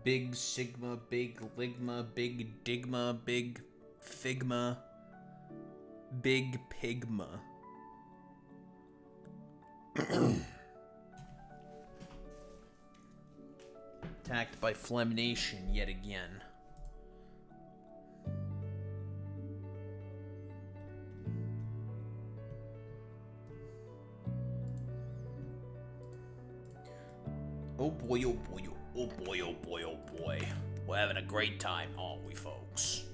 Big Sigma, Big Ligma, Big Digma, Big Figma, Big Pigma. Attacked by Flemnation yet again. Oh boy, oh boy, oh boy, oh boy, oh boy. We're having a great time, aren't we, folks?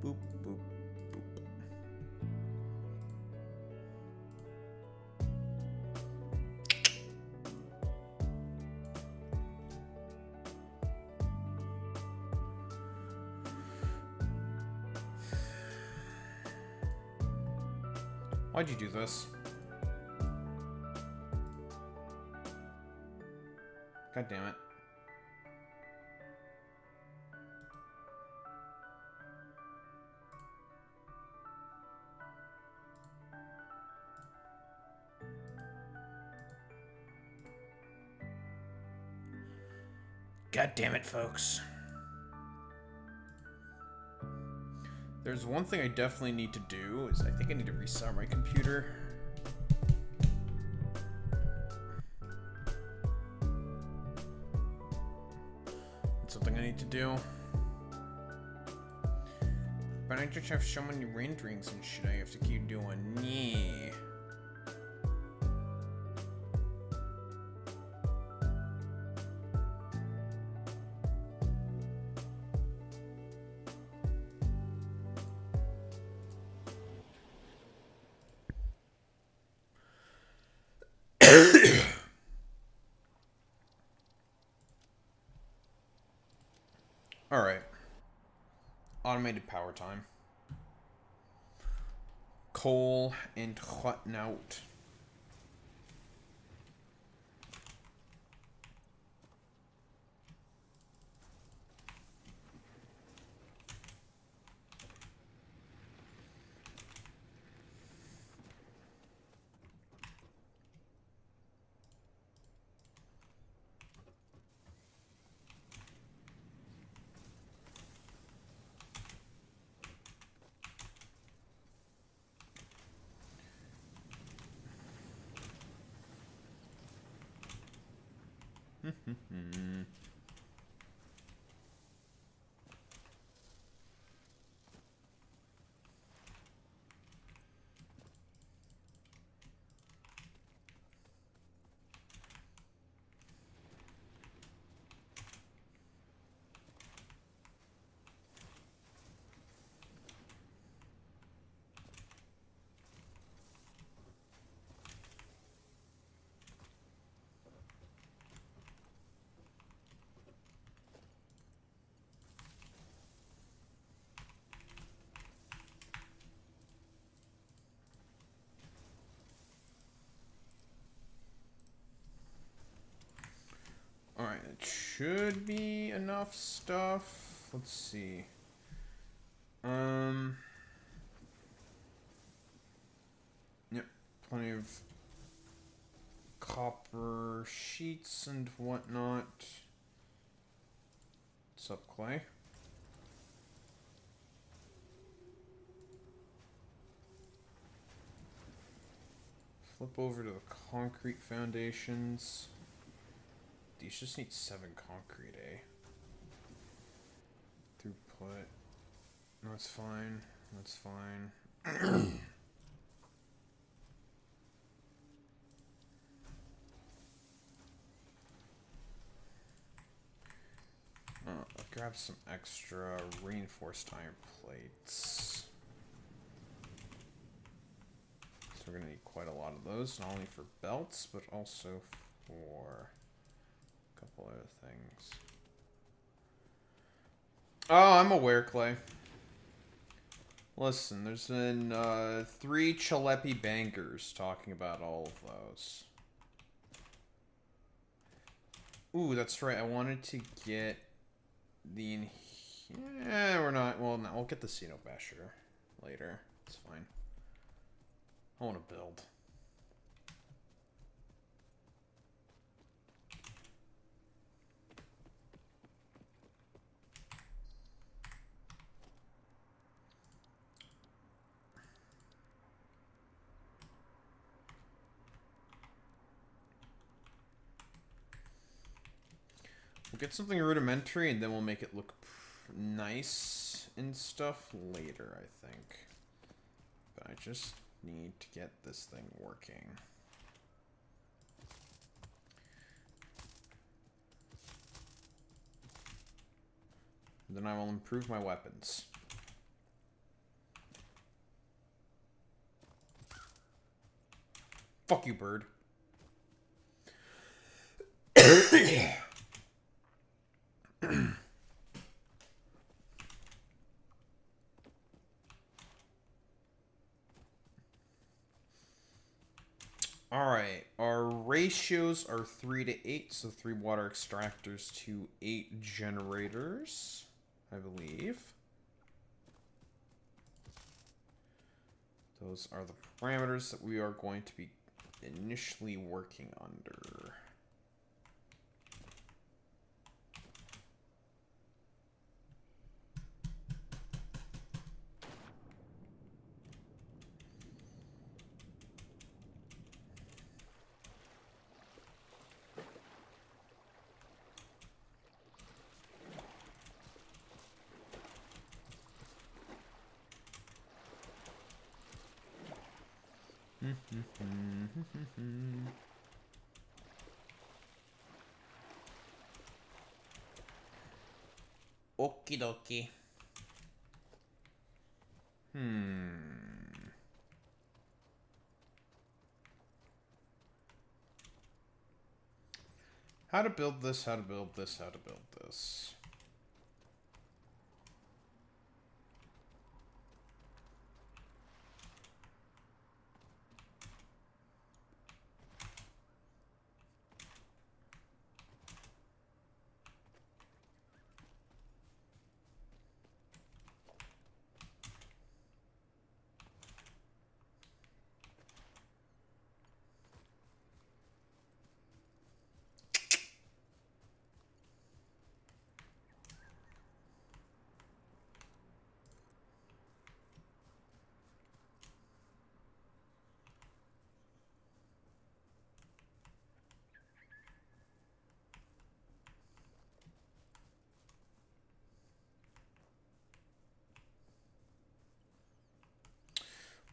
Boop, boop, boop. Why'd you do this? God damn it. God damn it, folks. There's one thing I definitely need to do, is I think I need to restart my computer. That's something I need to do. But I just have so many renderings and shit I have to keep doing. Yeah. Alright. Automated power time. Coal and whatnot. Alright, it should be enough stuff. Let's see. Yep, plenty of copper sheets and whatnot. What's up, Clay? Flip over to the concrete foundations. These just need 7 concrete, eh? Throughput. That's fine. That's fine. I'll grab some extra reinforced iron plates. So we're gonna need quite a lot of those, not only for belts, but also for a couple other things. Oh, I'm aware, Clay. Listen, there's been 3 Chalepi bangers talking about all of those. Ooh, that's right. I wanted to get the... Yeah, we're not... Well, no, we'll get the Ceno Basher later. It's fine. I want to build. We'll get something rudimentary, and then we'll make it look nice and stuff later, I think. But I just need to get this thing working. Then I will improve my weapons. Fuck you, bird. Alright, our ratios are 3 to 8, so 3 water extractors to 8 generators, I believe. Those are the parameters that we are going to be initially working under. Okie dokie. How to build this, how to build this, how to build this.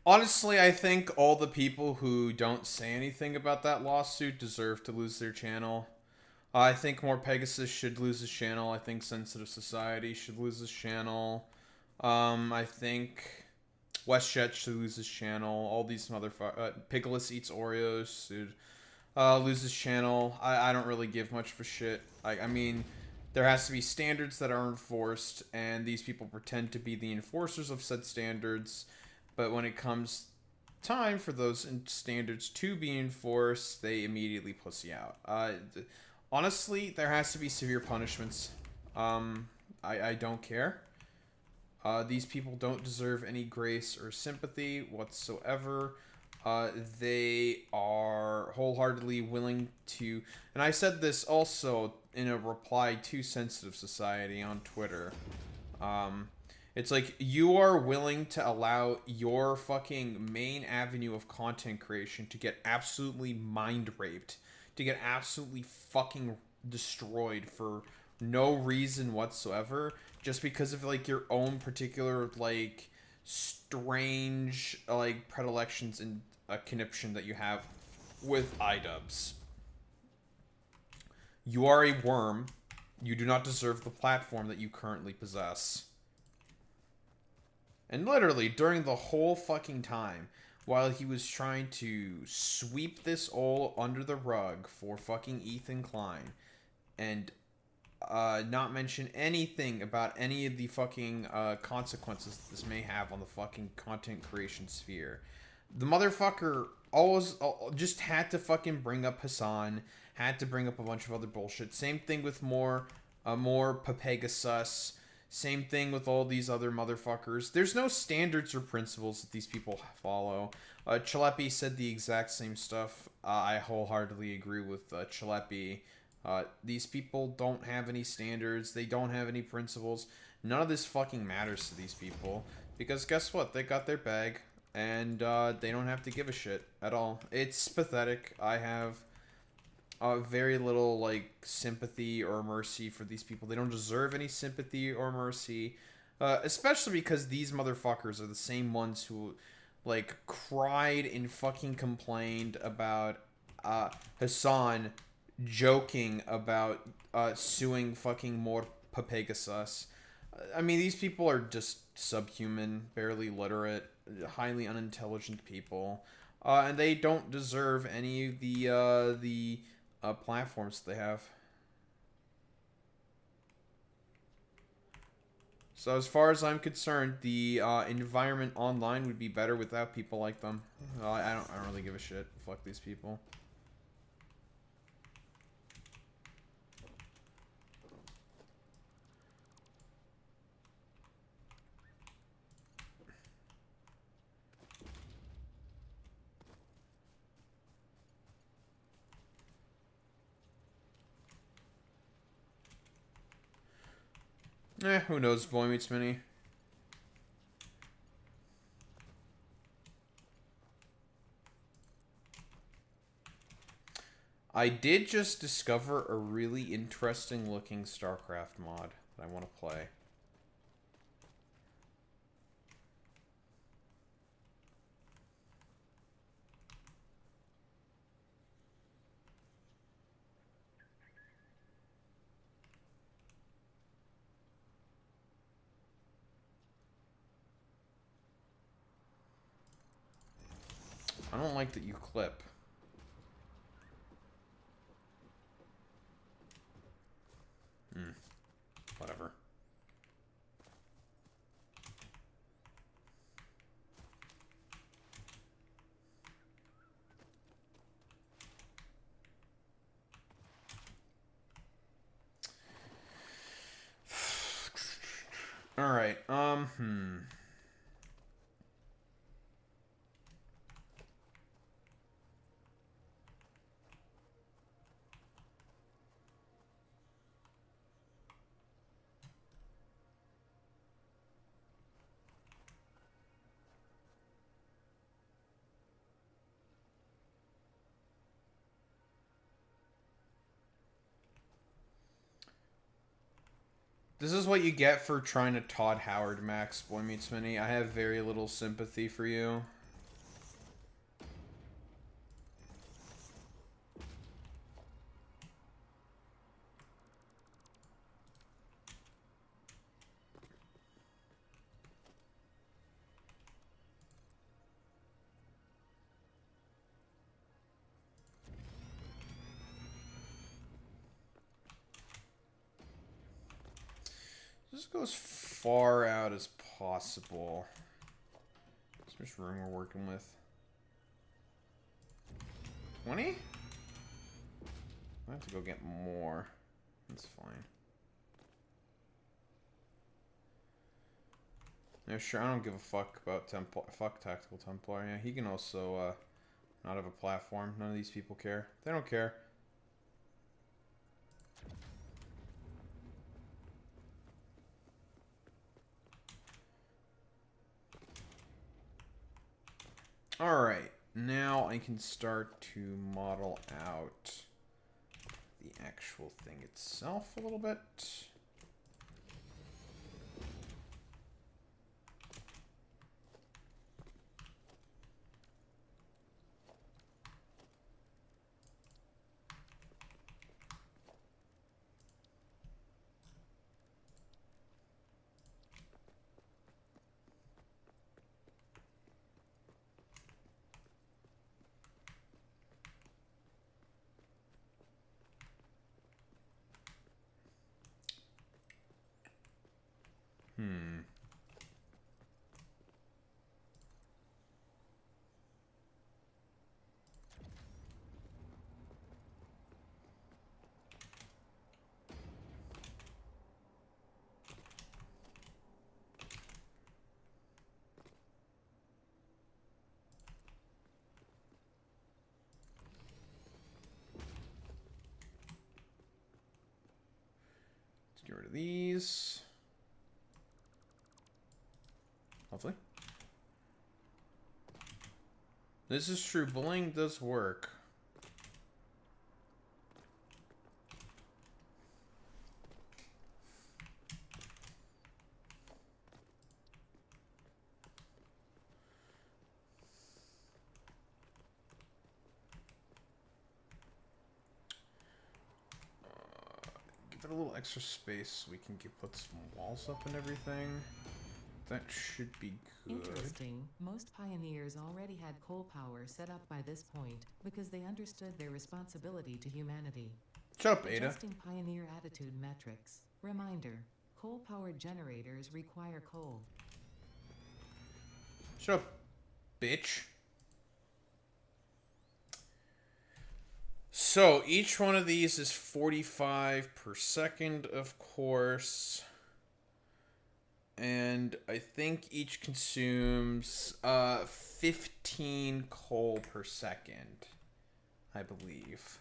Honestly, I think all the people who don't say anything about that lawsuit deserve to lose their channel. I think More Pegasus should lose his channel. I think Sensitive Society should lose his channel. I think WestJet should lose his channel. All these motherfuckers. Pickles Eats Oreos should lose his channel. I don't really give much for shit. I mean, there has to be standards that are enforced, and these people pretend to be the enforcers of said standards. But when it comes time for those standards to be enforced, they immediately pussy out. Honestly, there has to be severe punishments. I don't care. These people don't deserve any grace or sympathy whatsoever. They are wholeheartedly willing to, and I said this also in a reply to Sensitive Society on Twitter. It's like, you are willing to allow your fucking main avenue of content creation to get absolutely mind raped, to get absolutely fucking destroyed for no reason whatsoever, just because of like your own particular like strange like predilections and a conniption that you have with iDubbbz. You are a worm. You do not deserve the platform that you currently possess. And literally, during the whole fucking time, while he was trying to sweep this all under the rug for fucking Ethan Klein, and not mention anything about any of the fucking consequences that this may have on the fucking content creation sphere, the motherfucker always just had to fucking bring up Hassan, had to bring up a bunch of other bullshit. Same thing with more Papegasus. Same thing with all these other motherfuckers. There's no standards or principles that these people follow. Chalepi said the exact same stuff. I wholeheartedly agree with Chalepi. These people don't have any standards. They don't have any principles. None of this fucking matters to these people. Because guess what? They got their bag. And they don't have to give a shit at all. It's pathetic. I have very little like sympathy or mercy for these people. They don't deserve any sympathy or mercy, especially because these motherfuckers are the same ones who like cried and fucking complained about Hassan joking about suing fucking more Papegasus. I mean, these people are just subhuman, barely literate, highly unintelligent people, and they don't deserve any of the platforms they have. So as far as I'm concerned, the environment online would be better without people like them. I don't really give a shit. Fuck these people. Who knows, Boy Meets Mini. I did just discover a really interesting looking StarCraft mod that I want to play. I don't like that you clip. Whatever. All right. This is what you get for trying to Todd Howard Max, Boy Meets Mini. I have very little sympathy for you. This goes far out as possible. How much room we're working with? 20? I have to go get more. That's fine. Yeah, sure. I don't give a fuck about fuck Tactical Templar. Yeah, he can also not have a platform. None of these people care. They don't care. Alright, now I can start to model out the actual thing itself a little bit. Let's get rid of these. Lovely. This is true. Bullying does work. Give it a little extra space so we can put some walls up and everything. That should be good. Interesting. Most pioneers already had coal power set up by this point because they understood their responsibility to humanity. Shut up, Ada. Adjusting pioneer attitude metrics. Reminder: coal-powered generators require coal. Shut up, bitch. So each one of these is 45 per second, of course. And I think each consumes 15 coal per second, I believe.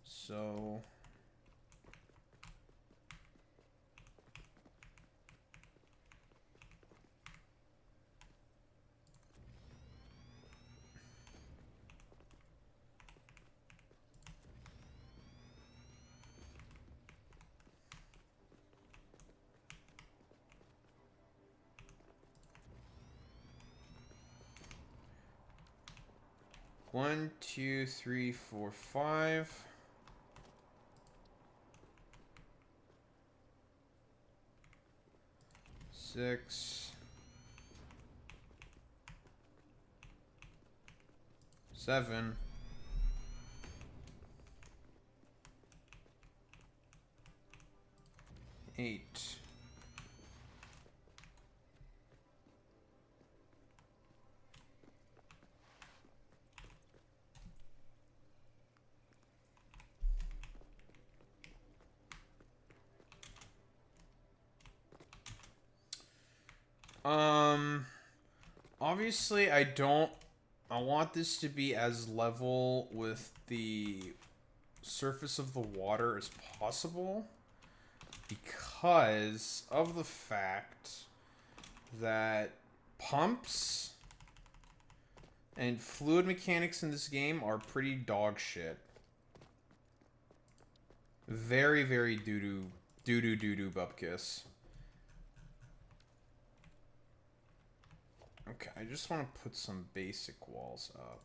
So... One, two, three, four, five. Six. 7. 8. Obviously I want this to be as level with the surface of the water as possible because of the fact that pumps and fluid mechanics in this game are pretty dog shit. Very, very doo-doo bupkis. Okay, I just want to put some basic walls up.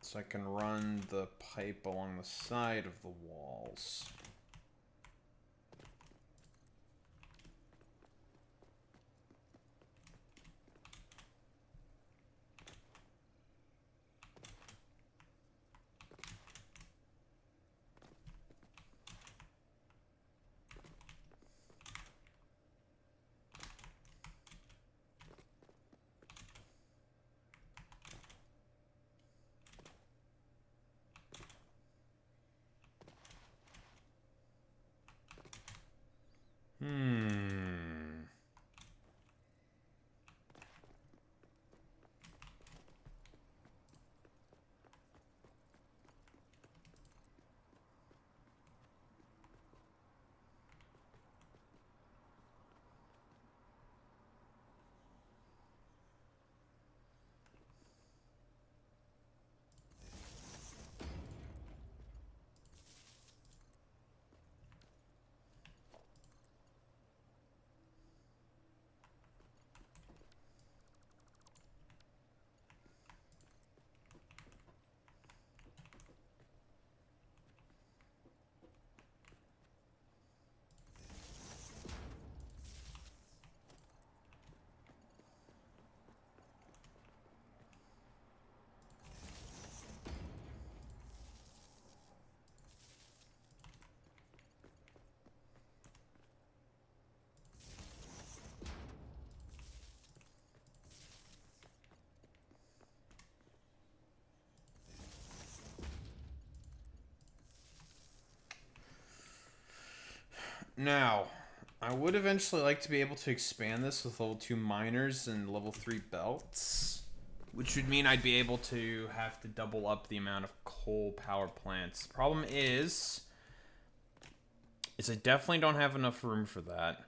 So I can run the pipe along the side of the walls. Now, I would eventually like to be able to expand this with level 2 miners and level 3 belts, which would mean I'd be able to have to double up the amount of coal power plants. Problem is I definitely don't have enough room for that.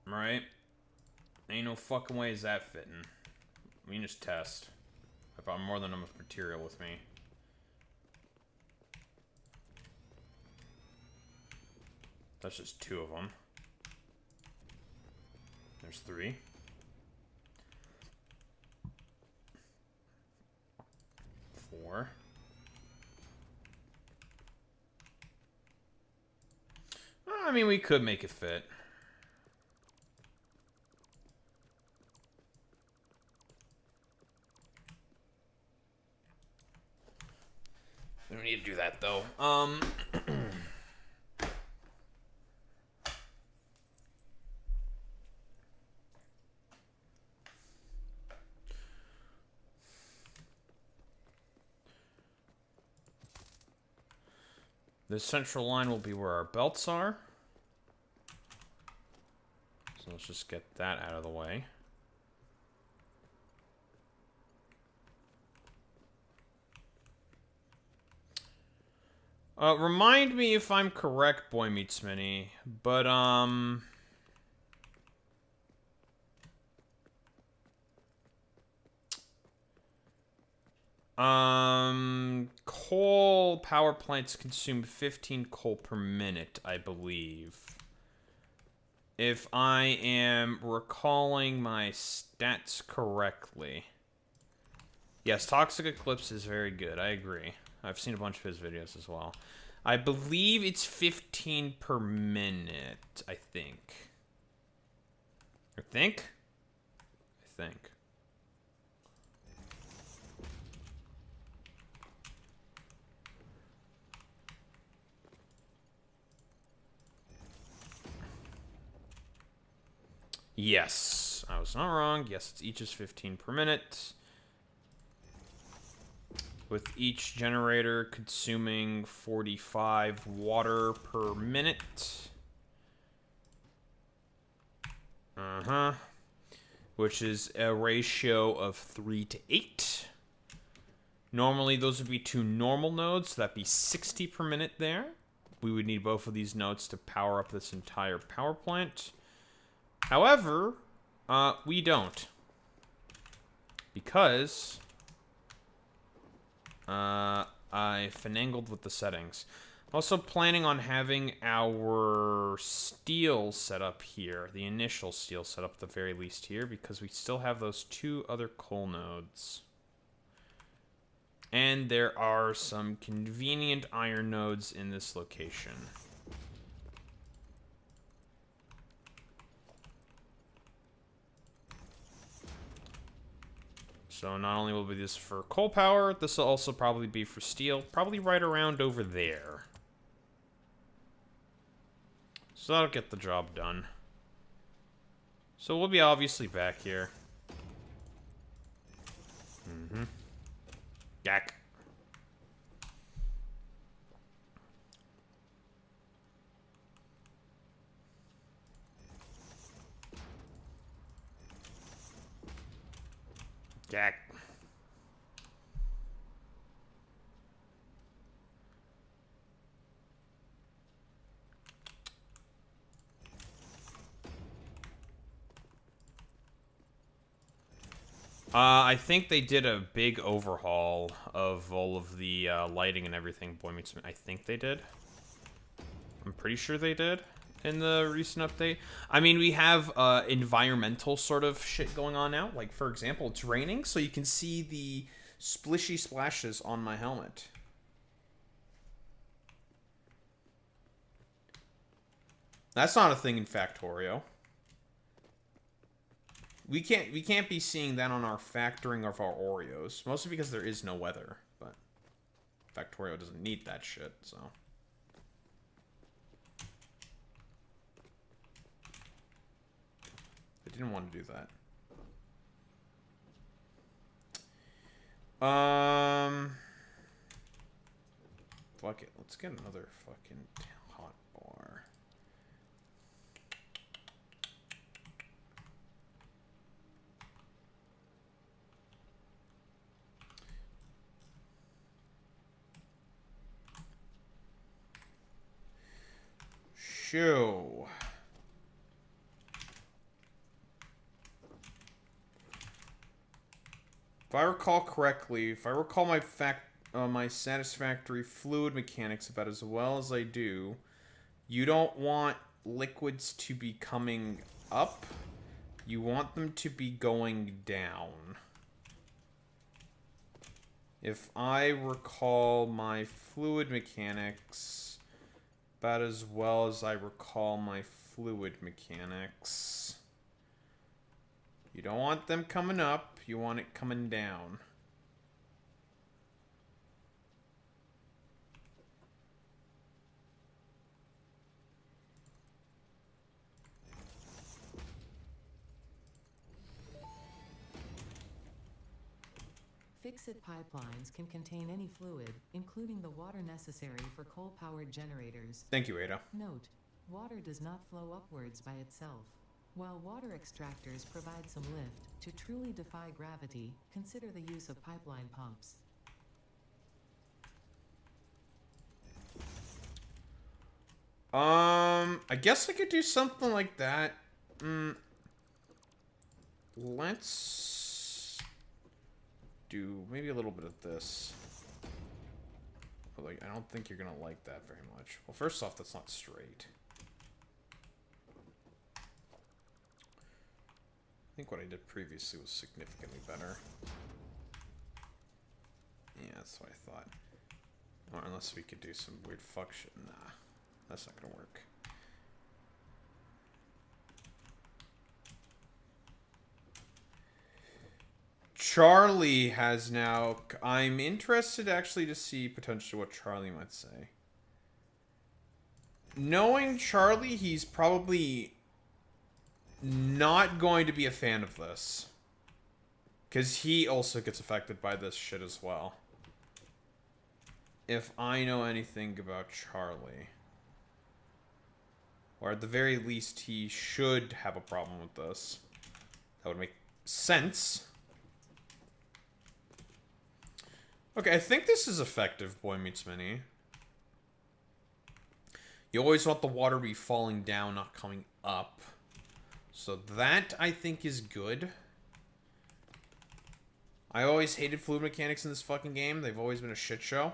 Right? Ain't no fucking way is that fitting. We can just test. I brought more than enough material with me. That's just 2 of them. There's 3. 4. I mean, we could make it fit. We don't need to do that, though. The central line will be where our belts are. So let's just get that out of the way. Remind me if I'm correct, Boy Meets Mini, but, coal power plants consume 15 coal per minute, I believe. If I am recalling my stats correctly. Yes, Toxic Eclipse is very good, I agree. I've seen a bunch of his videos as well. I believe it's 15 per minute, I think. I think. Yes, I was not wrong. Yes, it's each is 15 per minute. With each generator consuming 45 water per minute. Which is a ratio of 3 to 8. Normally, those would be 2 normal nodes, so that'd be 60 per minute there. We would need both of these nodes to power up this entire power plant. However, we don't. Because I finangled with the settings. Also planning on having our steel set up here, the initial steel set up at the very least here, because we still have those 2 other coal nodes. And there are some convenient iron nodes in this location. So not only will be this for coal power, this will also probably be for steel. Probably right around over there. So that'll get the job done. So we'll be obviously back here. Yak. Yak. I think they did a big overhaul of all of the lighting and everything. Boy Meets Me. I think they did. I'm pretty sure they did in the recent update. I mean, we have environmental sort of shit going on now. Like, for example, it's raining, so you can see the splishy splashes on my helmet. That's not a thing in Factorio. We can't be seeing that on our factoring of our Oreos, mostly because there is no weather. But Factorio doesn't need that shit, so. They didn't want to do that. Fuck it. Let's get another fucking hot bar. Shoo. If I recall correctly, if I recall my satisfactory fluid mechanics about as well as I do, you don't want liquids to be coming up. You want them to be going down. If I recall my fluid mechanics about as well as I recall my fluid mechanics, you don't want them coming up, you want it coming down. Fixit pipelines can contain any fluid, including the water necessary for coal-powered generators. Thank you, Ada. Note, water does not flow upwards by itself. While water extractors provide some lift, to truly defy gravity, consider the use of pipeline pumps. I guess I could do something like that. Let's do maybe a little bit of this. But like, I don't think you're gonna like that very much. Well, first off, that's not straight. I think what I did previously was significantly better. Yeah, that's what I thought. Or unless we could do some weird fuck shit. Nah, that's not gonna work. Charlie has now... I'm interested actually to see potentially what Charlie might say. Knowing Charlie, he's probably not going to be a fan of this. Because he also gets affected by this shit as well. If I know anything about Charlie. Or at the very least, he should have a problem with this. That would make sense. Okay, I think this is effective, Boy Meets Mini. You always want the water to be falling down, not coming up. So that, I think, is good. I always hated fluid mechanics in this fucking game. They've always been a shit show.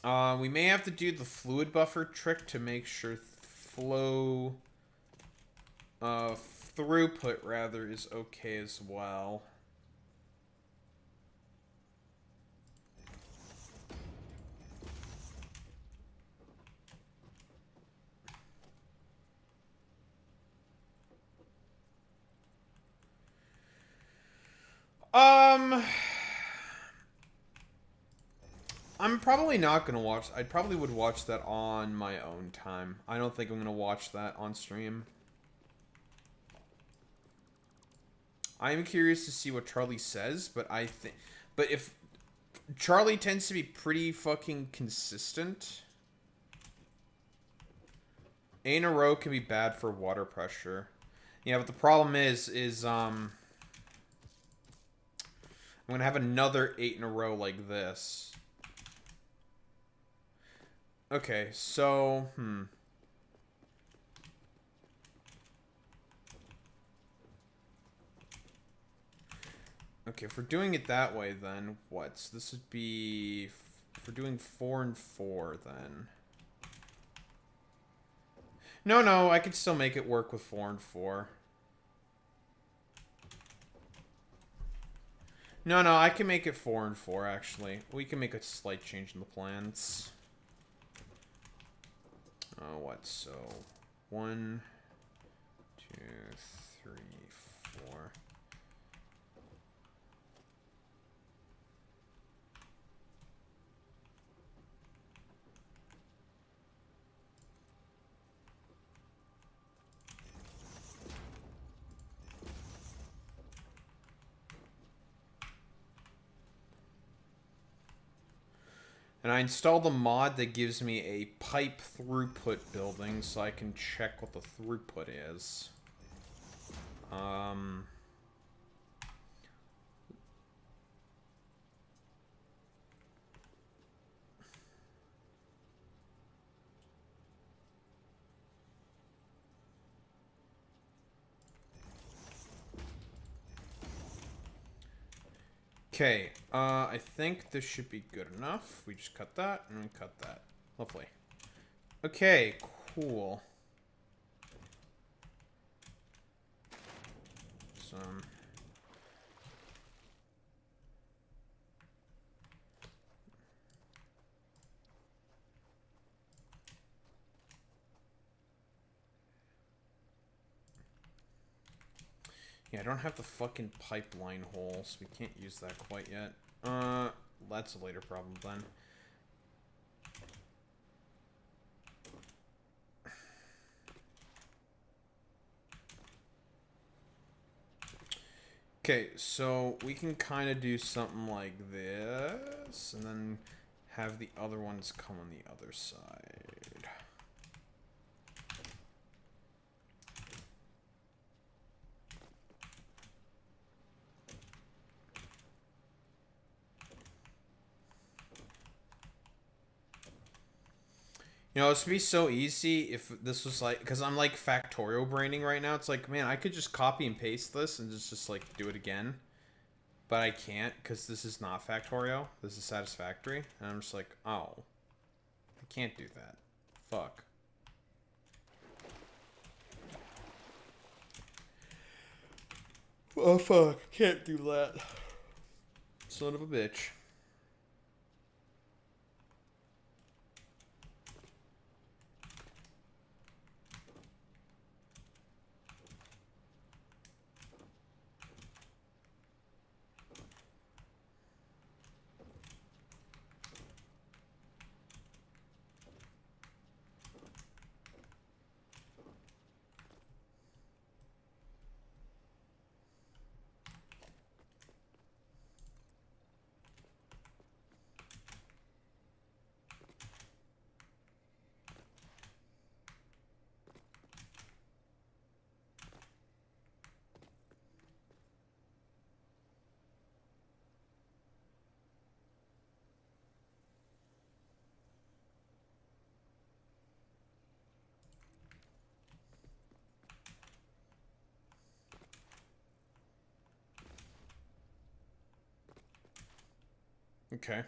We may have to do the fluid buffer trick to make sure flow... throughput, rather, is okay as well. I'm probably not gonna watch. I probably would watch that on my own time. I don't think I'm gonna watch that on stream. I'm curious to see what Charlie says, but but if Charlie tends to be pretty fucking consistent, eight in a row can be bad for water pressure. Yeah, but the problem is I'm gonna have another 8 in a row like this. Okay, so, Okay, if we're doing it that way, then what? So this would be... If we're doing 4 and 4, then... No, I could still make it work with 4 and 4. No, I can make it 4 and 4, actually. We can make a slight change in the plans. What? So, 1, 2, 3, 4. And I installed a mod that gives me a pipe throughput building so I can check what the throughput is. Okay, I think this should be good enough. We just cut that and cut that. Lovely. Okay, cool. Some... Yeah, I don't have the fucking pipeline hole, so we can't use that quite yet. That's a later problem then. Okay, so we can kind of do something like this, and then have the other ones come on the other side. You know, it's be so easy if this was like, because I'm like factorial braining right now. It's like, man, I could just copy and paste this and just like do it again. But I can't because this is not factorial. This is satisfactory. And I'm just like, oh, I can't do that. Fuck. Oh, fuck. Can't do that. Son of a bitch. Okay.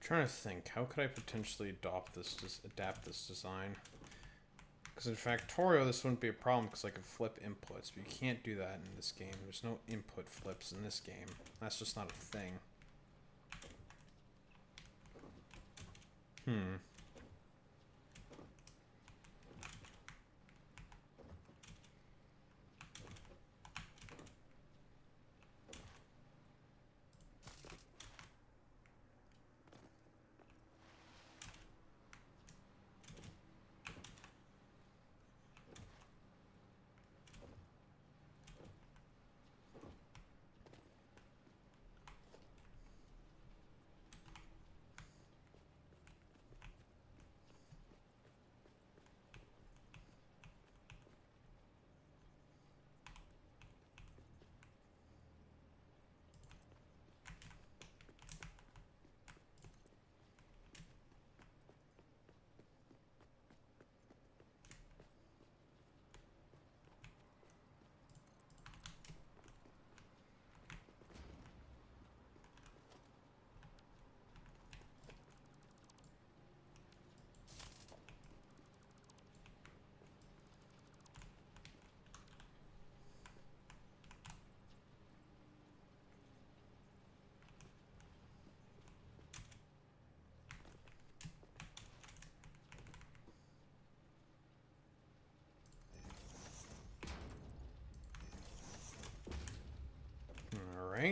Trying to think, how could I potentially adapt this design? Because in Factorio, this wouldn't be a problem because I could flip inputs, but you can't do that in this game. There's no input flips in this game. That's just not a thing.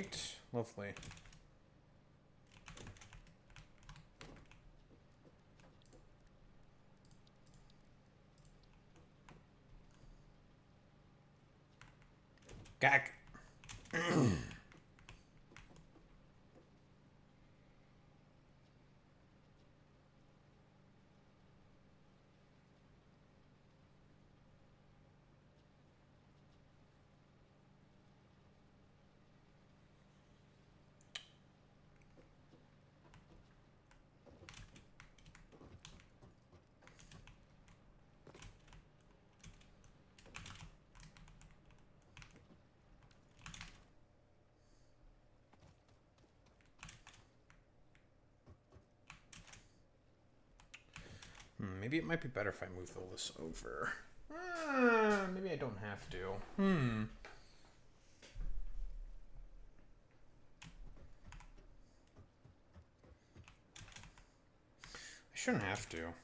Alright. Lovely. Gag. Maybe it might be better if I move all this over. Maybe I don't have to. I shouldn't have to.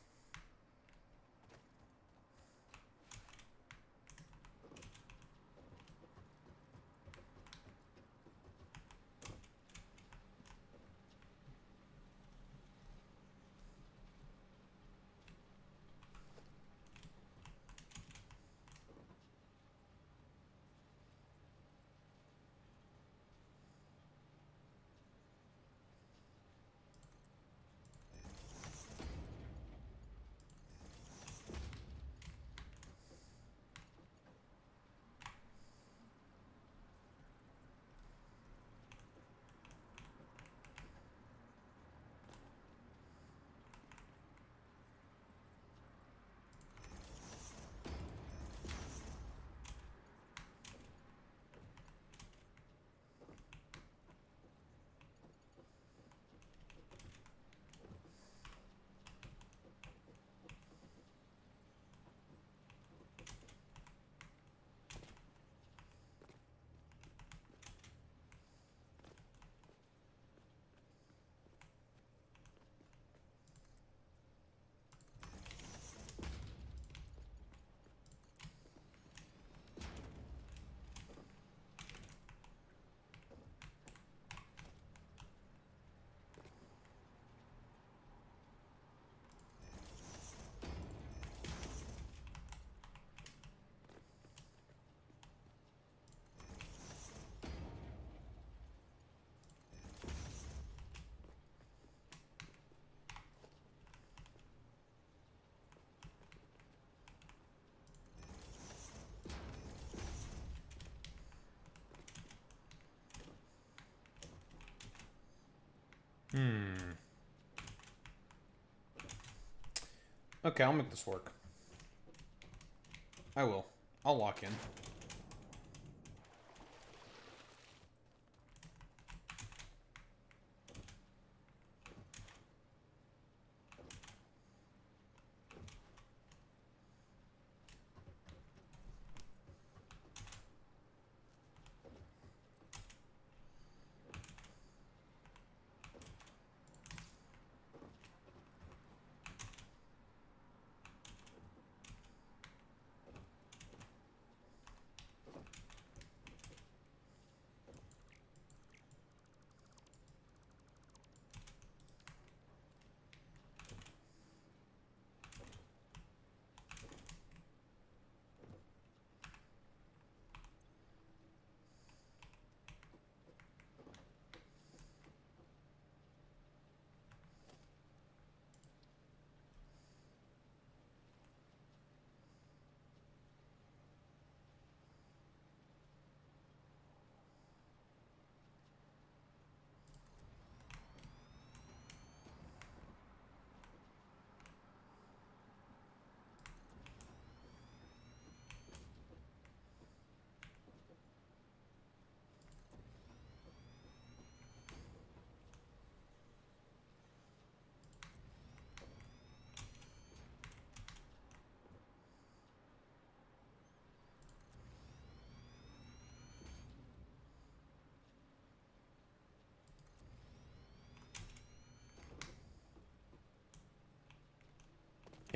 Okay, I'll make this work. I will. I'll lock in.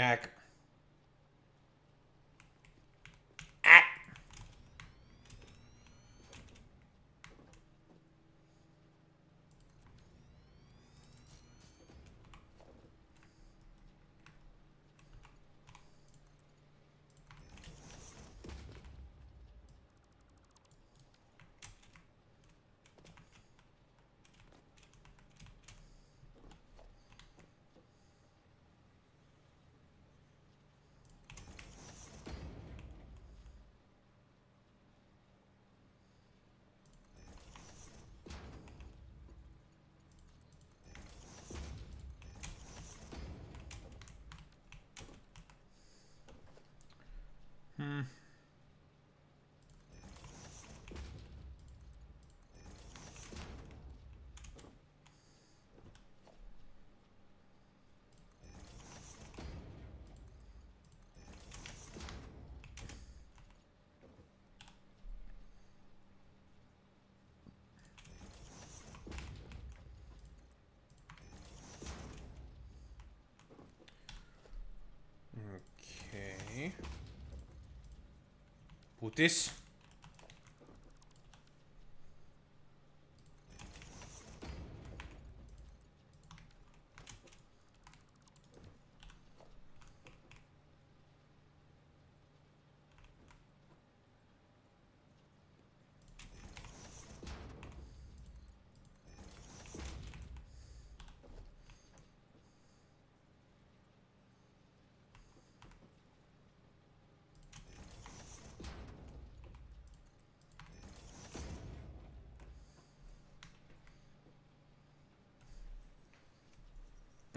Gag. Ah. with this.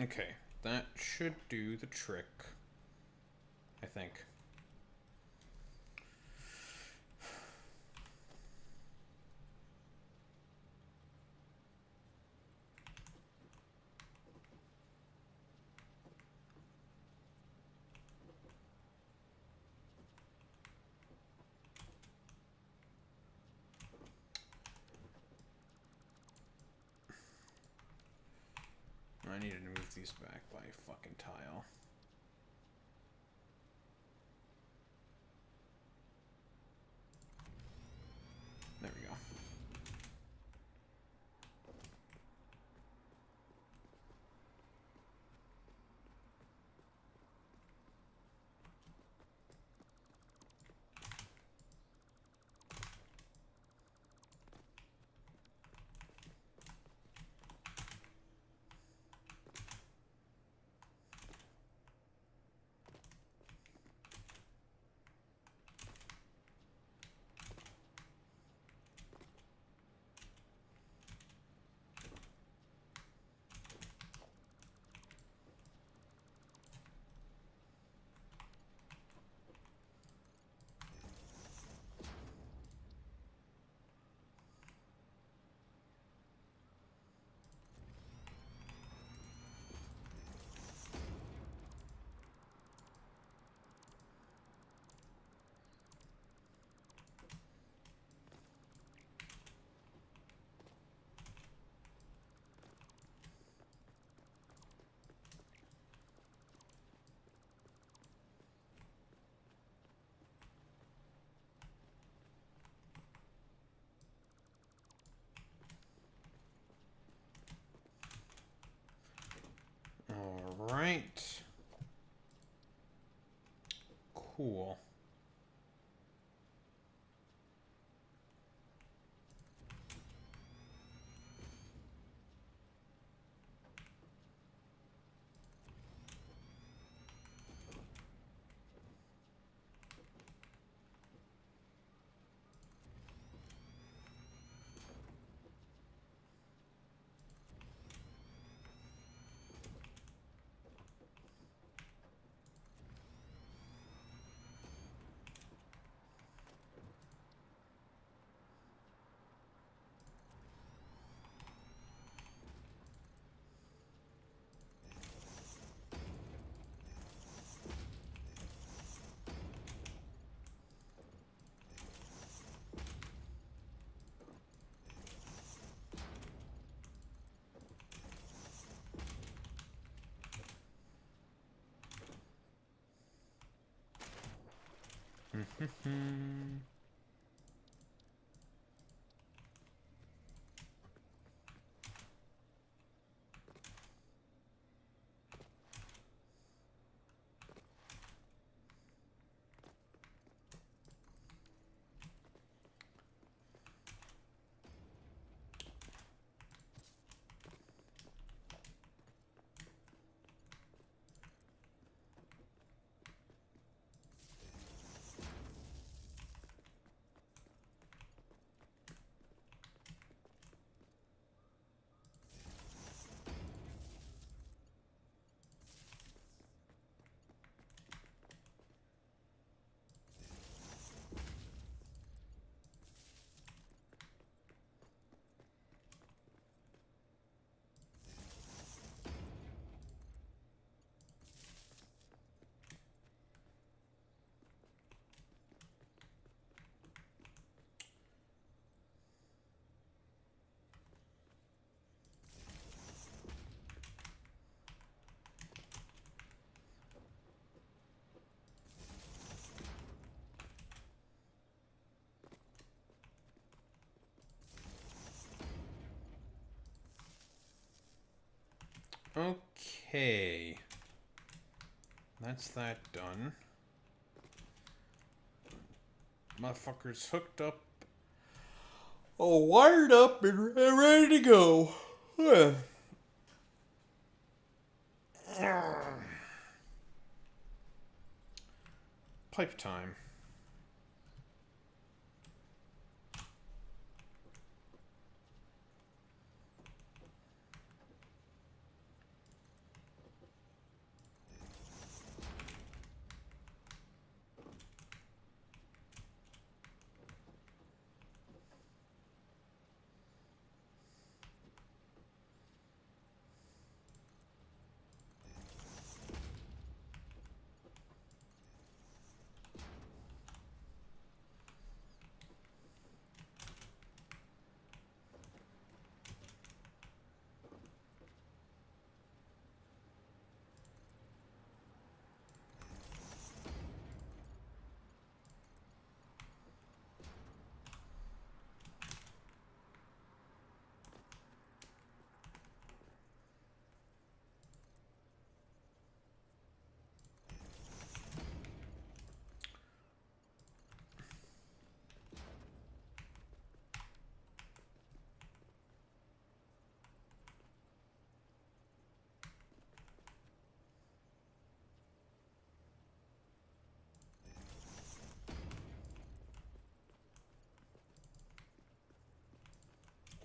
Okay, that should do the trick, I think. I needed to move these back by a fucking tile. There we go. All right. Cool. Okay. That's that done. Motherfucker's hooked up. Oh, wired up and ready to go. Pipe time.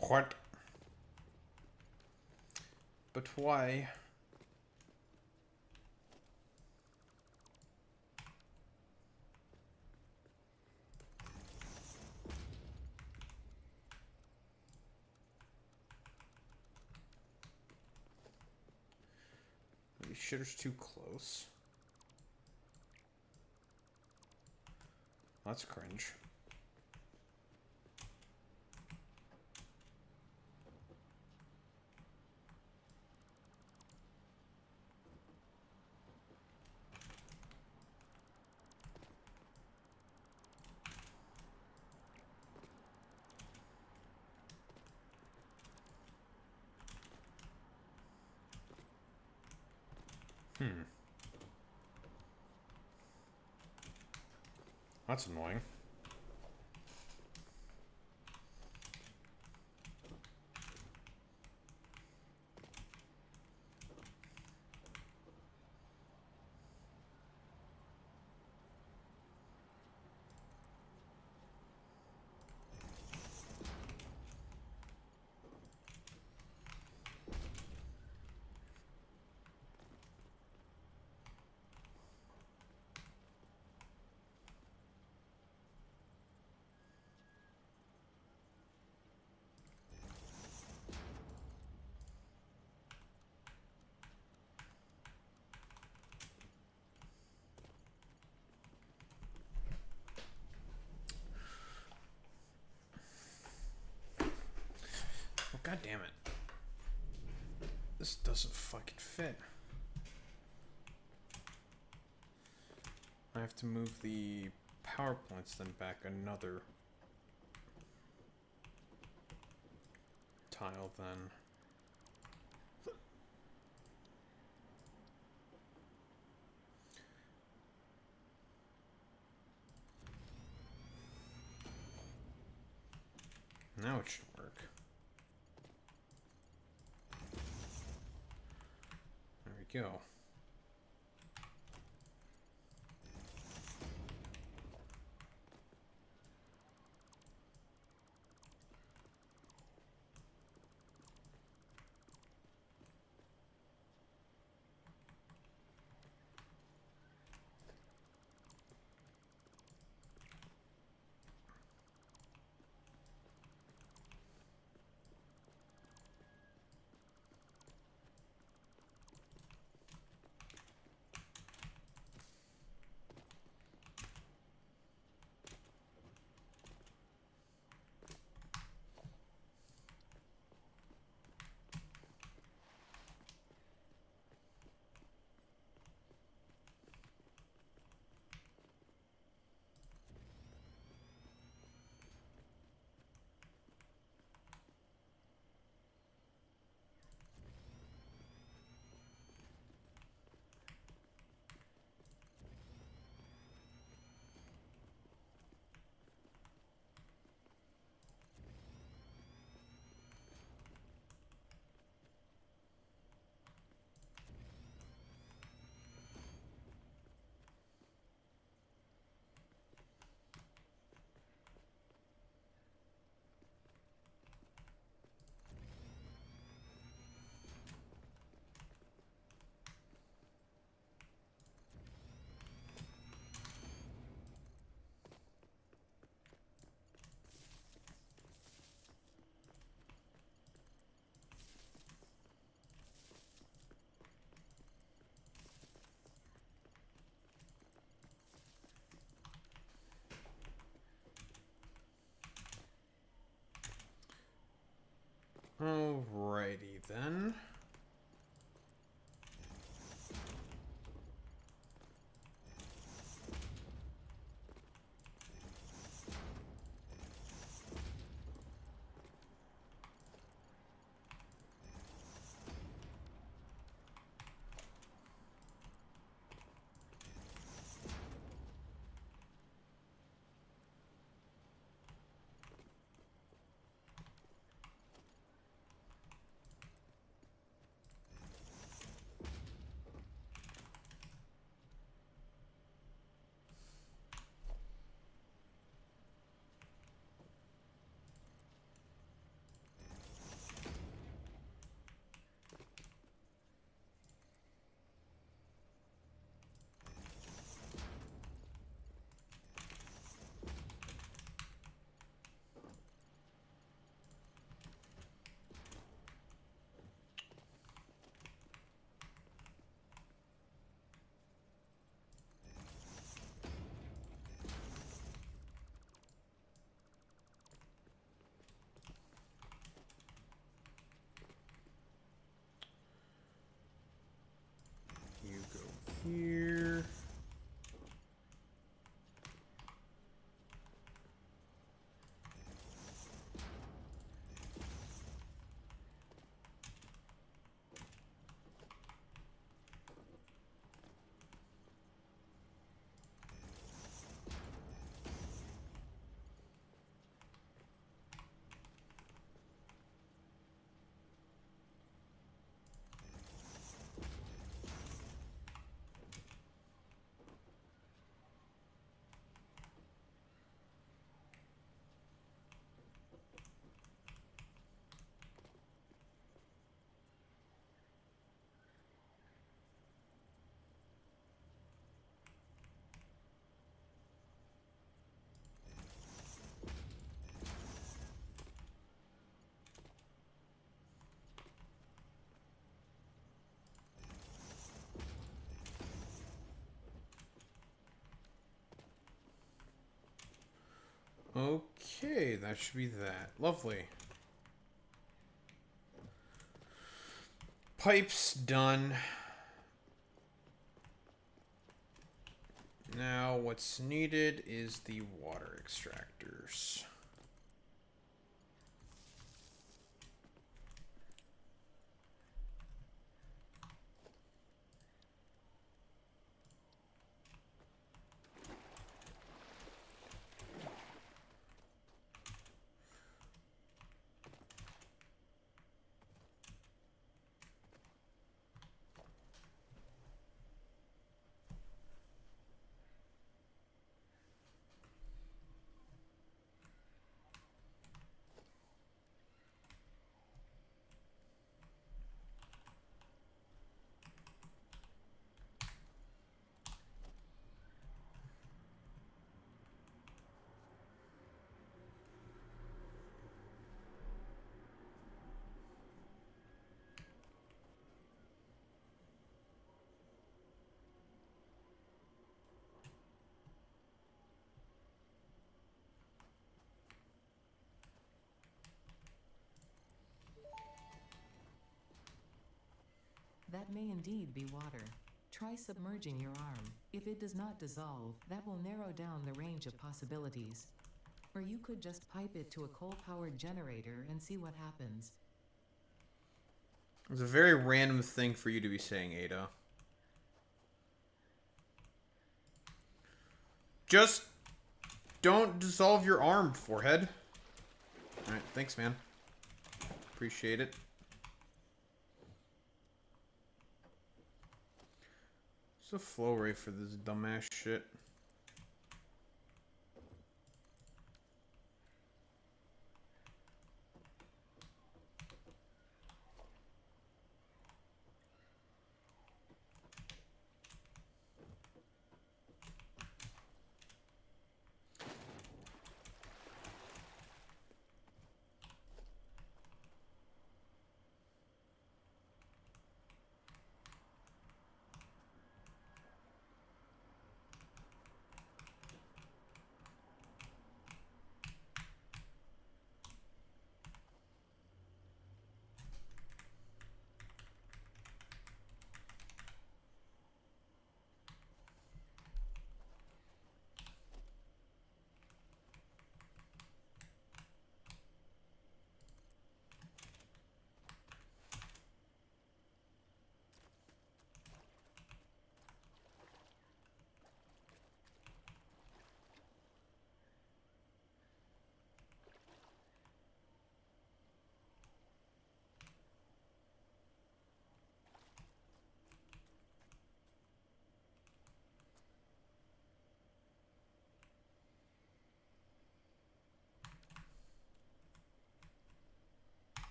What? But why? These shitter's too close. That's cringe. That's annoying. Oh, God damn it. This doesn't fucking fit. I have to move the power plants then back another tile then. Now it should work. There we go. Alrighty then. You go here. Okay, that should be that. Lovely. Pipes done. Now what's needed is the water extractors. That may indeed be water. Try submerging your arm. If it does not dissolve, that will narrow down the range of possibilities. Or you could just pipe it to a coal-powered generator and see what happens. It's a very random thing for you to be saying, Ada. Just don't dissolve your arm, forehead. Alright, thanks, man. Appreciate it. What's the flow rate for this dumbass shit?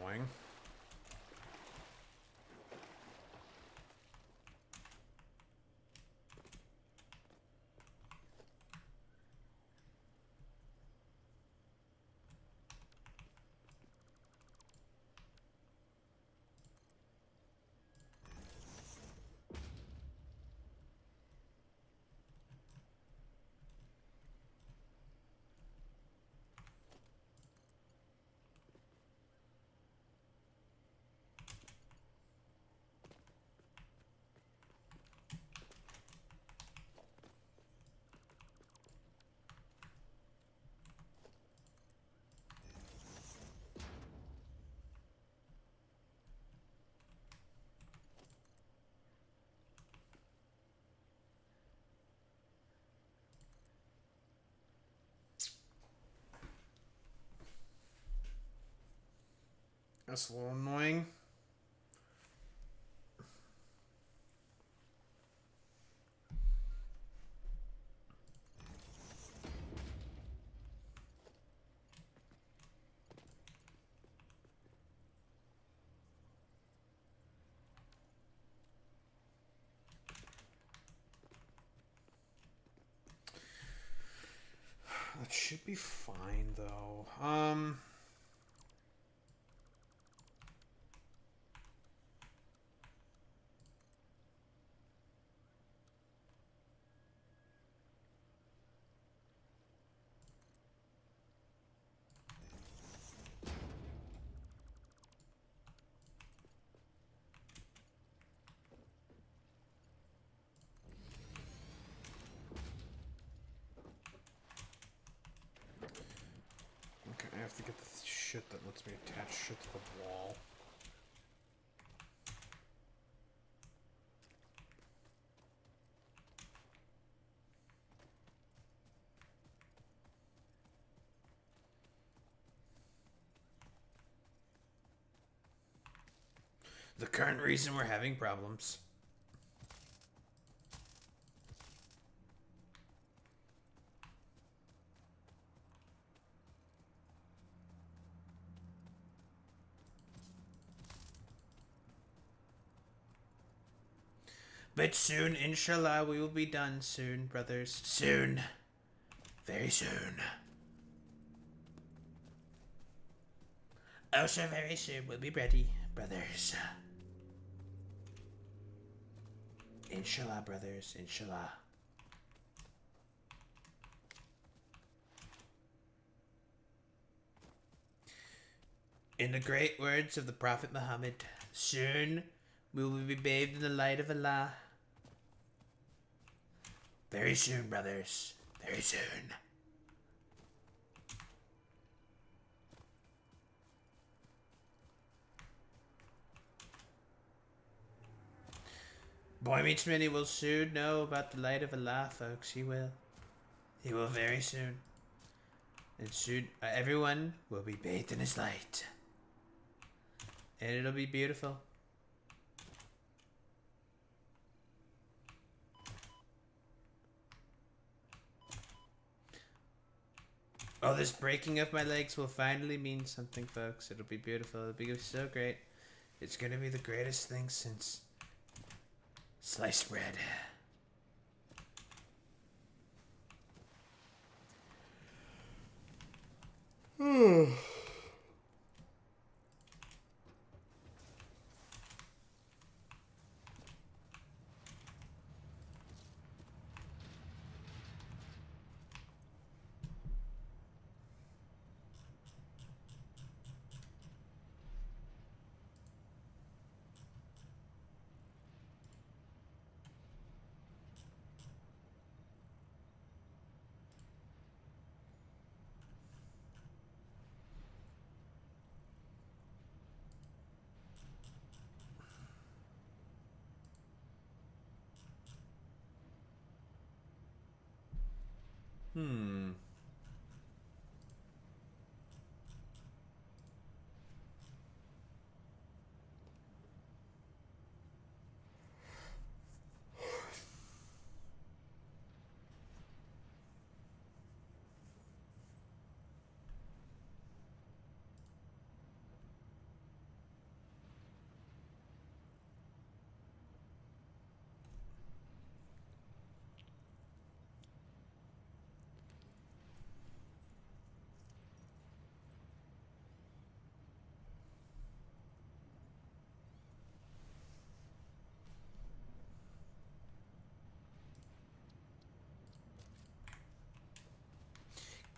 annoying. That's a little annoying. That should be fine, though. Okay, I have to get the shit that lets me attach shit to the wall. The current reason we're having problems. But soon, inshallah, we will be done soon, brothers. Soon. Very soon. Oh, so very soon we'll be ready, brothers. Inshallah, brothers. Inshallah. In the great words of the Prophet Muhammad, soon we will be bathed in the light of Allah. Very soon, brothers. Very soon. Boy Meets Mini will soon know about the light of Allah, folks. He will. He will very soon. And soon, everyone will be bathed in his light. And it'll be beautiful. Oh, this breaking of my legs will finally mean something, folks. It'll be beautiful. It'll be so great. It's gonna be the greatest thing since sliced bread. Hmm.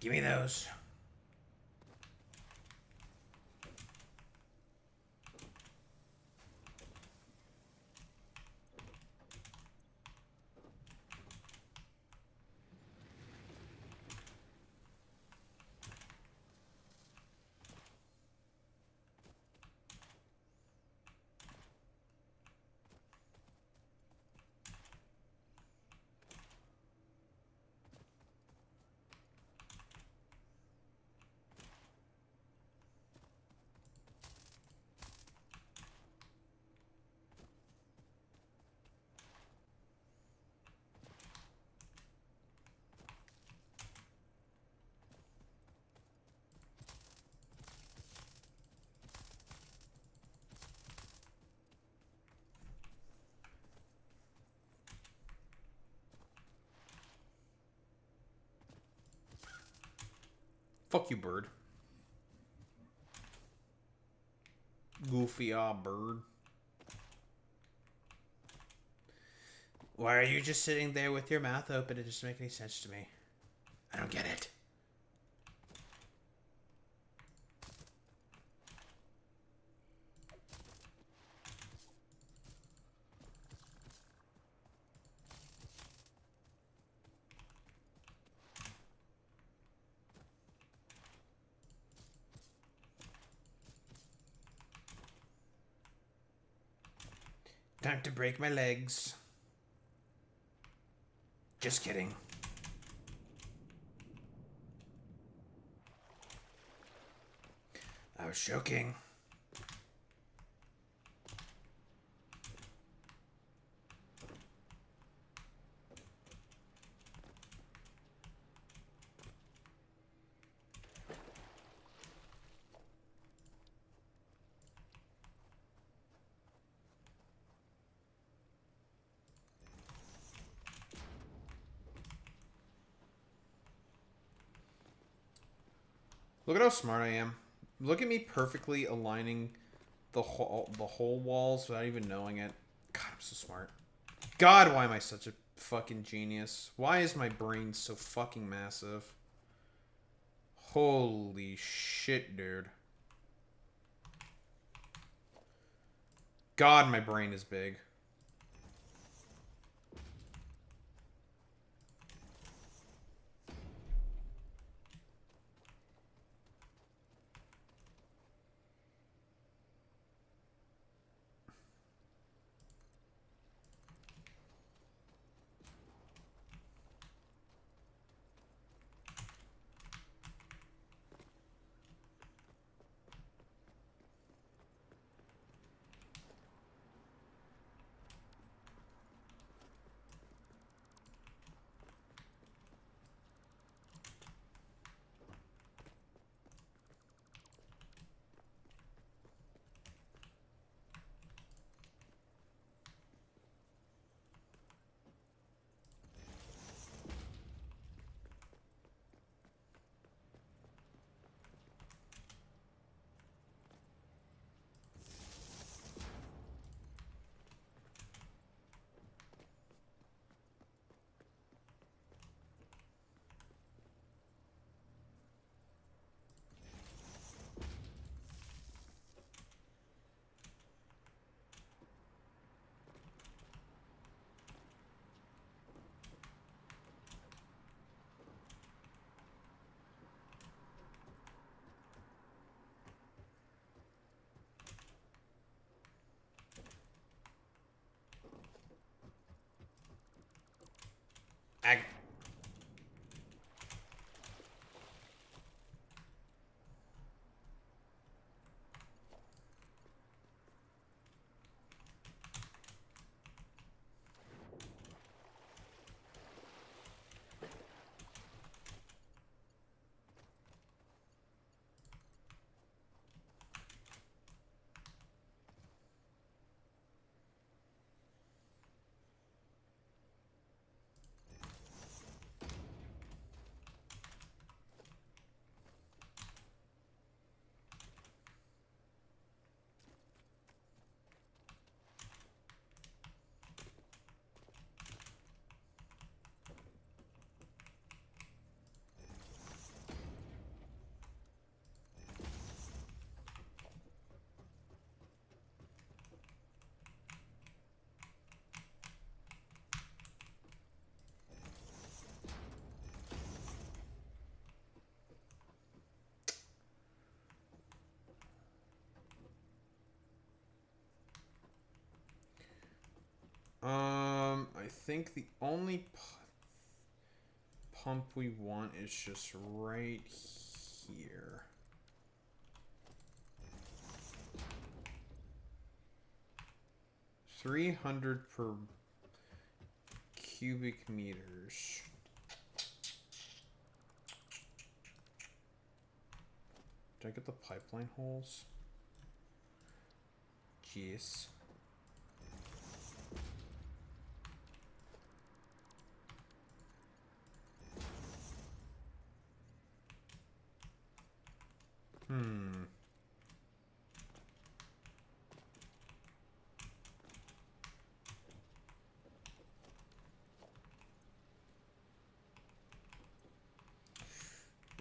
Give me those. Fuck you, bird. Goofy bird. Why are you just sitting there with your mouth open? It doesn't make any sense to me. I don't get it. Time to break my legs. Just kidding. I was joking. Look at how smart I am. Look at me perfectly aligning the whole walls without even knowing it. God, I'm so smart. God, why am I such a fucking genius? Why is my brain so fucking massive? Holy shit, dude. God, my brain is big. think the only pump we want is just right here. $300 per cubic meters. Did I get the pipeline holes? Jeez.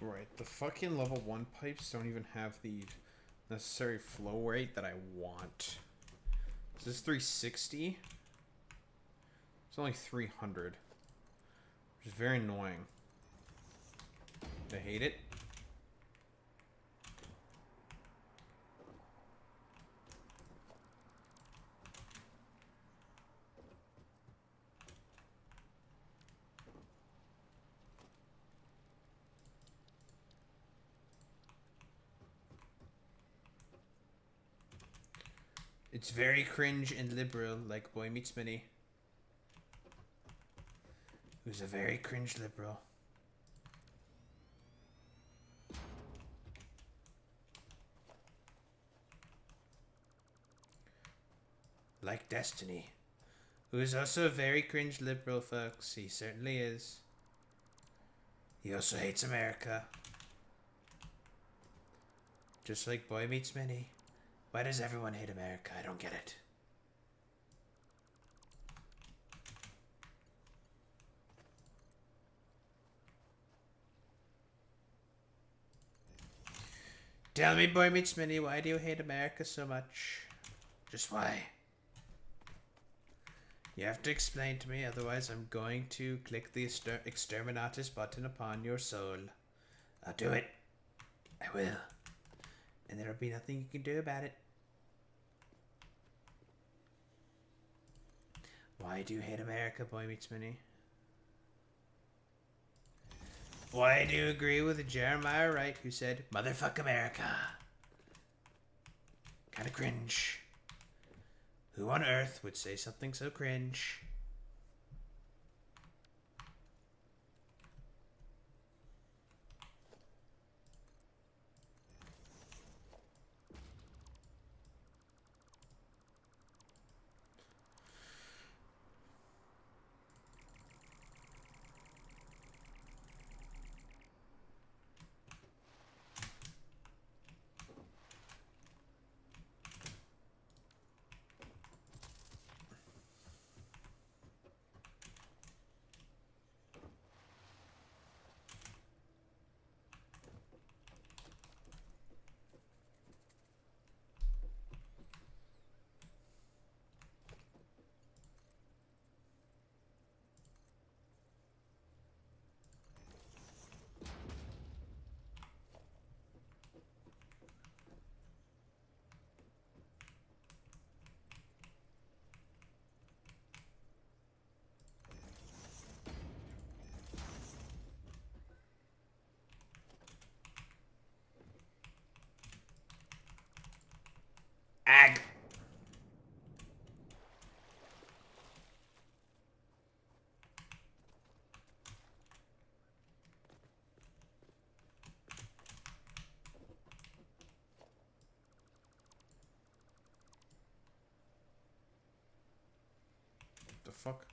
Right, the fucking level 1 pipes don't even have the necessary flow rate that I want. Is this 360? It's only 300. Which is very annoying. I hate it. It's very cringe and liberal, like Boy Meets Minnie. Who's a very cringe liberal. Like Destiny. Who is also a very cringe liberal, folks. He certainly is. He also hates America. Just like Boy Meets Minnie. Why does everyone hate America? I don't get it. Tell me, Boy Meets Minnie, why do you hate America so much? Just why? You have to explain to me, otherwise I'm going to click the exterminatus button upon your soul. I'll do it. I will. And there'll be nothing you can do about it. Why do you hate America, Boy Meets Minnie? Why do you agree with Jeremiah Wright, who said, "Motherfuck America"? Kinda cringe. Who on earth would say something so cringe? Ag. The fuck?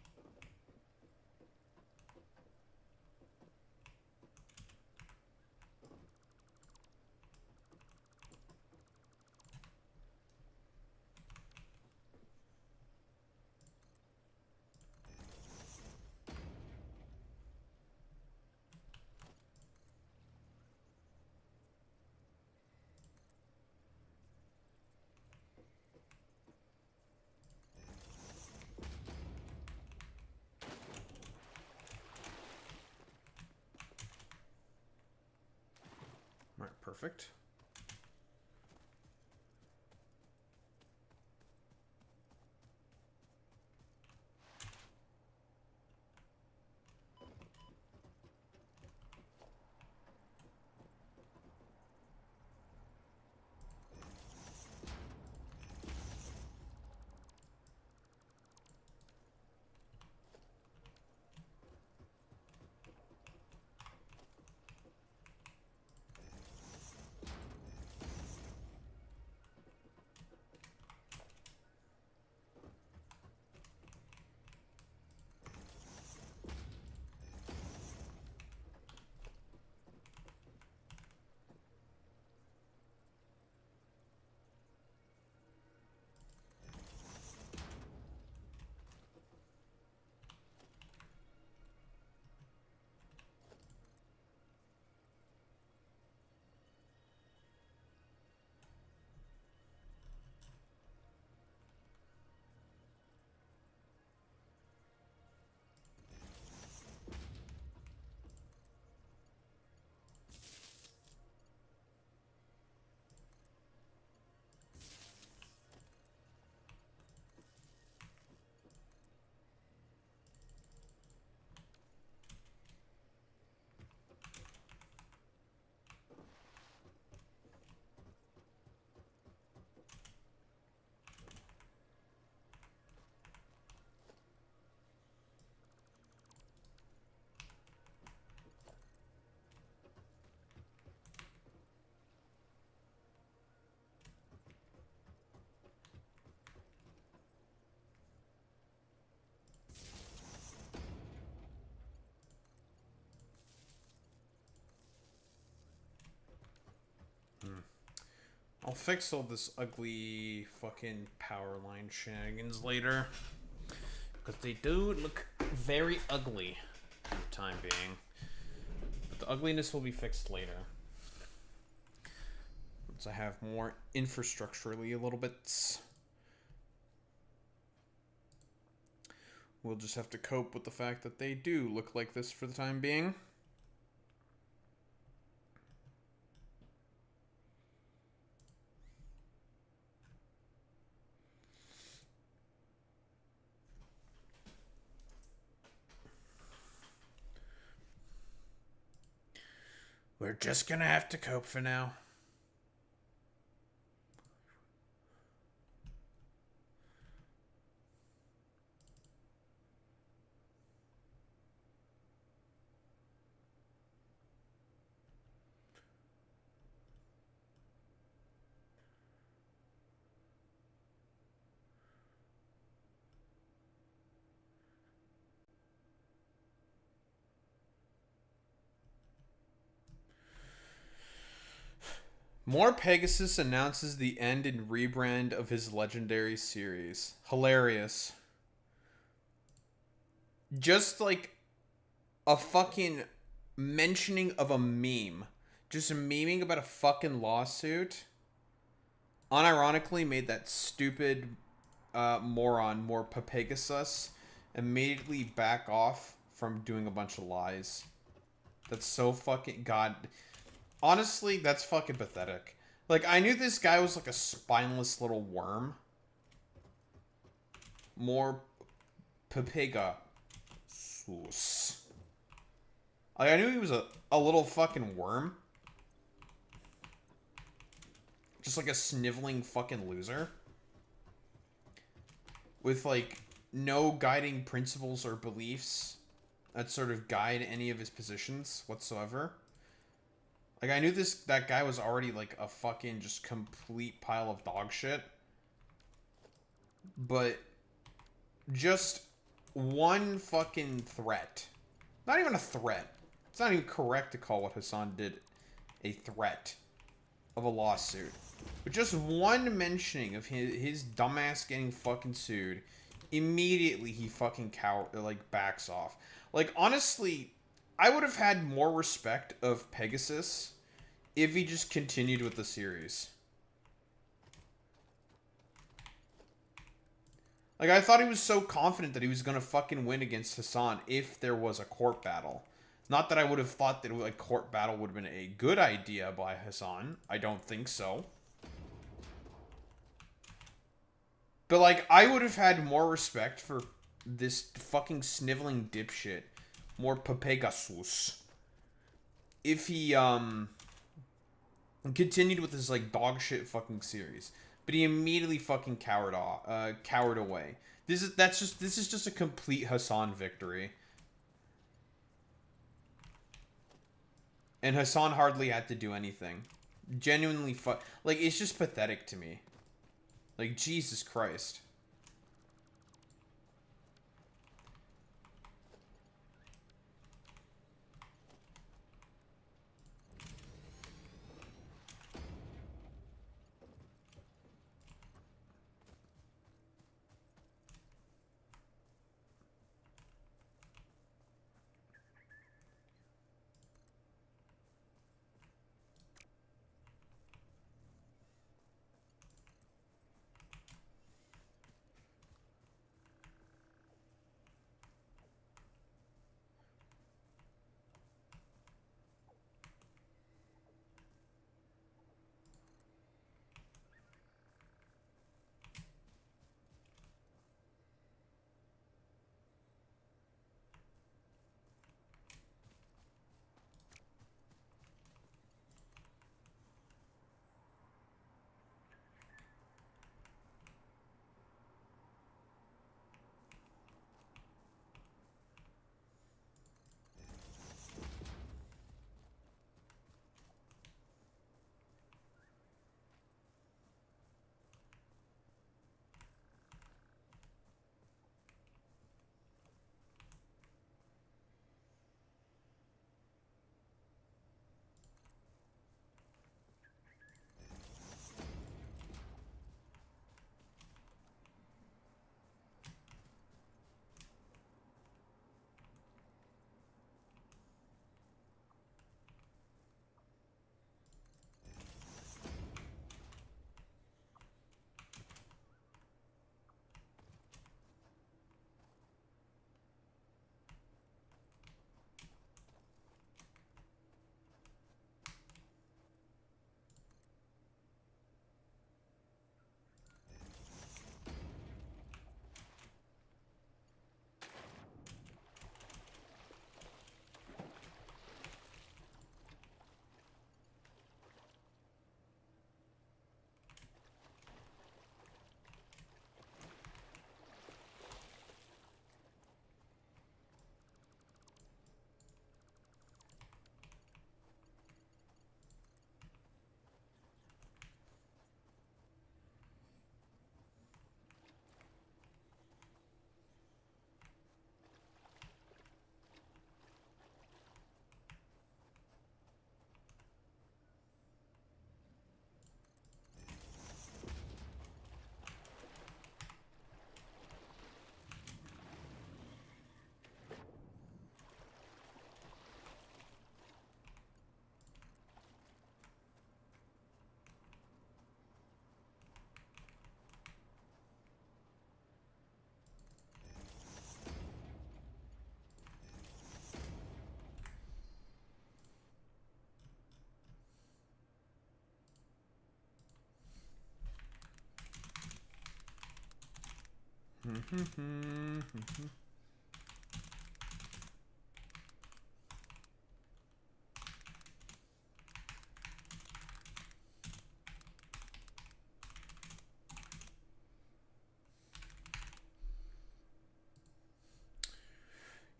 Alright, perfect. I'll fix all this ugly fucking power line shenanigans later. Because they do look very ugly for the time being. But the ugliness will be fixed later. Once I have more infrastructurally a little bit. We'll just have to cope with the fact that they do look like this for the time being. We're just gonna have to cope for now. More Pegasus announces the end and rebrand of his legendary series. Hilarious. Just like a fucking mentioning of a meme. Just memeing about a fucking lawsuit. Unironically made that stupid moron, more Pegasus, immediately back off from doing a bunch of lies. That's so fucking... God... Honestly, that's fucking pathetic. Like, I knew this guy was like a spineless little worm. More Pegasus. Like, I knew he was a little fucking worm. Just like a sniveling fucking loser. With, like, no guiding principles or beliefs that sort of guide any of his positions whatsoever. Like, I knew that guy was already, like, a fucking just complete pile of dog shit. But just one fucking threat. Not even a threat. It's not even correct to call what Hassan did a threat of a lawsuit. But just one mentioning of his dumbass getting fucking sued, immediately he fucking backs off. Like, honestly... I would have had more respect of Pegasus if he just continued with the series. Like, I thought he was so confident that he was going to fucking win against Hassan if there was a court battle. Not that I would have thought that a court battle would have been a good idea by Hassan. I don't think so. But, like, I would have had more respect for this fucking sniveling dipshit. More Pegasus. If he, continued with his, like, dog shit fucking series. But he immediately fucking cowered away. This is just a complete Hassan victory. And Hassan hardly had to do anything. Genuinely like, it's just pathetic to me. Like, Jesus Christ.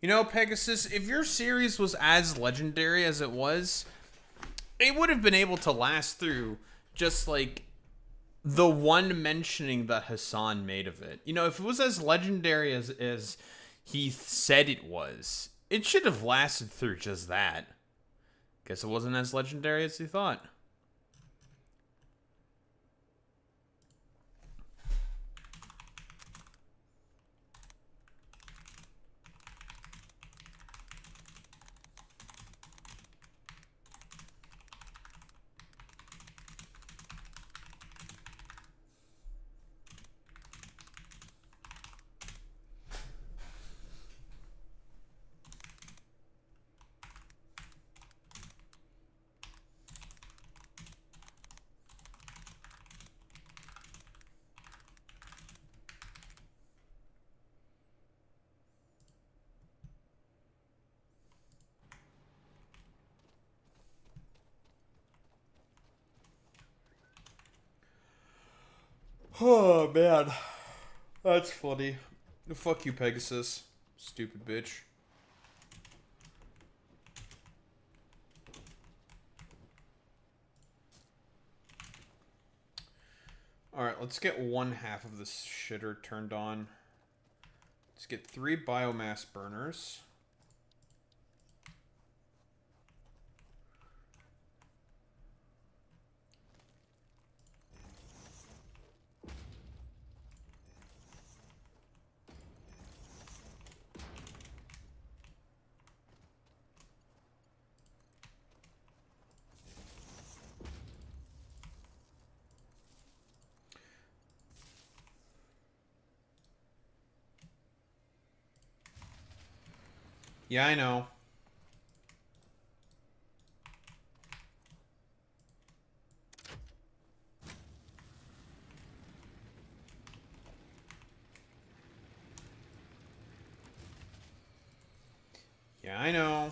You know, Pegasus, if your series was as legendary as it was, it would have been able to last through just like the one mentioning that Hassan made of it. You know, if it was as legendary as he said it was, it should have lasted through just that. Guess it wasn't as legendary as he thought. Oh, man. That's funny. Fuck you, Pegasus. Stupid bitch. Alright, let's get one half of this shitter turned on. Let's get 3 biomass burners. Yeah, I know. Yeah, I know.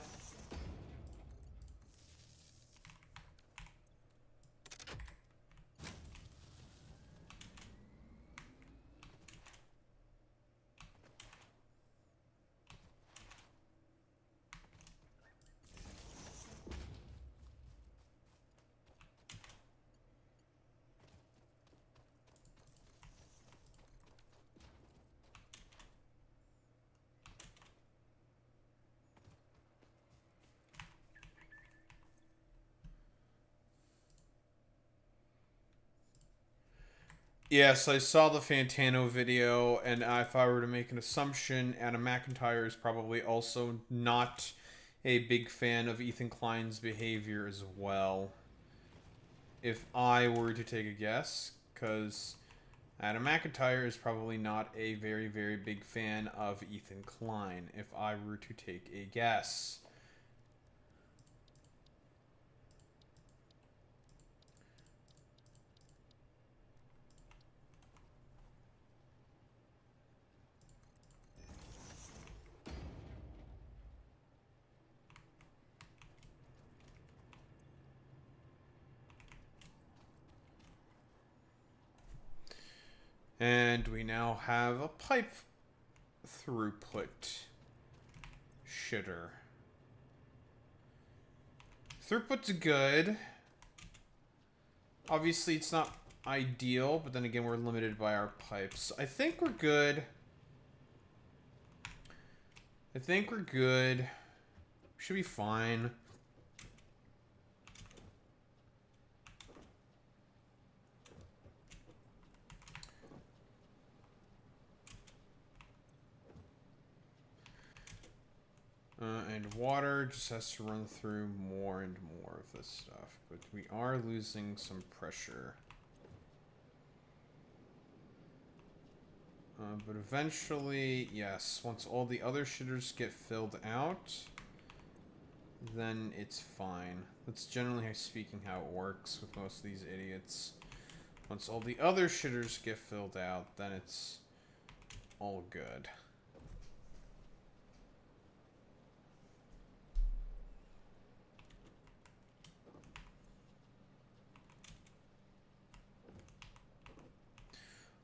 Yes, I saw the Fantano video, and if I were to make an assumption, Adam McIntyre is probably also not a big fan of Ethan Klein's behavior as well. If I were to take a guess, because Adam McIntyre is probably not a very, very big fan of Ethan Klein, if I were to take a guess. And we now have a pipe throughput shitter. Throughput's good. Obviously, it's not ideal, but then again, we're limited by our pipes. I think we're good. I think we're good. Should be fine. And water just has to run through more and more of this stuff. But we are losing some pressure. But eventually, yes, once all the other shitters get filled out, then it's fine. That's generally speaking how it works with most of these idiots. Once all the other shitters get filled out, then it's all good.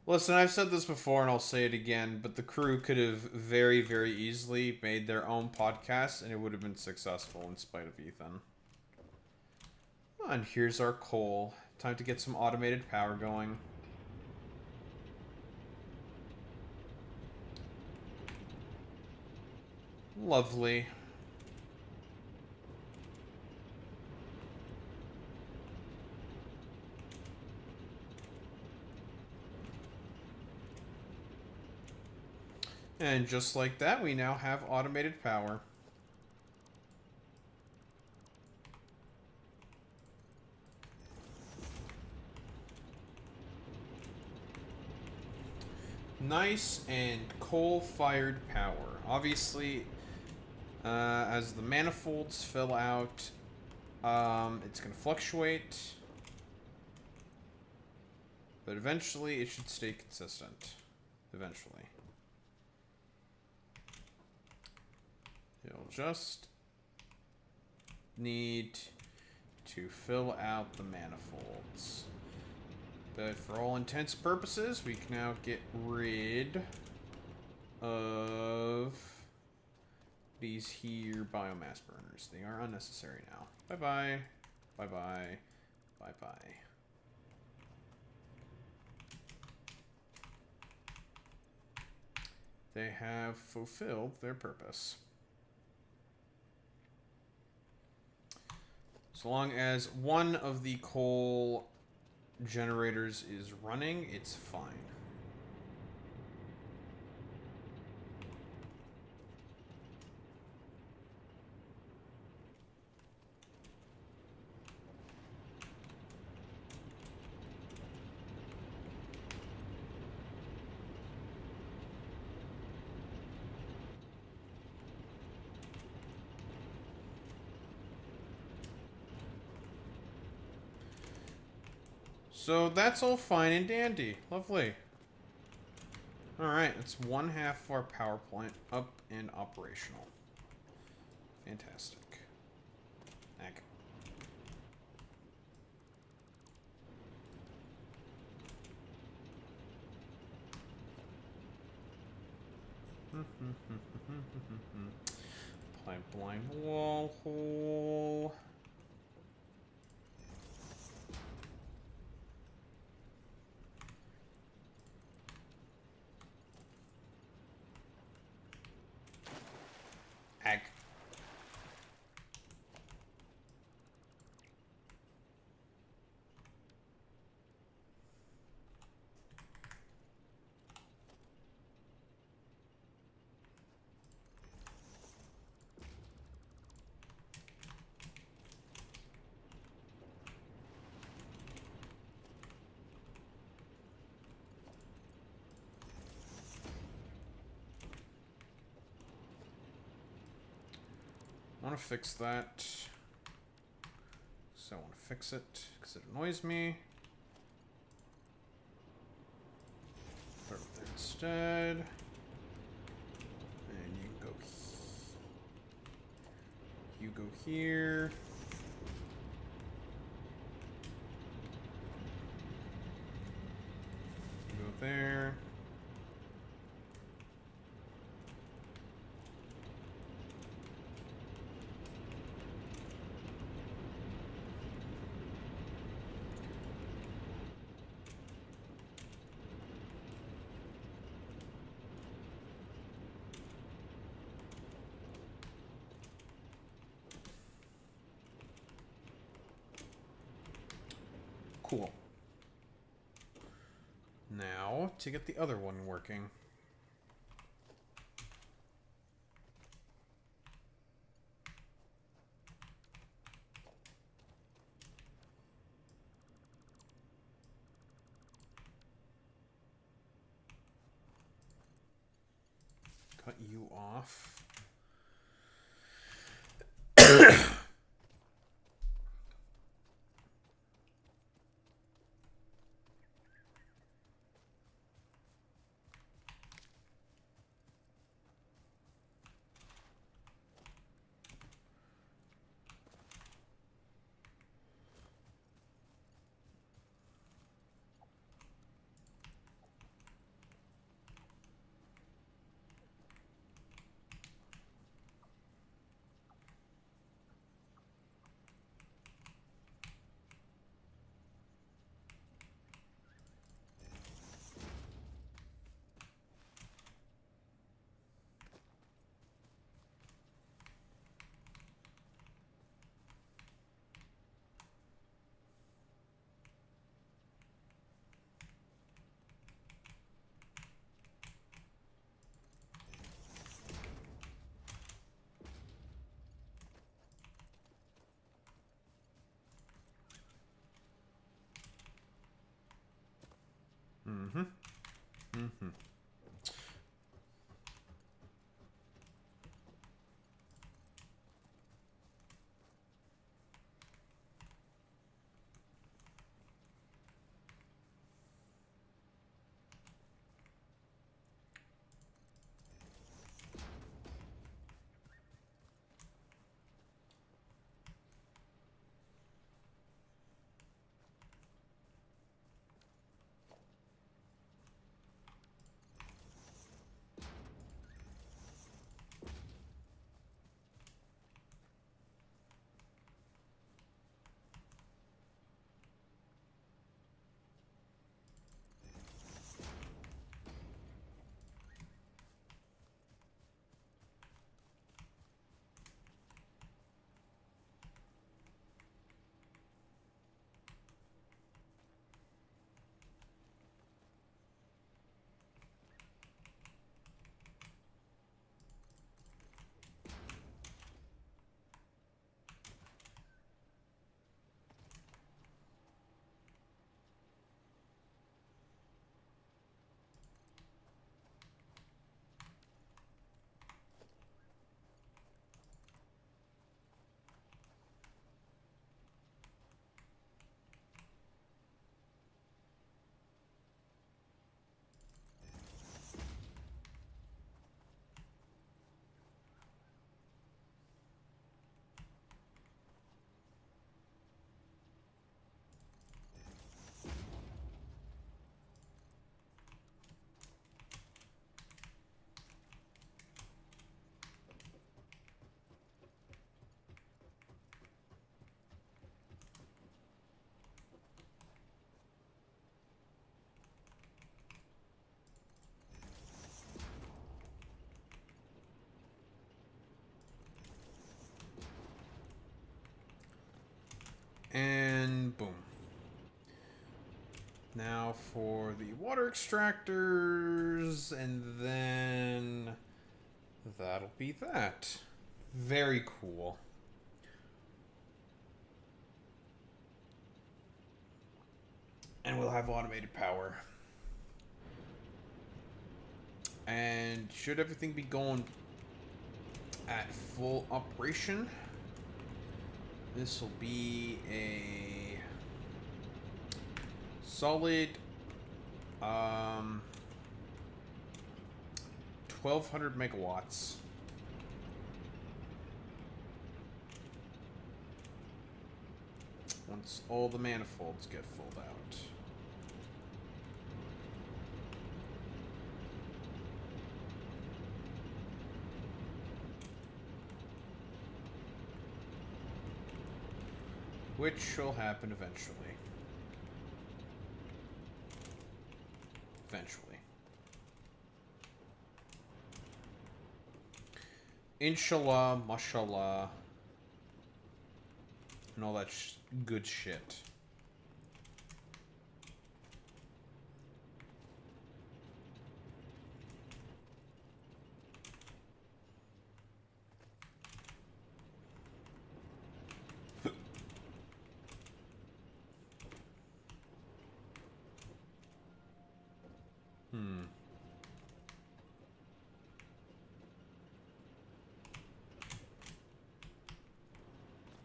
Listen, I've said this before and I'll say it again, but the crew could have very, very easily made their own podcast and it would have been successful in spite of Ethan. And here's our coal. Time to get some automated power going. Lovely. And just like that, we now have automated power. Nice and coal-fired power. Obviously, as the manifolds fill out, it's going to fluctuate. But eventually, it should stay consistent. Eventually. You'll just need to fill out the manifolds. But for all intents and purposes, we can now get rid of these here biomass burners. They are unnecessary now. Bye-bye. Bye-bye. Bye-bye. They have fulfilled their purpose. So long as one of the coal generators is running, it's fine. So that's all fine and dandy. Lovely. Alright, that's 1/2 of our power plant up and operational. Fantastic. Ag. Pipeline wall hole. Ag. I want to fix that. So I want to fix it because it annoys me. Put it up there instead. And you go. You go here. You go there. Cool. Now, to get the other one working. Cut you off. And boom. Now for the water extractors, and then that'll be that. Very cool. And we'll have automated power. And should everything be going at full operation, this will be a solid 1200 megawatts. Once all the manifolds get filled out. Which will happen eventually. Eventually. Inshallah, mashallah, and all that good shit.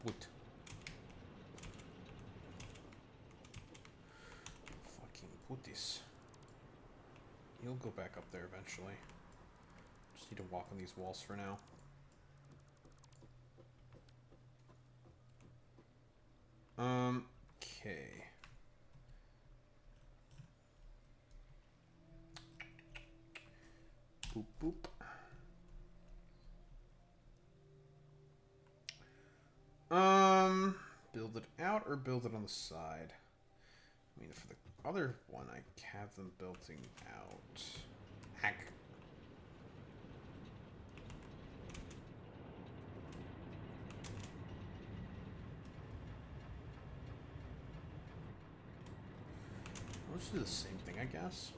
What? Fucking put this. You'll go back up there eventually. Just need to walk on these walls for now. Okay. Boop boop. Build it out or build it on the side? I mean, for the other one, I have them building out. Heck. Let's do the same thing, I guess.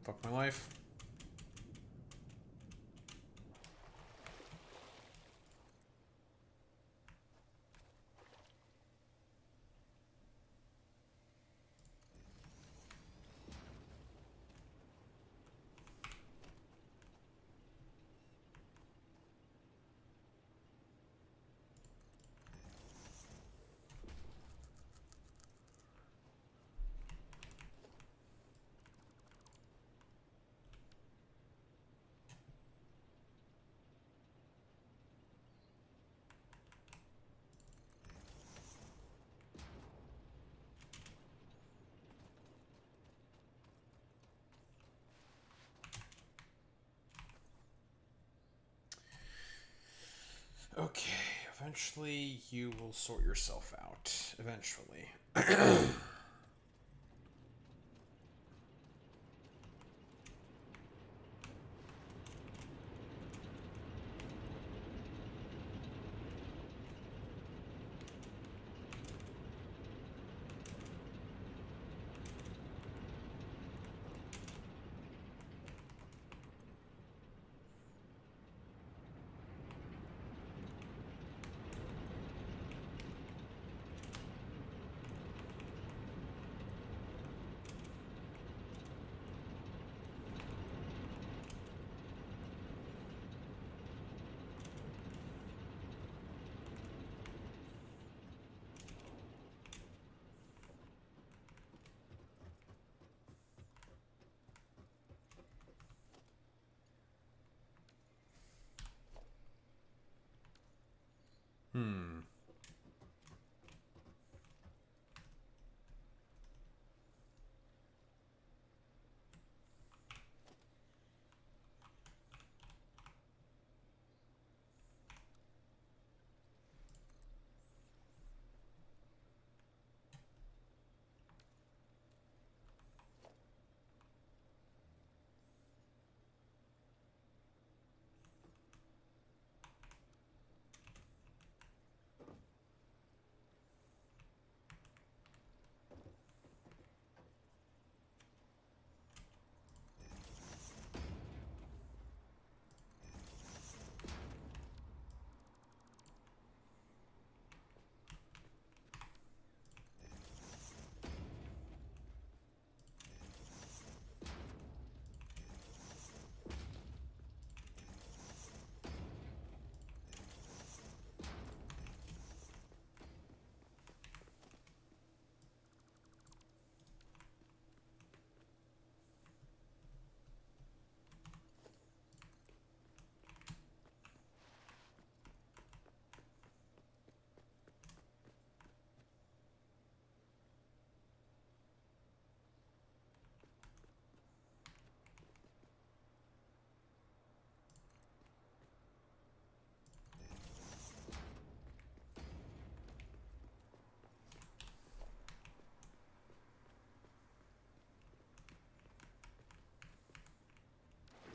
Fuck my life. Okay, eventually you will sort yourself out. Eventually. Hmm.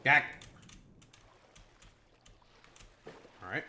Gak. Alright.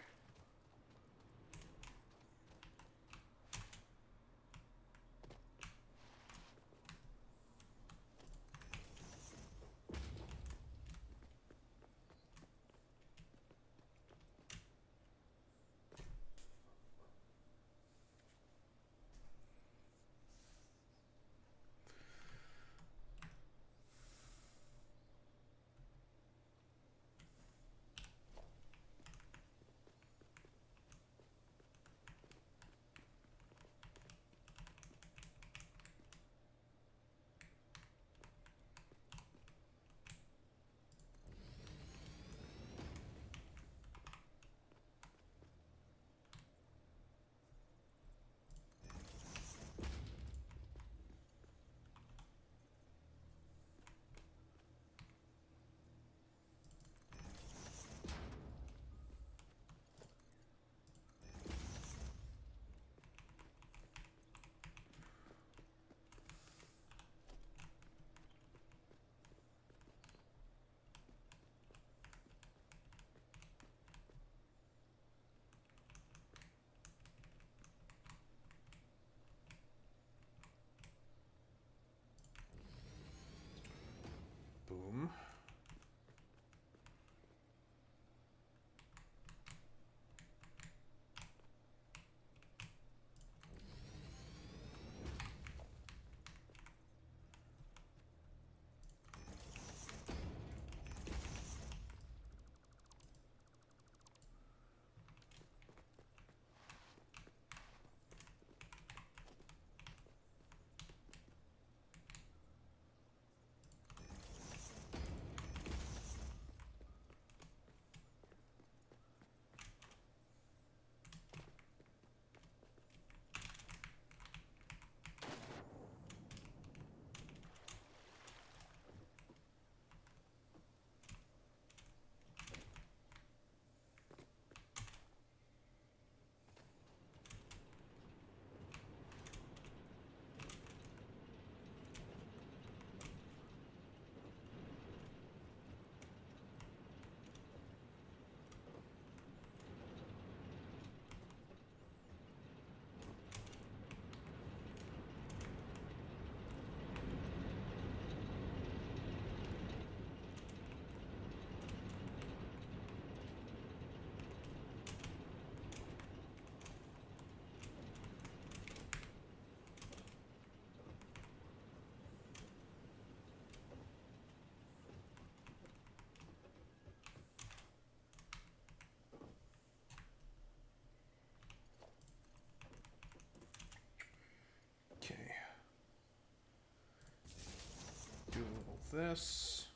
this.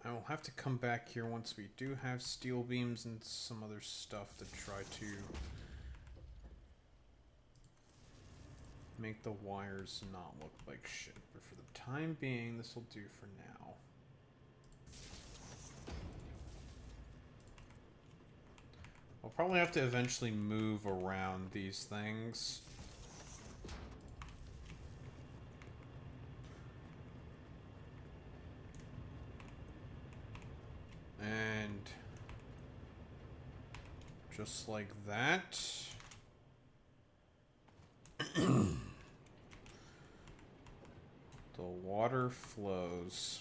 I will have to come back here once we do have steel beams and some other stuff to try to make the wires not look like shit. But for the time being, this will do for now. I'll probably have to eventually move around these things. And just like that. The water flows.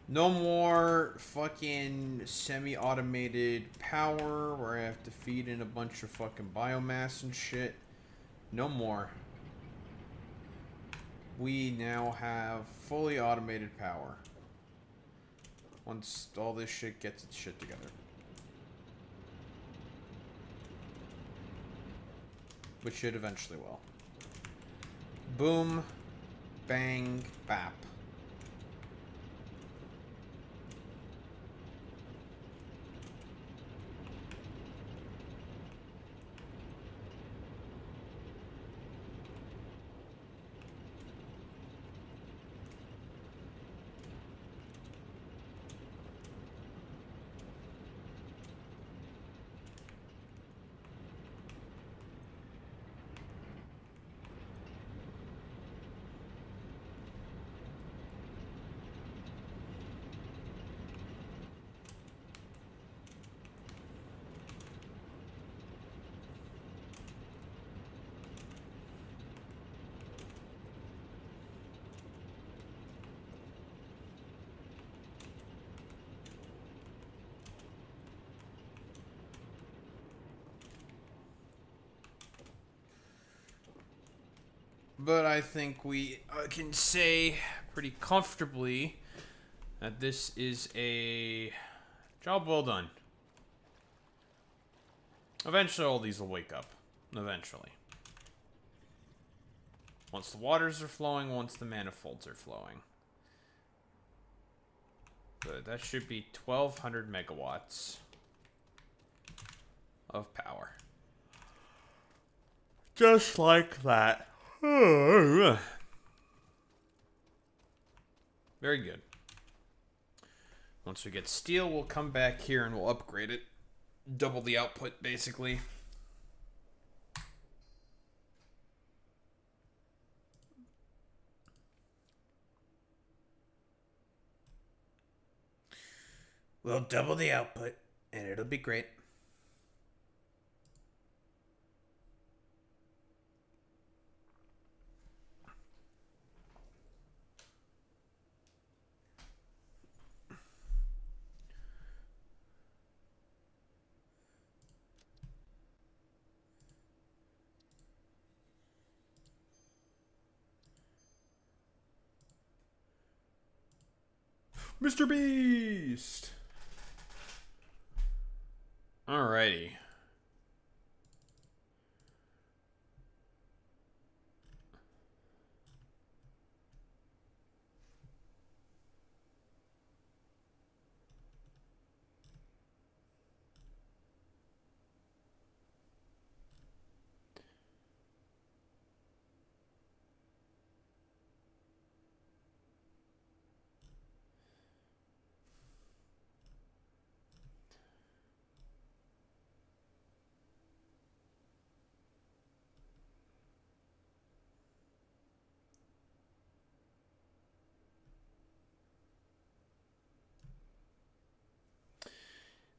No more fucking semi-automated power where I have to feed in a bunch of fucking biomass and shit. No more. We now have fully automated power. Once all this shit gets its shit together. Which it eventually will. Boom. Bang. Bap. But I think we can say pretty comfortably that this is a job well done. Eventually all these will wake up. Eventually. Once the waters are flowing, once the manifolds are flowing. But that should be 1,200 megawatts of power. Just like that. Very good. Once we get steel, we'll come back here and we'll upgrade it. Double the output, basically. We'll double the output, and it'll be great. Mr. Beast! Alrighty.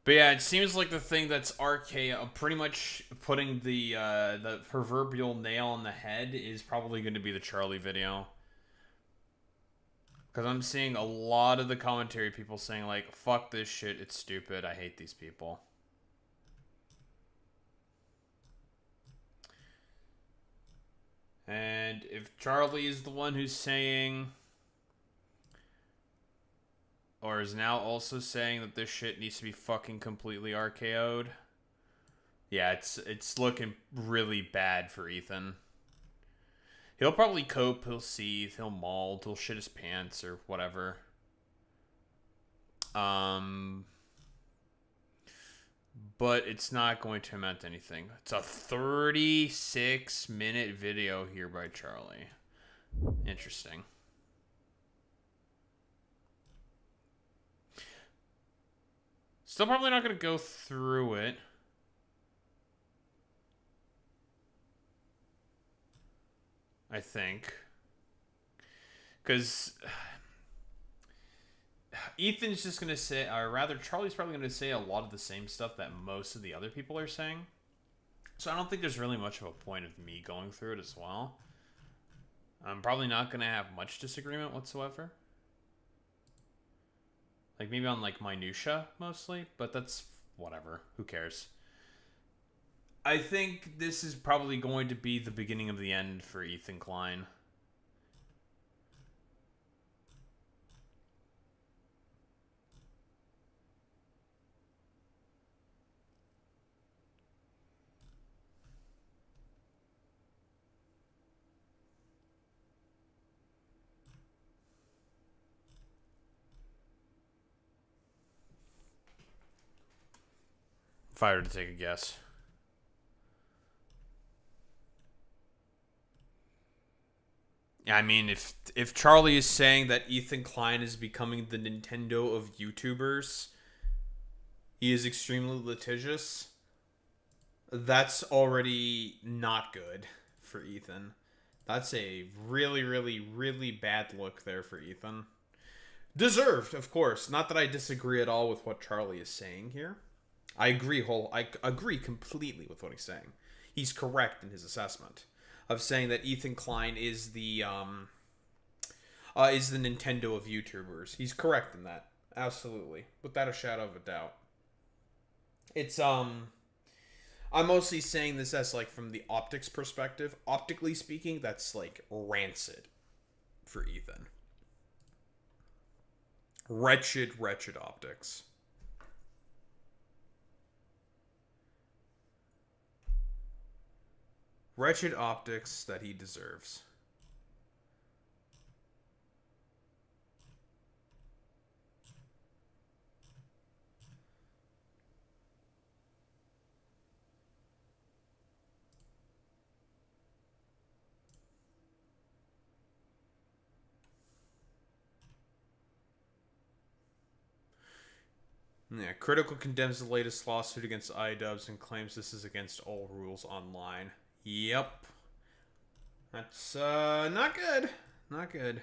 But yeah, it seems like the thing that's RKO, pretty much putting the proverbial nail on the head, is probably going to be the Charlie video. Because I'm seeing a lot of the commentary people saying, like, fuck this shit, it's stupid, I hate these people. And if Charlie is the one who's saying, or is now also saying that this shit needs to be fucking completely RKO'd, yeah, it's looking really bad for Ethan. He'll probably cope, he'll seethe, he'll mold, he'll shit his pants or whatever. But it's not going to amount to anything. It's a 36-minute video here by Charlie. Interesting. Still probably not going to go through it. I think. Because Ethan's just going to say, or rather, Charlie's probably going to say a lot of the same stuff that most of the other people are saying. So I don't think there's really much of a point of me going through it as well. I'm probably not going to have much disagreement whatsoever. Like, maybe on, like, minutia, mostly. But that's whatever. Who cares? I think this is probably going to be the beginning of the end for Ethan Klein. If I were to take a guess. I mean, if Charlie is saying that Ethan Klein is becoming the Nintendo of YouTubers, he is extremely litigious, that's already not good for Ethan. That's a really, really, really bad look there for Ethan. Deserved, of course. Not that I disagree at all with what Charlie is saying here. I agree completely with what he's saying. He's correct in his assessment of saying that Ethan Klein is the Nintendo of YouTubers. He's correct in that. Absolutely. Without a shadow of a doubt. It's I'm mostly saying this as like from the optics perspective. Optically speaking, that's like rancid for Ethan. Wretched optics. Wretched optics that he deserves. Yeah, Critical condemns the latest lawsuit against iDubbbz and claims this is against all rules online. Yep. That's not good. Not good.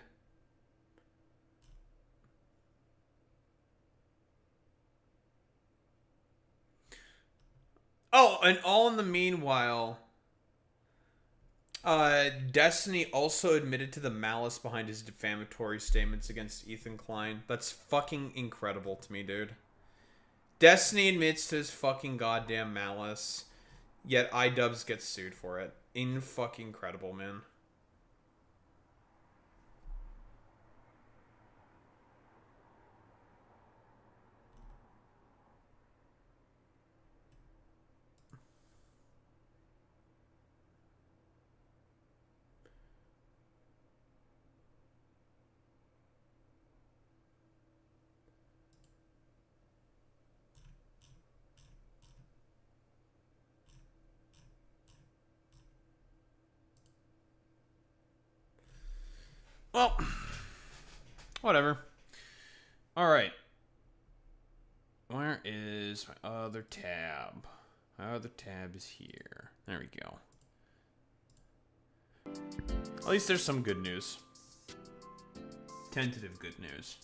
Oh, and all in the meanwhile, Destiny also admitted to the malice behind his defamatory statements against Ethan Klein. That's fucking incredible to me, dude. Destiny admits to his fucking goddamn malice, yet iDubbbz gets sued for it. In-fucking credible, man. Well, whatever. Alright. Where is my other tab? My other tab is here. There we go. At least there's some good news. Tentative good news.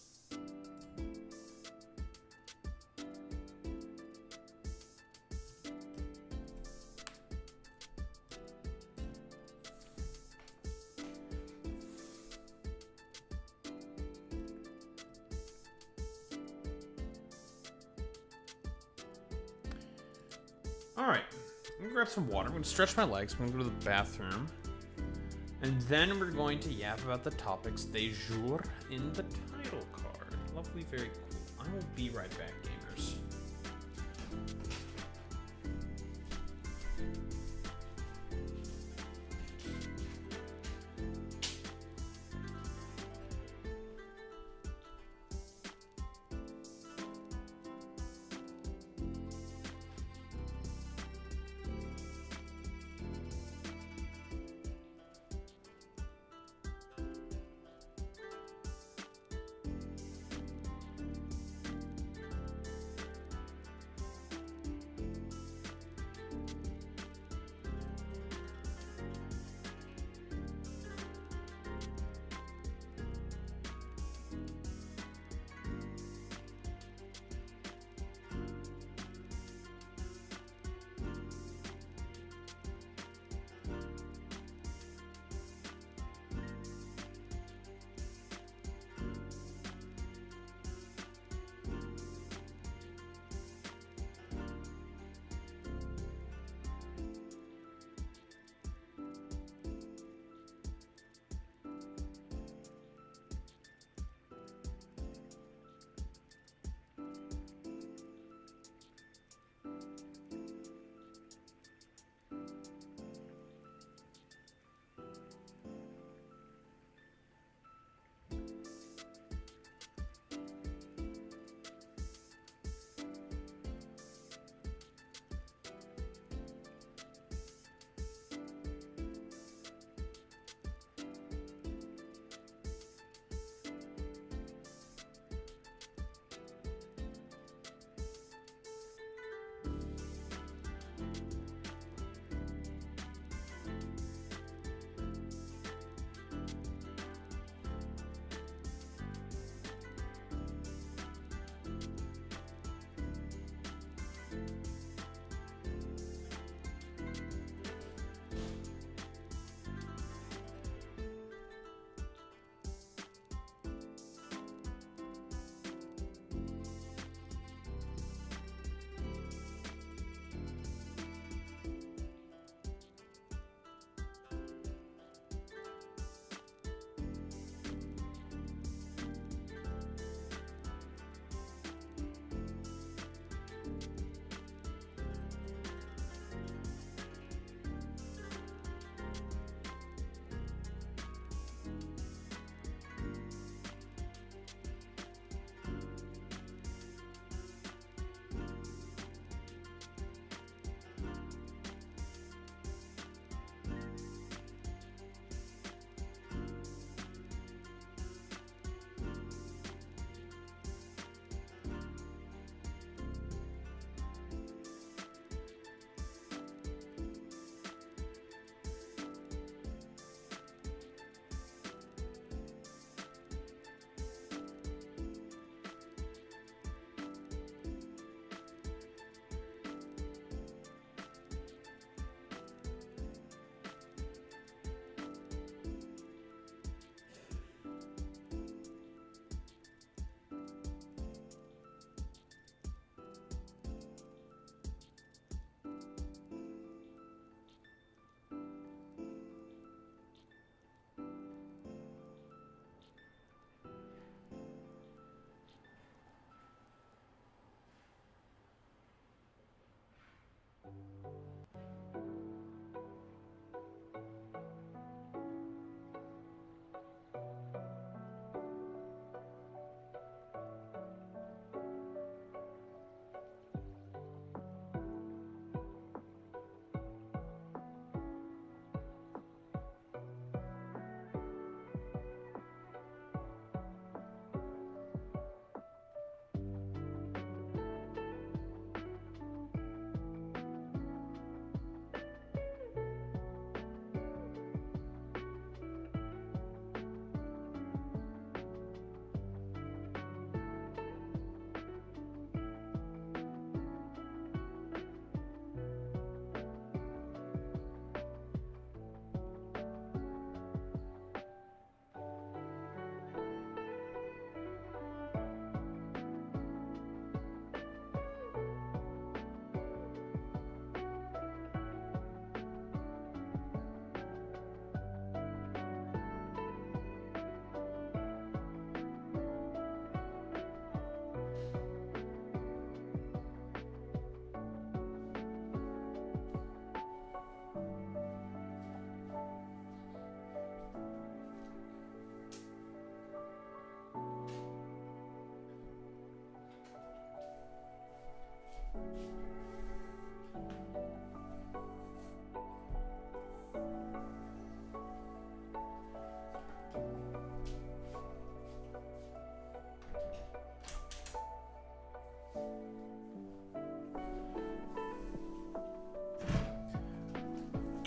Alright, I'm gonna grab some water. I'm gonna stretch my legs. I'm gonna go to the bathroom. And then we're going to yap about the topics de jour in the title card. Lovely, very cool. I will be right back, gamers.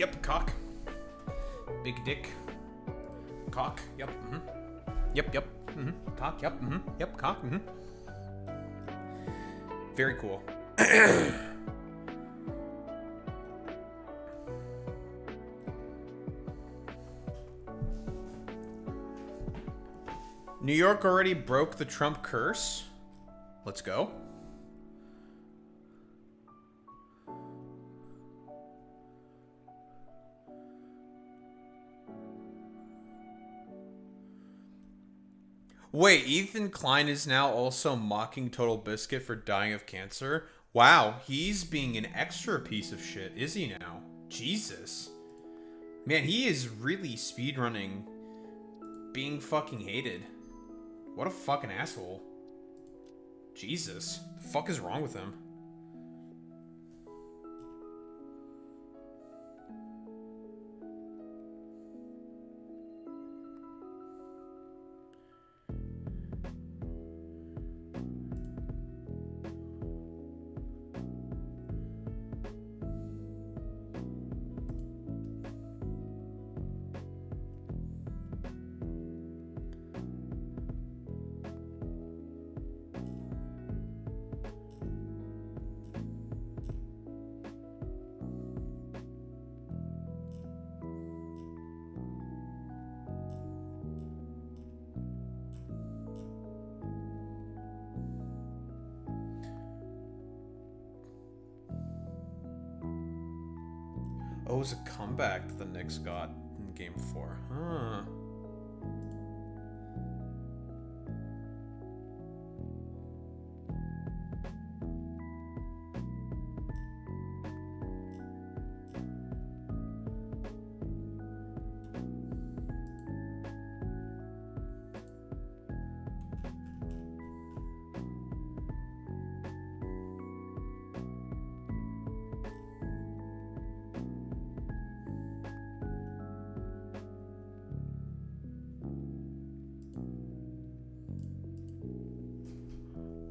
Yep, cock. Big dick. Cock. Yep. Yep, yep. Cock. Yep. Yep, cock. Very cool. New York already broke the Trump curse. Let's go. Wait, Ethan Klein is now also mocking Total Biscuit for dying of cancer? Wow, he's being an extra piece of shit, is he now? Jesus. Man, he is really speedrunning being fucking hated. What a fucking asshole. Jesus. The fuck is wrong with him? Oh, it was a comeback that the Knicks got in Game 4. Huh.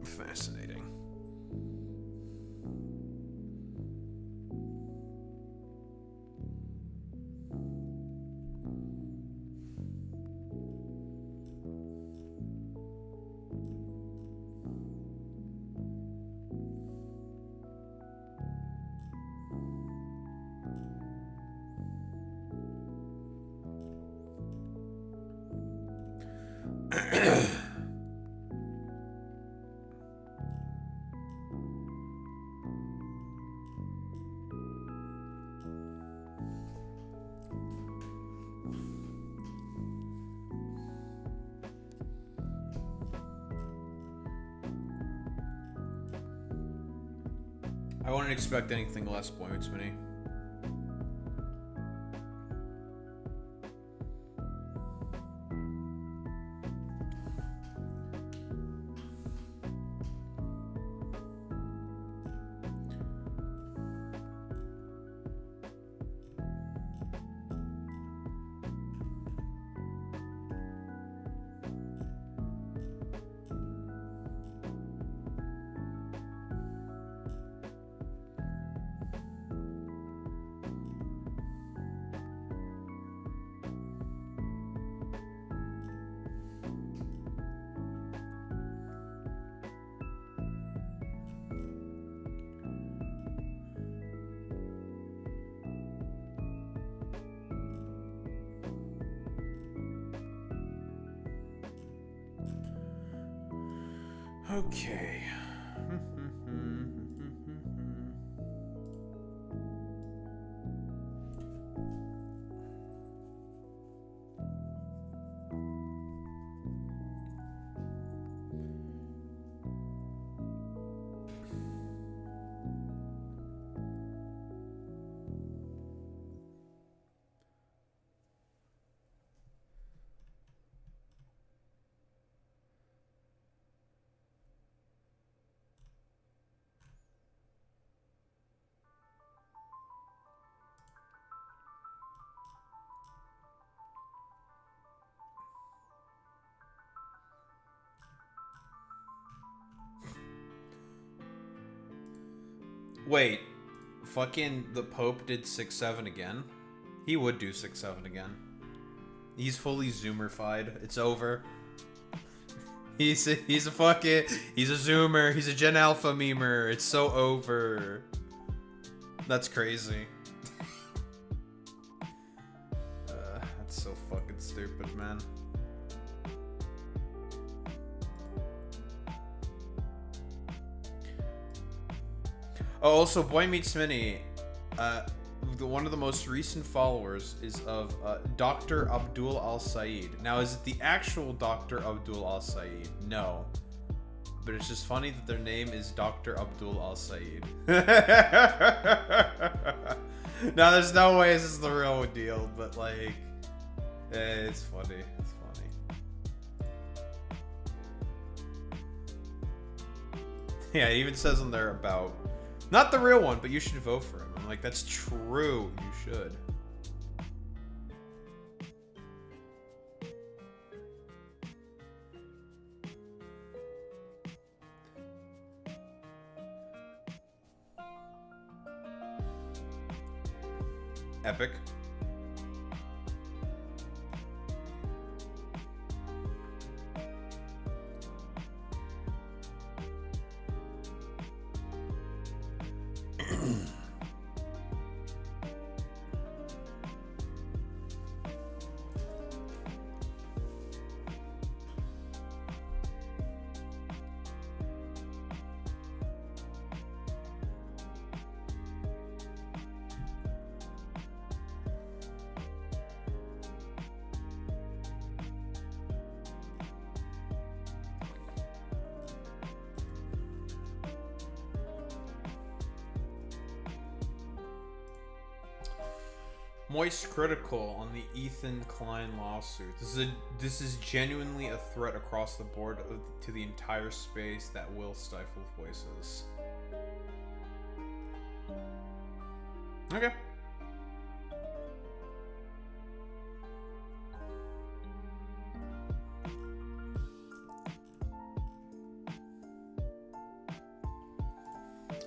Fascinating. I wouldn't expect anything less, Boy Meets Mini. Okay. Wait, fucking the Pope did 6-7 again? He would do 6-7 again. He's fully Zoomerfied. It's over. He's a Zoomer. He's a Gen Alpha memer. It's so over. That's crazy. That's so fucking stupid, man. Oh, also, Boy Meets Mini. One of the most recent followers is of Dr. Abdul Al-Said. Now, is it the actual Dr. Abdul Al-Said? No. But it's just funny that their name is Dr. Abdul Al-Said. Now, there's no way this is the real deal, but, like, it's funny. It's funny. Yeah, it even says on there about... Not the real one, but you should vote for him. I'm like, that's true. You should. Epic. Moist critical on the Ethan Klein lawsuit. This is genuinely a threat across the board to the entire space that will stifle voices. Okay.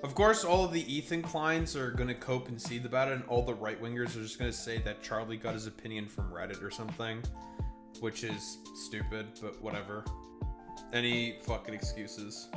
Of course, all of the Ethan Kleins are going to cope and seethe about it, and all the right-wingers are just going to say that Charlie got his opinion from Reddit or something, which is stupid, but whatever. Any fucking excuses.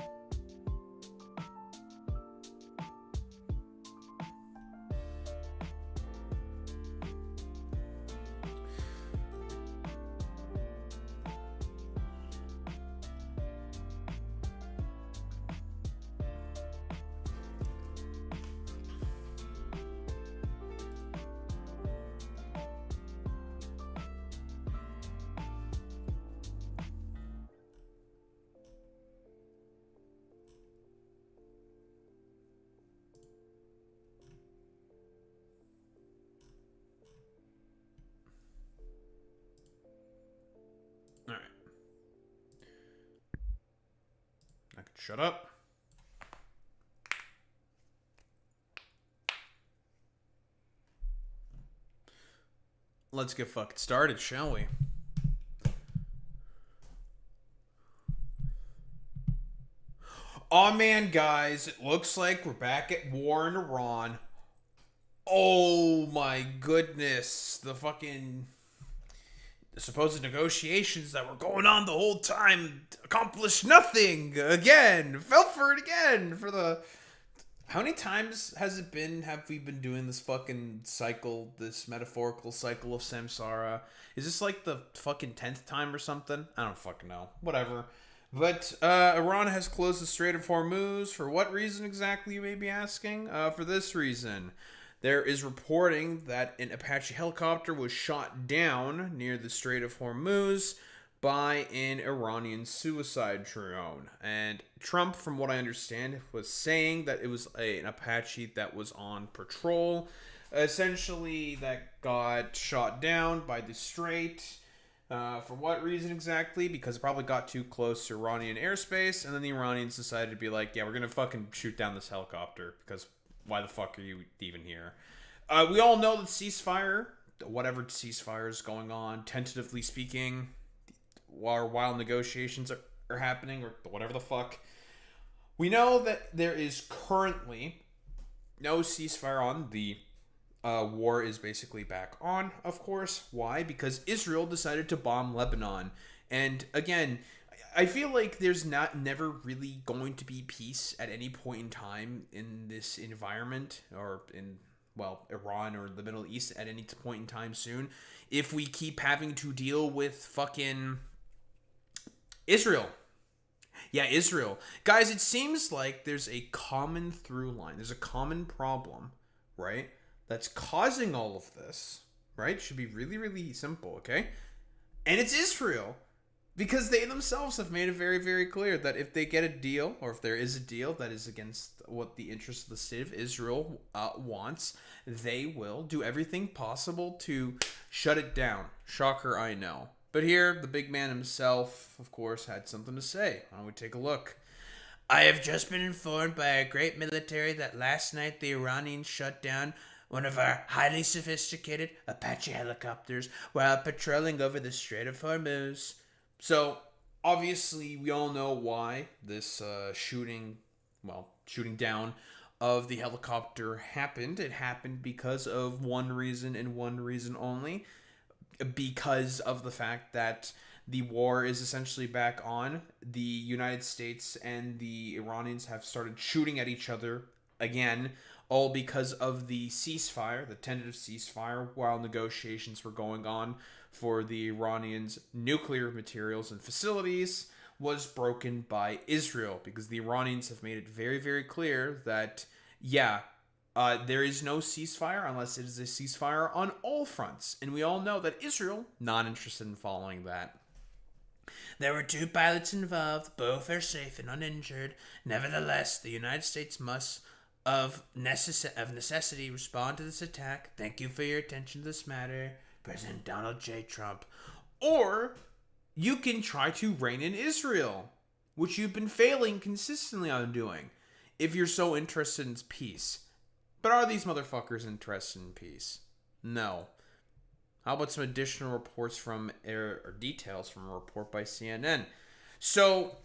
Shut up. Let's get fucking started, shall we? Oh man, guys, it looks like we're back at war in Iran. Oh my goodness. The supposed negotiations that were going on the whole time accomplished nothing again. Fell for it again for the... How many times have we been doing this fucking cycle, this metaphorical cycle of samsara? Is this like the fucking 10th time or something? I don't fucking know. Whatever. But Iran has closed the Strait of Hormuz. For what reason exactly, you may be asking? For this reason. There is reporting that an Apache helicopter was shot down near the Strait of Hormuz by an Iranian suicide drone. And Trump, from what I understand, was saying that it was an Apache that was on patrol, essentially that got shot down by the Strait. For what reason exactly? Because it probably got too close to Iranian airspace, and then the Iranians decided to be like, yeah, we're going to fucking shoot down this helicopter, because... why the fuck are you even here? We all know that ceasefire, whatever ceasefire is going on, tentatively speaking, while negotiations are happening, or whatever the fuck. We know that there is currently no ceasefire on the war is basically back on, of course. Why? Because Israel decided to bomb Lebanon. And again, I feel like there's never really going to be peace at any point in time in this environment, or in, well, Iran or the Middle East at any point in time soon, if we keep having to deal with fucking Israel. Yeah, Israel. Guys, it seems like there's a common through line. There's a common problem, right? That's causing all of this, right? Should be really, really simple, okay? And it's Israel. Because they themselves have made it very, very clear that if they get a deal, or if there is a deal that is against what the interests of the state of Israel wants, they will do everything possible to shut it down. Shocker, I know. But here, the big man himself, of course, had something to say. Why don't we take a look? I have just been informed by our great military that last night the Iranians shut down one of our highly sophisticated Apache helicopters while patrolling over the Strait of Hormuz. So, obviously, we all know why this shooting down of the helicopter happened. It happened because of one reason and one reason only. Because of the fact that the war is essentially back on. The United States and the Iranians have started shooting at each other again, all because of the ceasefire, the tentative ceasefire, while negotiations were going on for the Iranians' nuclear materials and facilities, was broken by Israel, because the Iranians have made it very, very clear that, there is no ceasefire unless it is a ceasefire on all fronts. And we all know that Israel, not interested in following that. There were 2 pilots involved. Both are safe and uninjured. Nevertheless, the United States must, of necessity, respond to this attack. Thank you for your attention to this matter, President Donald J. Trump. Or you can try to reign in Israel, which you've been failing consistently on doing, if you're so interested in peace. But are these motherfuckers interested in peace? No. How about some additional reports from, or details from a report by CNN? So,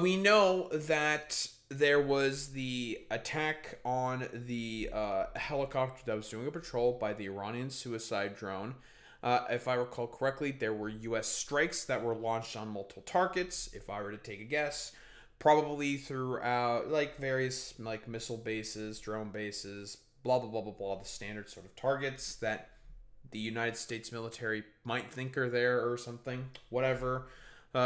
we know that there was the attack on the helicopter that was doing a patrol by the Iranian suicide drone. If I recall correctly, there were U.S. strikes that were launched on multiple targets, if I were to take a guess. Probably throughout, various, missile bases, drone bases, blah, blah, blah, blah, blah, the standard sort of targets that the United States military might think are there or something, whatever.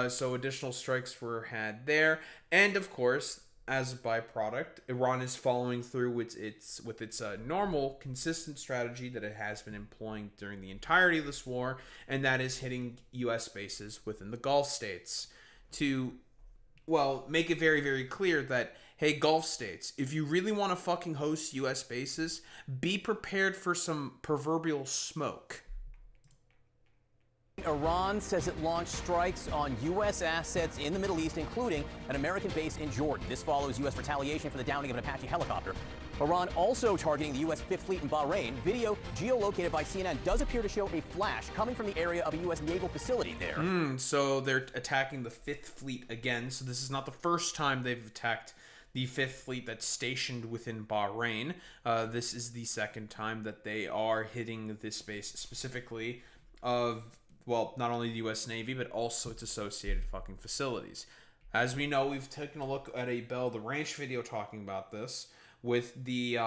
So additional strikes were had there. And, of course, as a byproduct, Iran is following through with its normal, consistent strategy that it has been employing during the entirety of this war, and that is hitting U.S. bases within the Gulf states to, make it very, very clear that, hey, Gulf states, if you really want to fucking host U.S. bases, be prepared for some proverbial smoke. Iran says it launched strikes on U.S. assets in the Middle East, including an American base in Jordan. This follows U.S. retaliation for the downing of an Apache helicopter. Iran also targeting the U.S. Fifth Fleet in Bahrain. Video geolocated by CNN does appear to show a flash coming from the area of a U.S. naval facility there. So they're attacking the Fifth Fleet again. So this is not the first time they've attacked the Fifth Fleet that's stationed within Bahrain. This is the second time that they are hitting this base specifically of, not only the U.S. Navy, but also its associated fucking facilities. As we know, we've taken a look at a Bell the Ranch video talking about this with the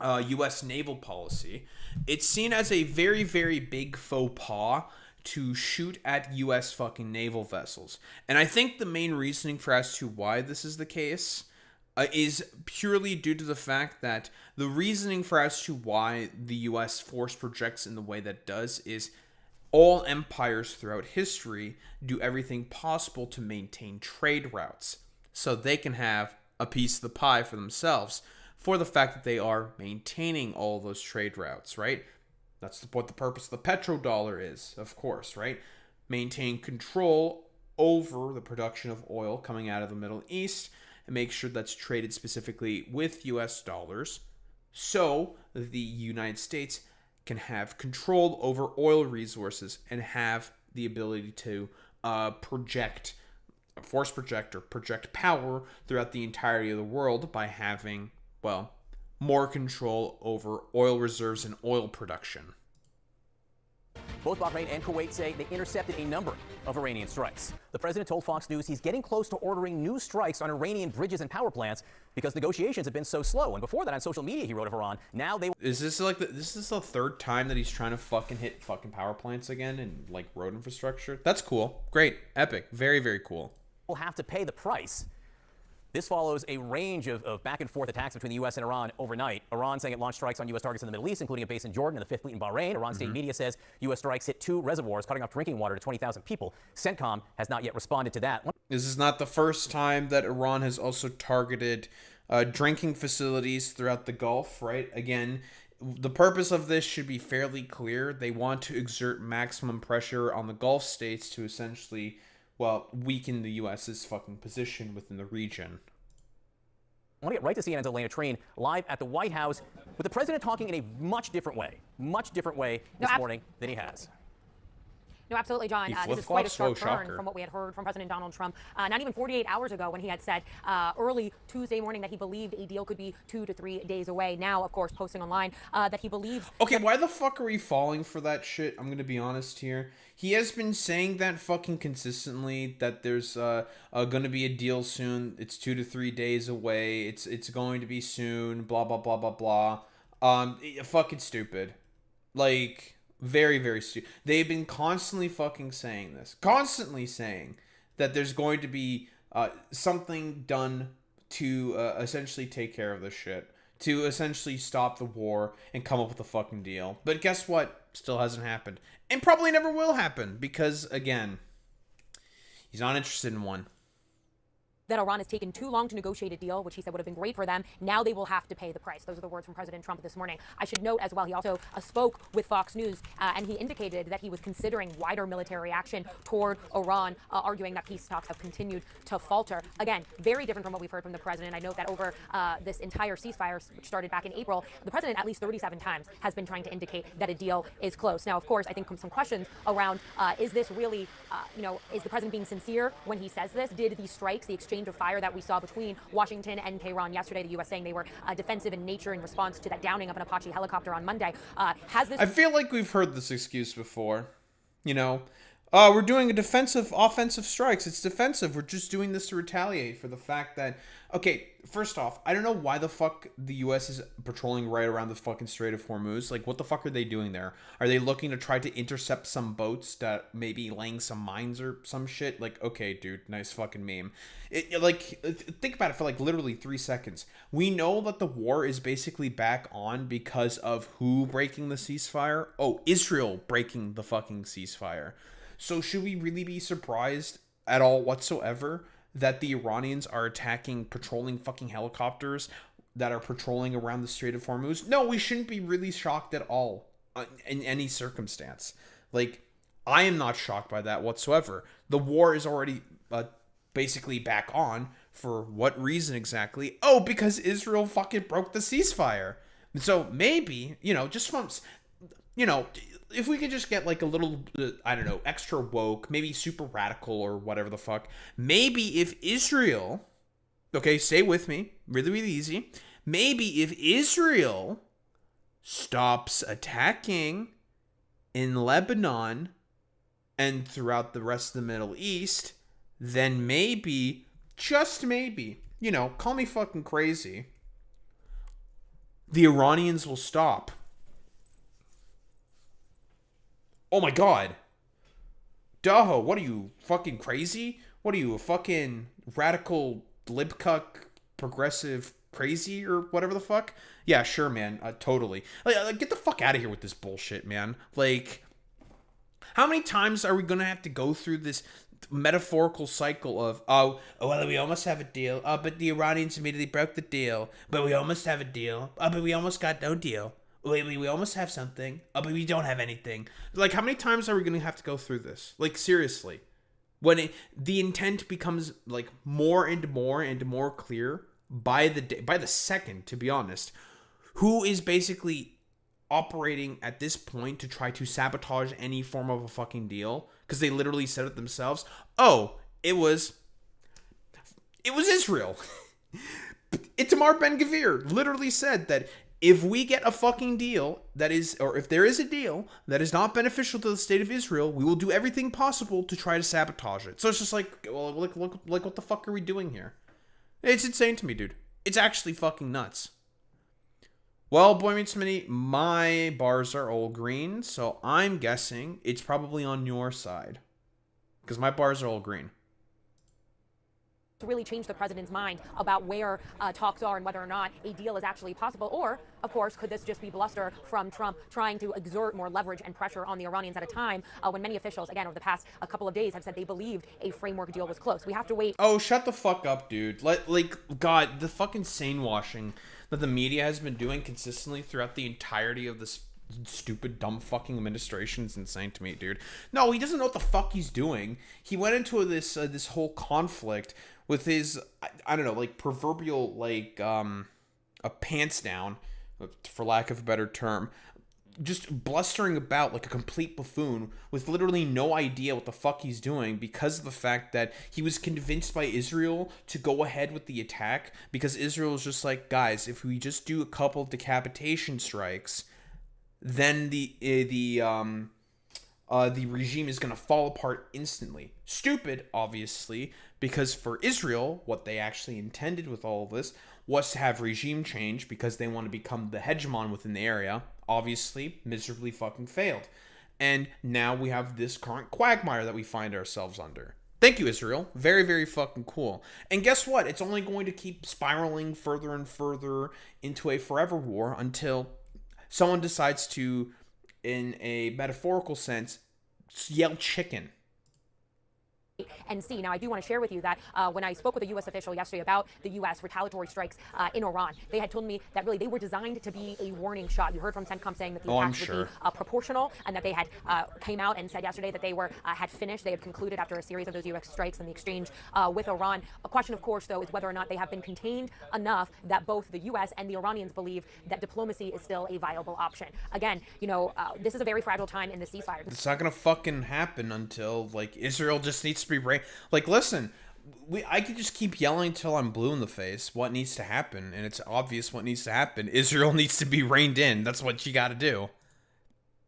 U.S. naval policy. It's seen as a very, very big faux pas to shoot at U.S. fucking naval vessels. And I think the main reasoning for as to why this is the case is purely due to the fact that the reasoning for as to why the U.S. force projects in the way that it does is all empires throughout history do everything possible to maintain trade routes so they can have a piece of the pie for themselves for the fact that they are maintaining all those trade routes, right? That's what the purpose of the petrodollar is, of course, right? Maintain control over the production of oil coming out of the Middle East and make sure that's traded specifically with US dollars so the United States can have control over oil resources and have the ability to project power throughout the entirety of the world by having, more control over oil reserves and oil production. Both Bahrain and Kuwait say they intercepted a number of Iranian strikes. The president told Fox News he's getting close to ordering new strikes on Iranian bridges and power plants because negotiations have been so slow. And before that, on social media, he wrote of Iran. Now they... This is the third time that he's trying to fucking hit fucking power plants again and, like, road infrastructure? That's cool. Great. Epic. Very, very cool. ...will have to pay the price. This follows a range of back-and-forth attacks between the U.S. and Iran overnight. Iran saying it launched strikes on U.S. targets in the Middle East, including a base in Jordan and the Fifth Fleet in Bahrain. Iran state media says U.S. strikes hit 2 reservoirs, cutting off drinking water to 20,000 people. CENTCOM has not yet responded to that. This is not the first time that Iran has also targeted drinking facilities throughout the Gulf, right? Again, the purpose of this should be fairly clear. They want to exert maximum pressure on the Gulf states to essentially, well, weaken the U.S.'s fucking position within the region. I want to get right to CNN's Elena Treen live at the White House with the president talking in a much different way this morning than he has. No, absolutely, John. This is quite a sharp turn from what we had heard from President Donald Trump not even 48 hours ago when he had said early Tuesday morning that he believed a deal could be 2 to 3 days away. Now, of course, posting online that he believes... Okay, why the fuck are we falling for that shit? I'm going to be honest here. He has been saying that fucking consistently, that there's going to be a deal soon. It's 2 to 3 days away. It's going to be soon. Blah, blah, blah, blah, blah. Fucking stupid. Like... Very, very stupid. They've been constantly fucking saying this. Constantly saying that there's going to be something done to essentially take care of this shit. To essentially stop the war and come up with a fucking deal. But guess what? Still hasn't happened. And probably never will happen. Because, again, he's not interested in one. That Iran has taken too long to negotiate a deal, which he said would have been great for them. Now they will have to pay the price. Those are the words from President Trump this morning. I should note as well, he also spoke with Fox News, and he indicated that he was considering wider military action toward Iran, arguing that peace talks have continued to falter. Again, very different from what we've heard from the president. I note that over this entire ceasefire, which started back in April, the president at least 37 times has been trying to indicate that a deal is close. Now, of course, I think some questions around, is this really, is the president being sincere when he says this? Did the strikes, the exchange of fire that we saw between Washington and Tehran yesterday, the U.S. saying they were defensive in nature in response to that downing of an Apache helicopter on Monday, has this... I feel like we've heard this excuse before. You know, we're doing a defensive, offensive strikes. It's defensive. We're just doing this to retaliate for the fact that... Okay, first off, I don't know why the fuck the U.S. is patrolling right around the fucking Strait of Hormuz. Like, what the fuck are they doing there? Are they looking to try to intercept some boats that may be laying some mines or some shit? Like, okay, dude, nice fucking meme. Think about it for, like, literally 3 seconds. We know that the war is basically back on because of who breaking the ceasefire? Oh, Israel breaking the fucking ceasefire. So should we really be surprised at all whatsoever that the Iranians are attacking patrolling fucking helicopters that are patrolling around the Strait of Hormuz? No, we shouldn't be really shocked at all in any circumstance. Like, I am not shocked by that whatsoever. The war is already basically back on. For what reason exactly? Oh, because Israel fucking broke the ceasefire. So maybe, just from... if we could just get like a little, I don't know, extra woke, maybe super radical or whatever the fuck. Maybe if Israel, okay, stay with me, really, really easy. Maybe if Israel stops attacking in Lebanon and throughout the rest of the Middle East, then maybe, just maybe, call me fucking crazy, the Iranians will stop. Oh my god. Daho, what are you, fucking crazy? What are you, a fucking radical libcuck progressive crazy or whatever the fuck? Yeah, sure, man. Totally. Like, get the fuck out of here with this bullshit, man. Like, how many times are we gonna have to go through this metaphorical cycle of, oh, well, we almost have a deal. Oh, but the Iranians immediately broke the deal. But we almost have a deal. Oh, but we almost got no deal. Wait, we almost have something. Oh, but we don't have anything. Like, how many times are we going to have to go through this? Like, seriously. When the intent becomes, like, more and more clear by the second, to be honest. Who is basically operating at this point to try to sabotage any form of a fucking deal? Because they literally said it themselves. Oh, it was Israel. Itamar Ben-Gvir literally said that if we get a fucking deal that is, or if there is a deal that is not beneficial to the state of Israel, we will do everything possible to try to sabotage it. So it's just like, well, look, what the fuck are we doing here? It's insane to me, dude. It's actually fucking nuts. Well, Boy Meets Mini, my bars are all green, so I'm guessing it's probably on your side. Because my bars are all green. To really change the president's mind about where talks are and whether or not a deal is actually possible? Or, of course, could this just be bluster from Trump trying to exert more leverage and pressure on the Iranians at a time when many officials, again, over the past couple of days have said they believed a framework deal was close? We have to wait. Oh, shut the fuck up, dude. God, the fucking sane-washing that the media has been doing consistently throughout the entirety of this stupid, dumb fucking administration is insane to me, dude. No, he doesn't know what the fuck he's doing. He went into this whole conflict with his, I don't know, like, proverbial, like, a pants down, for lack of a better term, just blustering about like a complete buffoon with literally no idea what the fuck he's doing because of the fact that he was convinced by Israel to go ahead with the attack because Israel was just like, guys, if we just do a couple decapitation strikes, then the regime is going to fall apart instantly. Stupid, obviously, because for Israel, what they actually intended with all of this was to have regime change because they want to become the hegemon within the area. Obviously, miserably fucking failed. And now we have this current quagmire that we find ourselves under. Thank you, Israel. Very, very fucking cool. And guess what? It's only going to keep spiraling further and further into a forever war until someone decides to, in a metaphorical sense, yell chicken. And see. Now, I do want to share with you that when I spoke with a U.S. official yesterday about the U.S. retaliatory strikes in Iran, they had told me that really they were designed to be a warning shot. You heard from CENTCOM saying that the attacks would be proportional, and that they had came out and said yesterday that they were had finished. They had concluded after a series of those U.S. strikes and the exchange with Iran. A question, of course, though, is whether or not they have been contained enough that both the U.S. and the Iranians believe that diplomacy is still a viable option. Again, you know, this is a very fragile time in the ceasefire. It's not gonna fucking happen until like Israel just needs to be like, listen, I could just keep yelling until I'm blue in the face what needs to happen, and it's obvious what needs to happen. Israel needs to be reined in. That's what you got to do.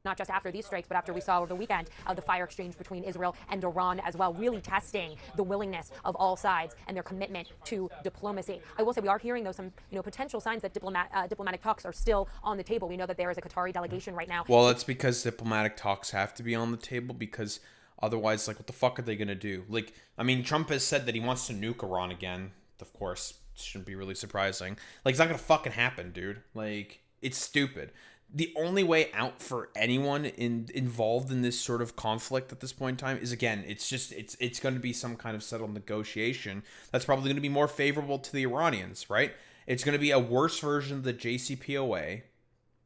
Not just after these strikes, but after we saw over the weekend the fire exchange between Israel and Iran as well, really testing the willingness of all sides and their commitment to diplomacy. I will say we are hearing, though, some potential signs that diplomatic talks are still on the table. We know that there is a Qatari delegation right now. Well, that's because diplomatic talks have to be on the table because otherwise, like, what the fuck are they going to do? Like, I mean, Trump has said that he wants to nuke Iran again. Of course, shouldn't be really surprising. Like, it's not going to fucking happen, dude. Like, it's stupid. The only way out for anyone involved in this sort of conflict at this point in time is, again, it's going to be some kind of settled negotiation that's probably going to be more favorable to the Iranians, right? It's going to be a worse version of the JCPOA.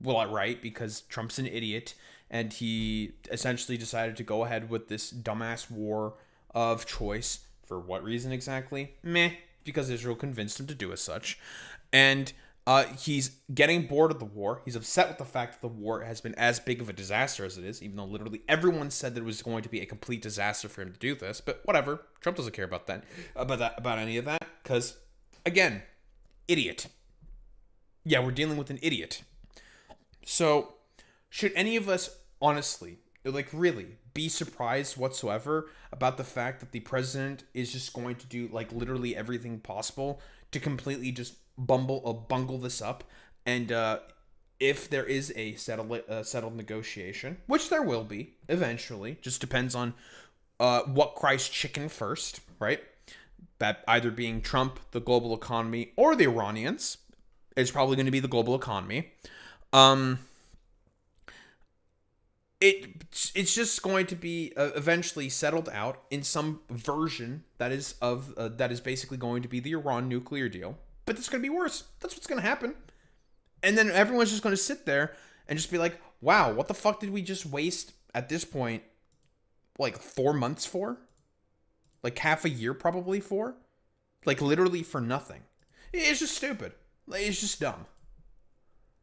Well, right, because Trump's an idiot, and he essentially decided to go ahead with this dumbass war of choice. For what reason exactly? Meh, because Israel convinced him to do as such. And he's getting bored of the war. He's upset with the fact that the war has been as big of a disaster as it is, even though literally everyone said that it was going to be a complete disaster for him to do this. But whatever. Trump doesn't care about that, about any of that, because, again, idiot. Yeah, we're dealing with an idiot. So, should any of us, honestly, like, really, be surprised whatsoever about the fact that the president is just going to do, like, literally everything possible to completely just bungle this up? And if there is a settled negotiation, which there will be eventually, just depends on what cries chicken first, right? That either being Trump, the global economy, or the Iranians. It's probably going to be the global economy. It's just going to be eventually settled out in some version that is basically going to be the Iran nuclear deal. But it's going to be worse. That's what's going to happen. And then everyone's just going to sit there and just be like, wow, what the fuck did we just waste at this point, like 4 months for? Like half a year probably for? Like literally for nothing. It's just stupid. It's just dumb.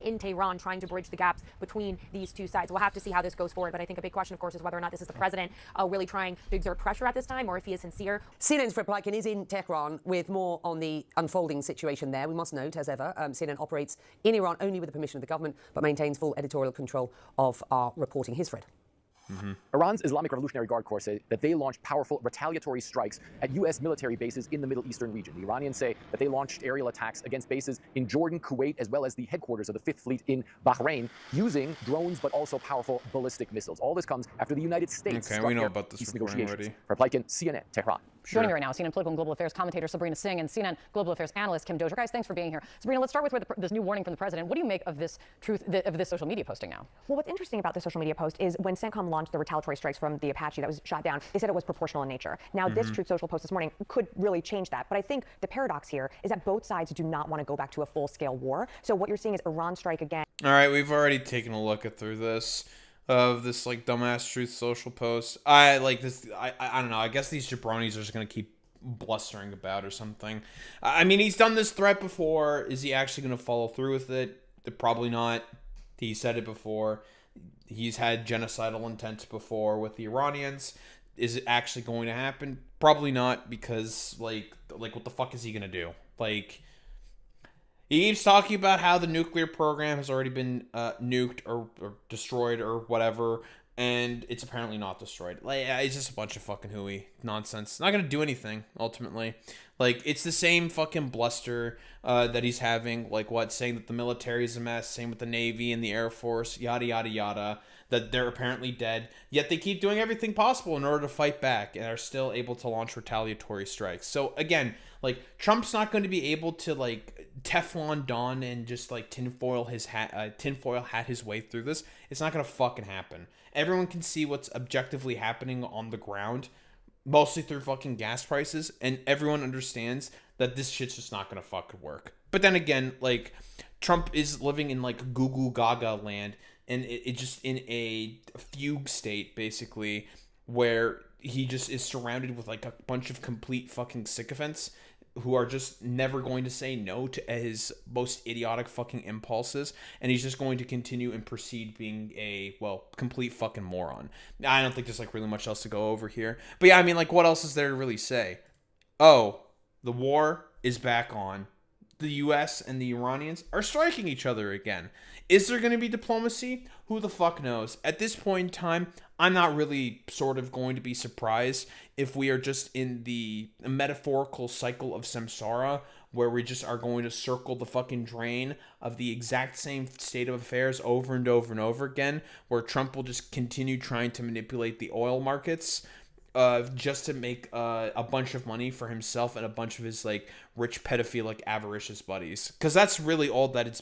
in Tehran, trying to bridge the gaps between these two sides. We'll have to see how this goes forward, but I think a big question, of course, is whether or not this is the president really trying to exert pressure at this time, or if he is sincere. CNN's Fred Plykin is in Tehran with more on the unfolding situation there. We must note, as ever, CNN operates in Iran only with the permission of the government, but maintains full editorial control of our reporting. Here's Fred. Iran's Islamic Revolutionary Guard Corps say that they launched powerful retaliatory strikes at U.S. military bases in the Middle Eastern region. The Iranians say that they launched aerial attacks against bases in Jordan, Kuwait, as well as the headquarters of the Fifth Fleet in Bahrain, using drones but also powerful ballistic missiles. All this comes after the United States Okay, we know about this reporting already. For Plykin, CNN, Tehran. Joining me right now, CNN political and global affairs commentator Sabrina Singh and CNN global affairs analyst Kim Dozier. Guys, thanks for being here. Sabrina, let's start with this new warning from the president. What do you make of this of this social media posting now? Well, what's interesting about the social media post is when CENTCOM launched the retaliatory strikes from the Apache that was shot down, they said it was proportional in nature. Now, this Truth Social post this morning could really change that. But I think the paradox here is that both sides do not want to go back to a full-scale war. So what you're seeing is Iran strike again. All right, we've already taken a look at through this. Of this like dumbass Truth Social post. I like this. I don't know. I guess these jabronis are just gonna keep blustering about or something. I mean, he's done this threat before. Is he actually going to follow through with it? Probably not. He said it before. He's had genocidal intent before with the Iranians. Is it actually going to happen? Probably not, because like what the fuck is he going to do? Like, he keeps talking about how the nuclear program has already been nuked or destroyed or whatever. And it's apparently not destroyed. Like, it's just a bunch of fucking hooey nonsense. It's not gonna do anything ultimately. Like, it's the same fucking bluster that he's having. Like, saying that the military is a mess. Same with the Navy and the Air Force. Yada yada yada. That they're apparently dead. Yet they keep doing everything possible in order to fight back and are still able to launch retaliatory strikes. So again, like, Trump's not going to be able to like Teflon Don and just like tinfoil hat his way through this. It's not gonna fucking happen. Everyone can see what's objectively happening on the ground, mostly through fucking gas prices, and everyone understands that this shit's just not gonna fucking work. But then again, like, Trump is living in like goo goo gaga land, and it just in a fugue state, basically, where he just is surrounded with like a bunch of complete fucking sycophants who are just never going to say no to his most idiotic fucking impulses, and he's just going to continue and proceed being a, well, complete fucking moron. I don't think there's like really much else to go over here. But yeah, I mean, like, what else is there to really say? Oh, the war is back on. The US and the Iranians are striking each other again. Is there going to be diplomacy? Who the fuck knows? At this point in time, I'm not really sort of going to be surprised if we are just in the metaphorical cycle of samsara, where we just are going to circle the fucking drain of the exact same state of affairs over and over and over again, where Trump will just continue trying to manipulate the oil markets just to make a bunch of money for himself and a bunch of his like rich pedophilic avaricious buddies. Because that's really all that it's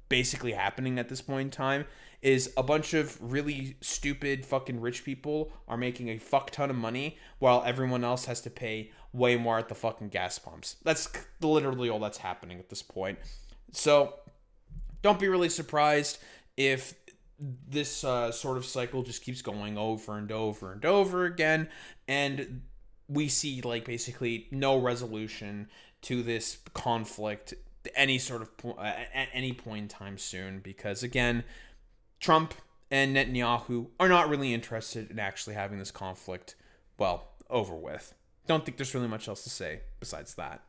basically happening at this point in time, is a bunch of really stupid fucking rich people are making a fuck ton of money while everyone else has to pay way more at the fucking gas pumps. That's literally all that's happening at this point. So don't be really surprised if this sort of cycle just keeps going over and over and over again, and we see like basically no resolution to this conflict any sort of at any point in time soon, because again, Trump and Netanyahu are not really interested in actually having this conflict, well, over with. Don't think there's really much else to say besides that.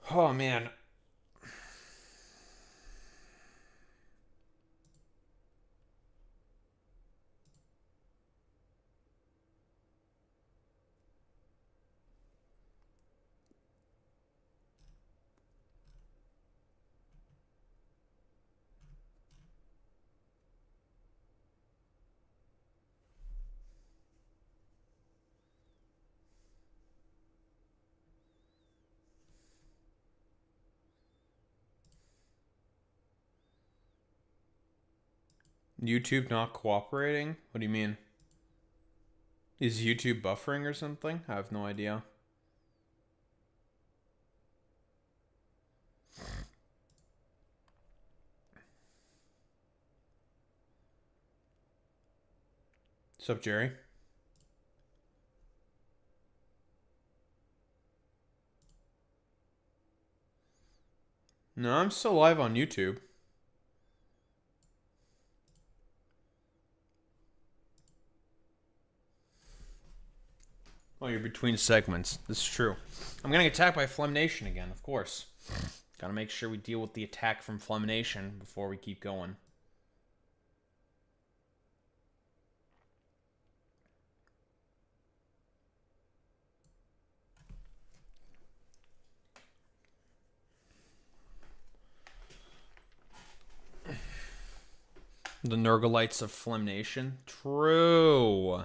Oh man. YouTube not cooperating? What do you mean? Is YouTube buffering or something? I have no idea. What's up, Jerry? No, I'm still live on YouTube. Oh, you're between segments. This is true. I'm getting attacked by Flem Nation again, of course. Gotta make sure we deal with the attack from Flem Nation before we keep going. The Nurgalites of Flem Nation. True.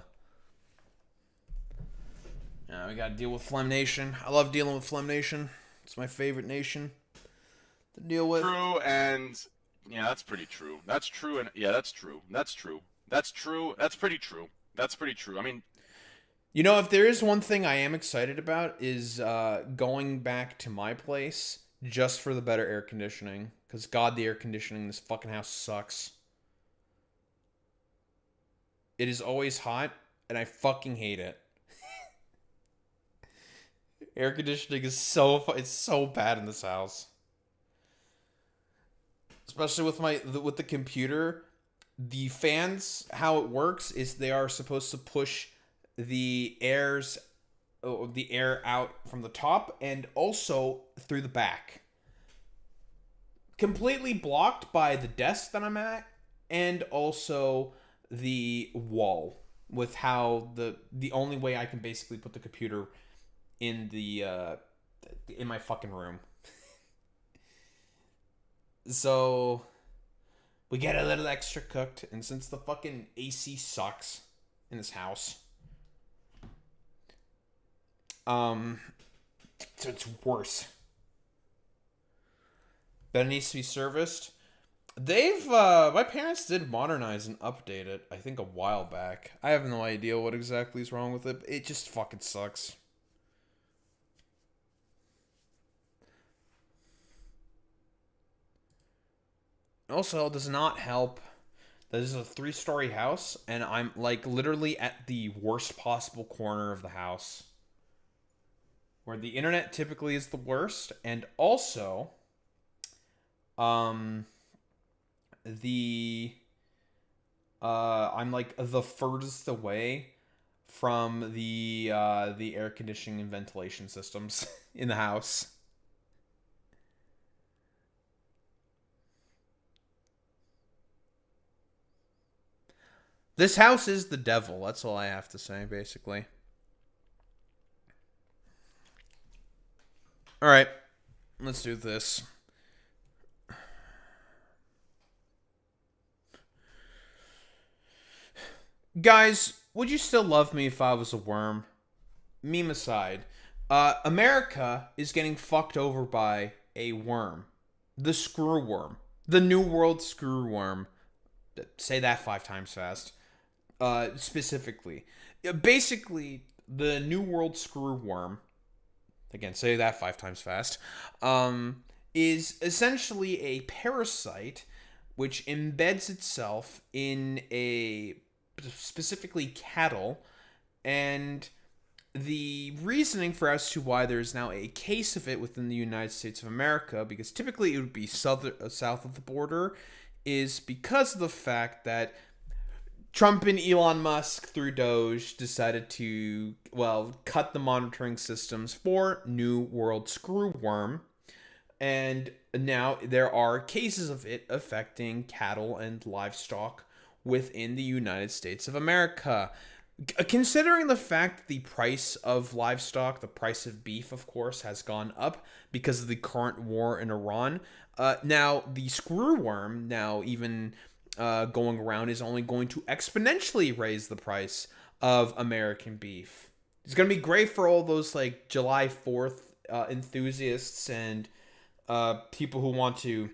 Now we gotta deal with Flem Nation. I love dealing with Flem Nation. It's my favorite nation to deal with. True, and yeah, that's pretty true. That's true, and yeah, that's true. That's true. That's true. That's pretty true. That's pretty true. I mean, you know, if there is one thing I am excited about is going back to my place just for the better air conditioning. Because God, the air conditioning in this fucking house sucks. It is always hot, and I fucking hate it. Air conditioning is it's so bad in this house. Especially with the computer. The fans, how it works is they are supposed to push the air out from the top and also through the back. Completely blocked by the desk that I'm at and also the wall, with how the only way I can basically put the computer in my fucking room. So we get a little extra cooked, and since the fucking AC sucks in this house, so it's worse. That needs to be serviced. My parents did modernize and update it, I think a while back. I have no idea what exactly is wrong with it. It just fucking sucks. Also, it does not help that this is a 3-story house, and I'm like literally at the worst possible corner of the house, where the internet typically is the worst, and also, I'm like the furthest away from the air conditioning and ventilation systems in the house. This house is the devil. That's all I have to say, basically. All right, let's do this. Guys, would you still love me if I was a worm? Meme aside, America is getting fucked over by a worm. The Screwworm. The New World Screwworm. Say that 5 times fast. Specifically. Basically, the New World Screwworm, again, say that 5 times fast, is essentially a parasite which embeds itself in specifically cattle, and the reasoning for as to why there's now a case of it within the United States of America, because typically it would be south of the border, is because of the fact that Trump and Elon Musk, through DOGE, decided to, cut the monitoring systems for New World Screwworm. And now there are cases of it affecting cattle and livestock within the United States of America. Considering the fact that the price of livestock, the price of beef, of course, has gone up because of the current war in Iran, now the Screwworm, now even going around, is only going to exponentially raise the price of American beef. It's going to be great for all those like July 4th enthusiasts and people who want to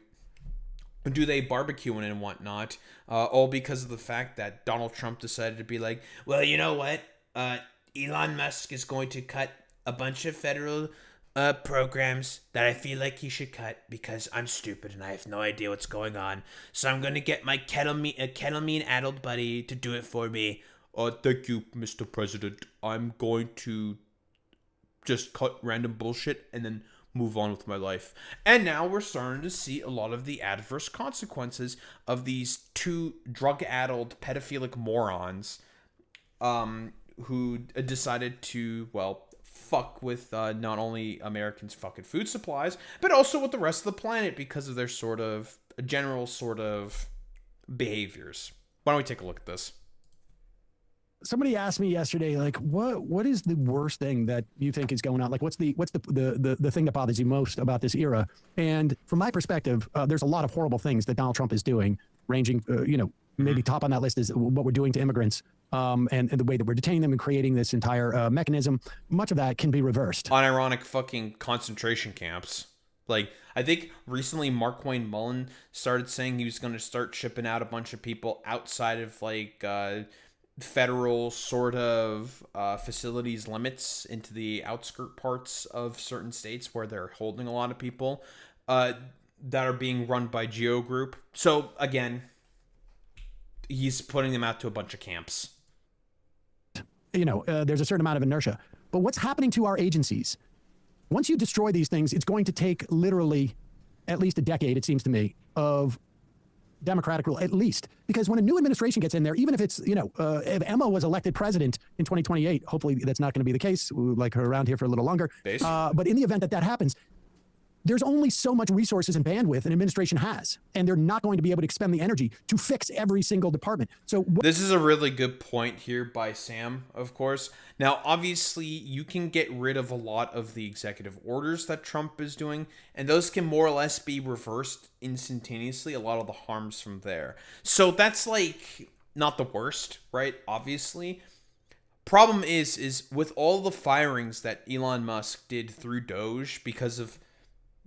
do they barbecuing and whatnot, all because of the fact that Donald Trump decided to be like, well, you know what? Elon Musk is going to cut a bunch of federal programs that I feel like he should cut because I'm stupid and I have no idea what's going on. So I'm going to get my ketamine-addled buddy to do it for me, thank you, Mr. President. I'm going to just cut random bullshit and then move on with my life. And now we're starting to see a lot of the adverse consequences of these two drug-addled pedophilic morons who decided to, well, fuck with not only Americans' fucking food supplies, but also with the rest of the planet because of their sort of general sort of behaviors. Why don't we take a look at this? Somebody asked me yesterday, like, what is the worst thing that you think is going on? Like, what's the thing that bothers you most about this era? And from my perspective, there's a lot of horrible things that Donald Trump is doing, ranging, maybe top on that list is what we're doing to immigrants, and the way that we're detaining them and creating this entire mechanism. Much of that can be reversed. Unironic fucking concentration camps. Like, I think recently Mark Wayne Mullen started saying he was going to start shipping out a bunch of people outside of, like, federal sort of facilities limits into the outskirt parts of certain states where they're holding a lot of people that are being run by Geo Group. So, again, he's putting them out to a bunch of camps. There's a certain amount of inertia. But what's happening to our agencies? Once you destroy these things, it's going to take literally at least a decade, it seems to me, of democratic rule, at least. Because when a new administration gets in there, even if it's, if Emma was elected president in 2028, hopefully that's not going to be the case. We like her around here for a little longer. But in the event that happens, there's only so much resources and bandwidth an administration has, and they're not going to be able to expend the energy to fix every single department. So this is a really good point here by Sam, of course. Now, obviously, you can get rid of a lot of the executive orders that Trump is doing, and those can more or less be reversed instantaneously, a lot of the harms from there. So that's, like, not the worst, right? Obviously. Problem is with all the firings that Elon Musk did through DOGE because of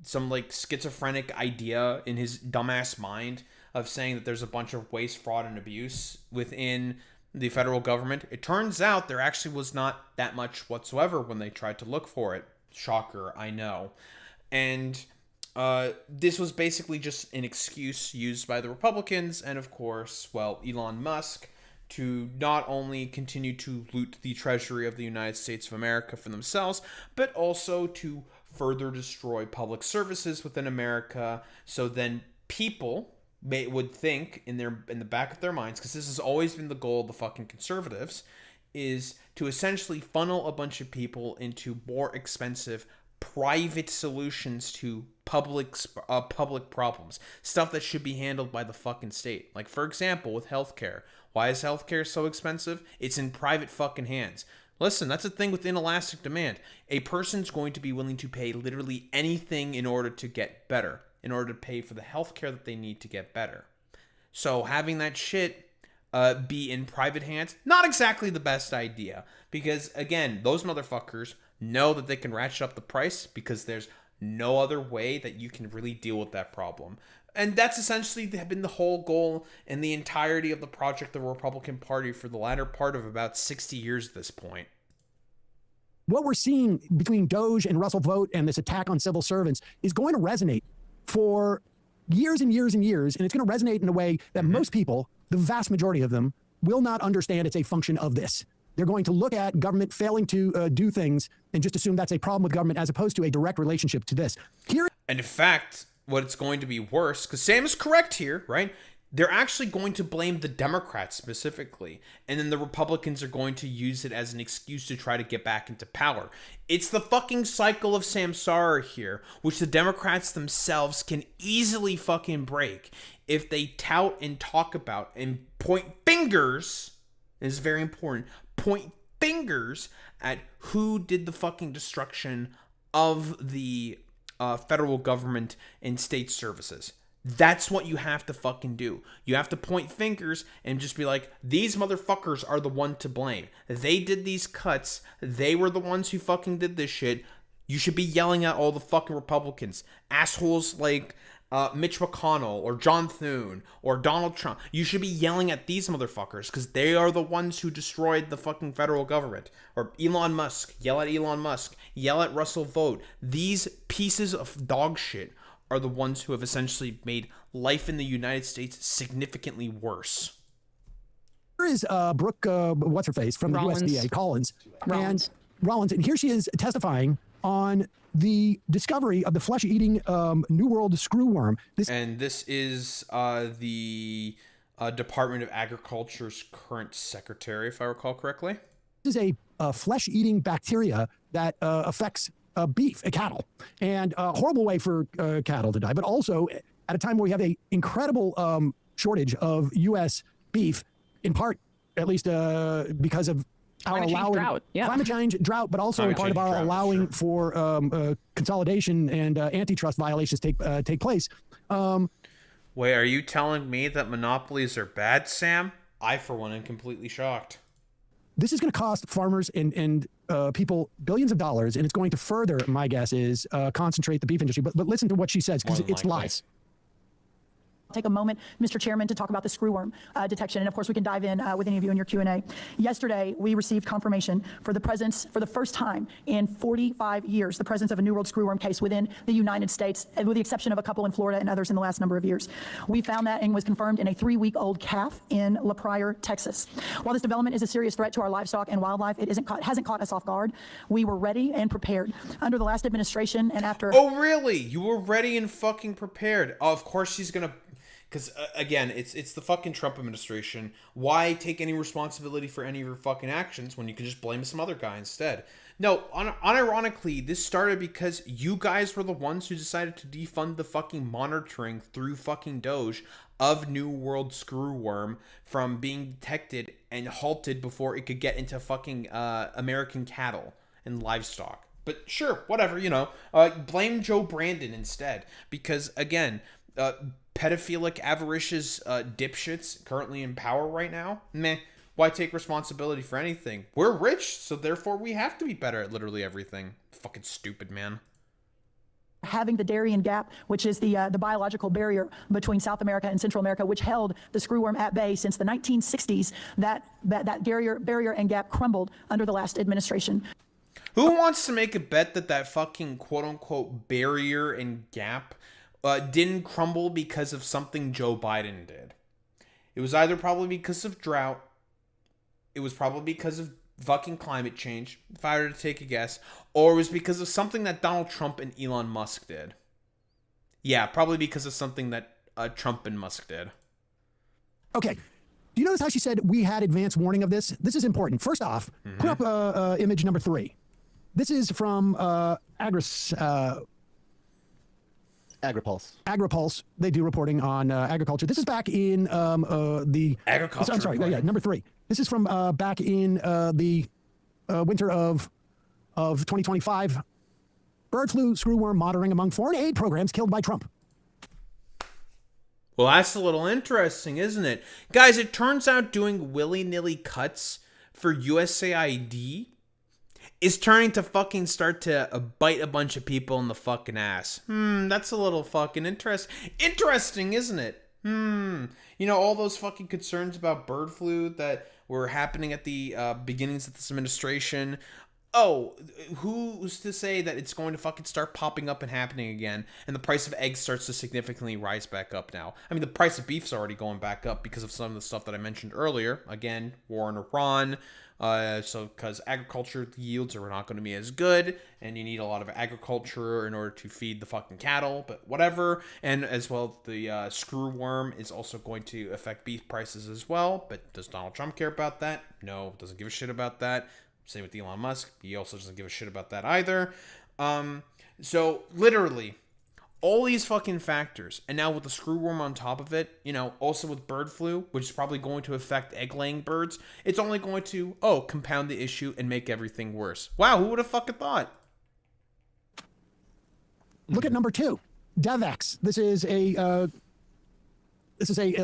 some, like, schizophrenic idea in his dumbass mind of saying that there's a bunch of waste, fraud, and abuse within the federal government. It turns out there actually was not that much whatsoever when they tried to look for it. Shocker, I know. And this was basically just an excuse used by the Republicans and, of course, well, Elon Musk to not only continue to loot the treasury of the United States of America for themselves, but also to further destroy public services within America. So then people would think in the back of their minds, because this has always been the goal of the fucking conservatives, is to essentially funnel a bunch of people into more expensive private solutions to public problems, stuff that should be handled by the fucking state. Like, for example, with healthcare. Why is healthcare so expensive? It's in private fucking hands. Listen, that's the thing with inelastic demand. A person's going to be willing to pay literally anything in order to get better, in order to pay for the healthcare that they need to get better. So having that shit be in private hands, not exactly the best idea. Because, again, those motherfuckers know that they can ratchet up the price because there's no other way that you can really deal with that problem. And that's essentially been the whole goal and the entirety of the project of the Republican Party for the latter part of about 60 years at this point. What we're seeing between DOGE and Russell Vogt and this attack on civil servants is going to resonate for years and years and years, and it's going to resonate in a way that most people, the vast majority of them, will not understand it's a function of this. They're going to look at government failing to do things and just assume that's a problem with government as opposed to a direct relationship to this. And in fact, what it's going to be worse, because Sam is correct here, right? They're actually going to blame the Democrats specifically, and then the Republicans are going to use it as an excuse to try to get back into power. It's the fucking cycle of samsara here, which the Democrats themselves can easily fucking break if they tout and talk about and point fingers, this is very important, point fingers at who did the fucking destruction of the federal government and state services. That's what you have to fucking do. You have to point fingers and just be like, these motherfuckers are the one to blame. They did these cuts. They were the ones who fucking did this shit. You should be yelling at all the fucking Republicans. Assholes like Mitch McConnell or John Thune or Donald Trump. You should be yelling at these motherfuckers because they are the ones who destroyed the fucking federal government. Or Elon Musk. Yell at Elon Musk. Yell at Russell Vogt. These pieces of dog shit are the ones who have essentially made life in the United States significantly worse. Here is Brooke, what's her face, from the USDA, Rollins. And here she is testifying on the discovery of the flesh-eating New World screwworm. This is the Department of Agriculture's current secretary, if I recall correctly. This is a flesh-eating bacteria that affects beef, cattle, and a horrible way for cattle to die, but also at a time where we have an incredible shortage of U.S. beef, in part, at least because of our allowing climate change, drought, but also in part of our allowing for consolidation and antitrust violations take place. Wait, are you telling me that monopolies are bad, Sam? I, for one, am completely shocked. This is going to cost farmers and people billions of dollars, and it's going to further, my guess is, concentrate the beef industry. But listen to what she says, because it's lies. Take a moment, Mr. Chairman, to talk about the screwworm detection, and of course we can dive in with any of you in your Q&A. Yesterday, we received confirmation for the presence, for the first time in 45 years, the presence of a New World screwworm case within the United States, with the exception of a couple in Florida and others in the last number of years. We found that and was confirmed in a 3-week-old calf in La Pryor, Texas. While this development is a serious threat to our livestock and wildlife, it hasn't caught us off guard. We were ready and prepared. Under the last administration and after... Oh, really? You were ready and fucking prepared. Oh, of course she's gonna... Because, again, it's the fucking Trump administration. Why take any responsibility for any of your fucking actions when you can just blame some other guy instead? No, unironically, this started because you guys were the ones who decided to defund the fucking monitoring through fucking DOGE of New World Screwworm from being detected and halted before it could get into fucking American cattle and livestock. But sure, whatever, blame Joe Brandon instead. Because, again... pedophilic, avaricious dipshits currently in power right now? Meh. Why take responsibility for anything? We're rich, so therefore we have to be better at literally everything. Fucking stupid, man. Having the Darien Gap, which is the biological barrier between South America and Central America, which held the screwworm at bay since the 1960s, that barrier and gap crumbled under the last administration. Who wants to make a bet that fucking quote-unquote barrier and gap didn't crumble because of something Joe Biden did? It was either probably because of drought, it was probably because of fucking climate change, if I were to take a guess, or it was because of something that Donald Trump and Elon Musk did. Yeah, probably because of something that Trump and Musk did. Okay. Do you notice how she said we had advance warning of this? This is important. First off, put up image number 3. This is from AgriPulse. They do reporting on agriculture. This is back in the agriculture. I'm sorry. Number 3. This is from back in the winter of 2025. Bird flu screwworm monitoring among foreign aid programs killed by Trump. Well, that's a little interesting, isn't it? Guys, it turns out doing willy-nilly cuts for USAID is turning to fucking start to bite a bunch of people in the fucking ass. That's a little fucking interesting, isn't it? All those fucking concerns about bird flu that were happening at the beginnings of this administration. Oh, who's to say that it's going to fucking start popping up and happening again, and the price of eggs starts to significantly rise back up now? I mean, the price of beef's already going back up because of some of the stuff that I mentioned earlier. Again, war in Iran. Because agriculture yields are not going to be as good, and you need a lot of agriculture in order to feed the fucking cattle, but whatever. And as well, the screwworm is also going to affect beef prices as well. But does Donald Trump care about that? No, doesn't give a shit about that. Same with Elon Musk. He also doesn't give a shit about that either. So literally, all these fucking factors, and now with the screwworm on top of it, also with bird flu, which is probably going to affect egg-laying birds, it's only going to, compound the issue and make everything worse. Wow, who would have fucking thought? Look at number 2, DevX. This is